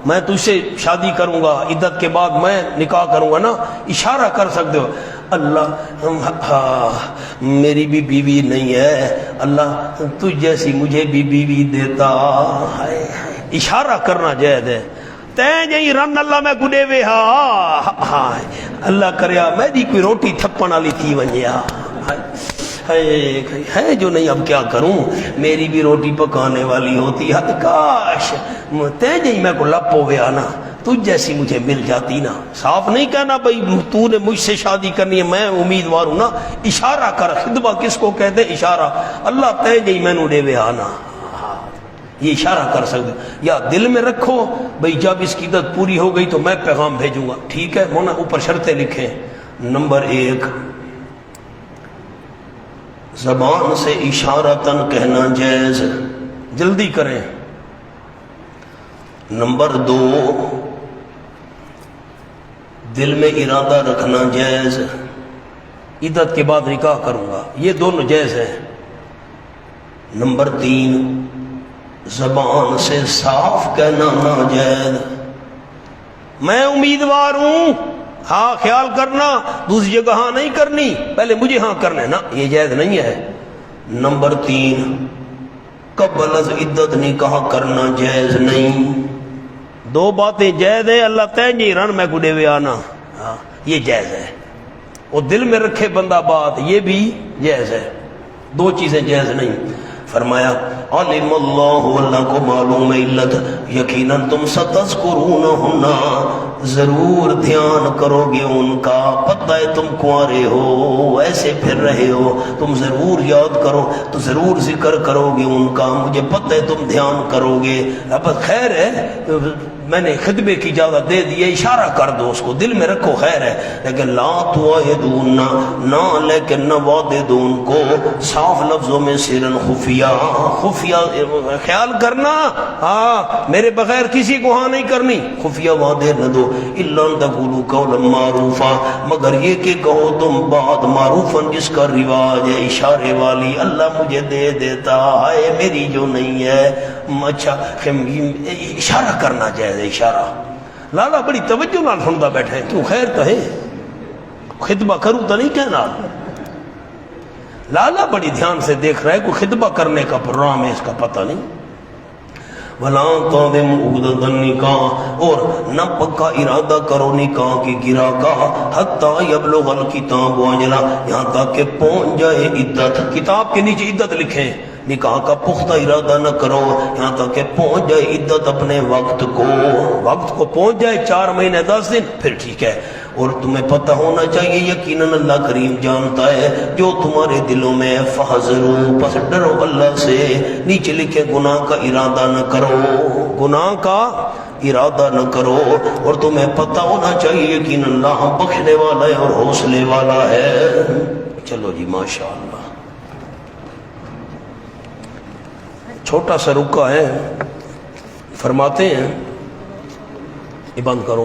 میں تجھ سے شادی کروں گا عدت کے بعد میں نکاح کروں گا نا اشارہ کر سکتے ہو اللہ میری بھی بیوی نہیں ہے اللہ تجھ جیسی مجھے بھی بیوی دیتا اشارہ کرنا جائز ہے تین جی رن اللہ میں گڈے وے ہاں اللہ کریا میں دی کوئی روٹی تھپن والی تھی ونجیا ہے جو نہیں، اب کیا کروں، میری بھی روٹی پکانے والی ہوتی ہے، کاش تے جی میں کو لپ ہو گیا نا، تجھ جیسی مجھے مل جاتی نا۔ صاف نہیں کہنا بھائی تو نے مجھ سے شادی کرنی ہے، میں امیدوار ہوں نا، اشارہ کر، خطبہ کس کو کہتے ہیں؟ اشارہ۔ اللہ تے جی میں نو دے وے آنا، یہ اشارہ کر سکتے، یا دل میں رکھو بھئی جب اس کی عدت پوری ہو گئی تو میں پیغام بھیجوں گا، ٹھیک ہے مونا، اوپر شرطیں لکھیں۔ نمبر 1، زبان سے اشارتاً کہنا جائز، جلدی کریں۔ نمبر 2، دل میں ارادہ رکھنا جائز، عدت کے بعد نکاح کروں گا، یہ دونوں جائز ہیں۔ نمبر 3، زبان سے صاف کہنا ناجائز، میں امیدوار ہوں، ہاں خیال کرنا، دوسری جگہ ہاں نہیں کرنی، پہلے مجھے ہاں کرنا ہے نا، یہ جائز نہیں ہے۔ نمبر 3، قبل از عدت نکاح کرنا جائز نہیں۔ دو باتیں جائز ہیں، اللہ تینجی رن میں گڈے ہوئے آنا، ہاں یہ جائز ہے، وہ دل میں رکھے بندہ بات، یہ بھی جائز ہے، دو چیزیں جائز نہیں۔ فرمایا علم اللہ، اللہ کو معلوم ہے، علت یقیناً تم ستذکرونہن، ضرور دھیان کرو گے ان کا، پتہ ہے تم کنوارے ہو، ایسے پھر رہے ہو، تم ضرور یاد کرو، تو ضرور ذکر کرو گے ان کا، مجھے پتہ ہے تم دھیان کرو گے۔ اب خیر ہے، میں نے خطبے کی اجازت دے دی ہے، اشارہ کر دو اس کو، دل میں رکھو، خیر ہے، لیکن لا توعدون، نہ لیکن نہ وعدے دو ان کو، صاف لفظوں میں سرن خفیہ، خفیہ خیال کرنا، ہاں میرے بغیر کسی کو ہاں نہیں کرنی، خفیہ وعدے نہ دو، الا ان تقولوا قولا معروفا، مگر یہ کہ کہو تم بات معروفاً، جس کا رواج ہے اشارے والی، اللہ مجھے دے دیتا ہے میری جو نہیں ہے، اچھا اشارہ کرنا چاہیے، اشارہ۔ لالا بڑی توجہ نال سنتا بیٹھے، کیوں خیر تو ہے، خطبہ کروں تو نہیں کہنا، لالا بڑی دھیان سے دیکھ رہا ہے، کوئی خطبہ کرنے کا پروگرام ہے اس کا پتہ نہیں۔ وَلَا تَعْظِمْ عُقْدَةَ النِّكَاحِ، اور نہ پکا ارادہ کرو نکاح کی گرا کا، حَتَّى يَبْلُغَ الْكِتَابُ أَجَلَهُ، یہاں تک کہ پہنچ جائے عدت، کتاب کے نیچے عدت لکھیں، نکاح کا پختہ ارادہ نہ کرو یہاں تک کہ پہنچ جائے عدت اپنے وقت کو پہنچ جائے 4 مہینے 10 دن، پھر ٹھیک ہے۔ اور تمہیں پتہ ہونا چاہیے یقیناً اللہ کریم جانتا ہے جو تمہارے دلوں میں، فحذروا، پس ڈرو اللہ سے، نیچے لکھے گناہ کا ارادہ نہ کرو، گناہ کا ارادہ نہ کرو، اور تمہیں پتہ ہونا چاہیے یقیناً اللہ بخشنے والا ہے اور حوصلے والا ہے۔ چلو جی ماشاءاللہ، چھوٹا سا رکا ہے، فرماتے ہیں یہ بند کرو۔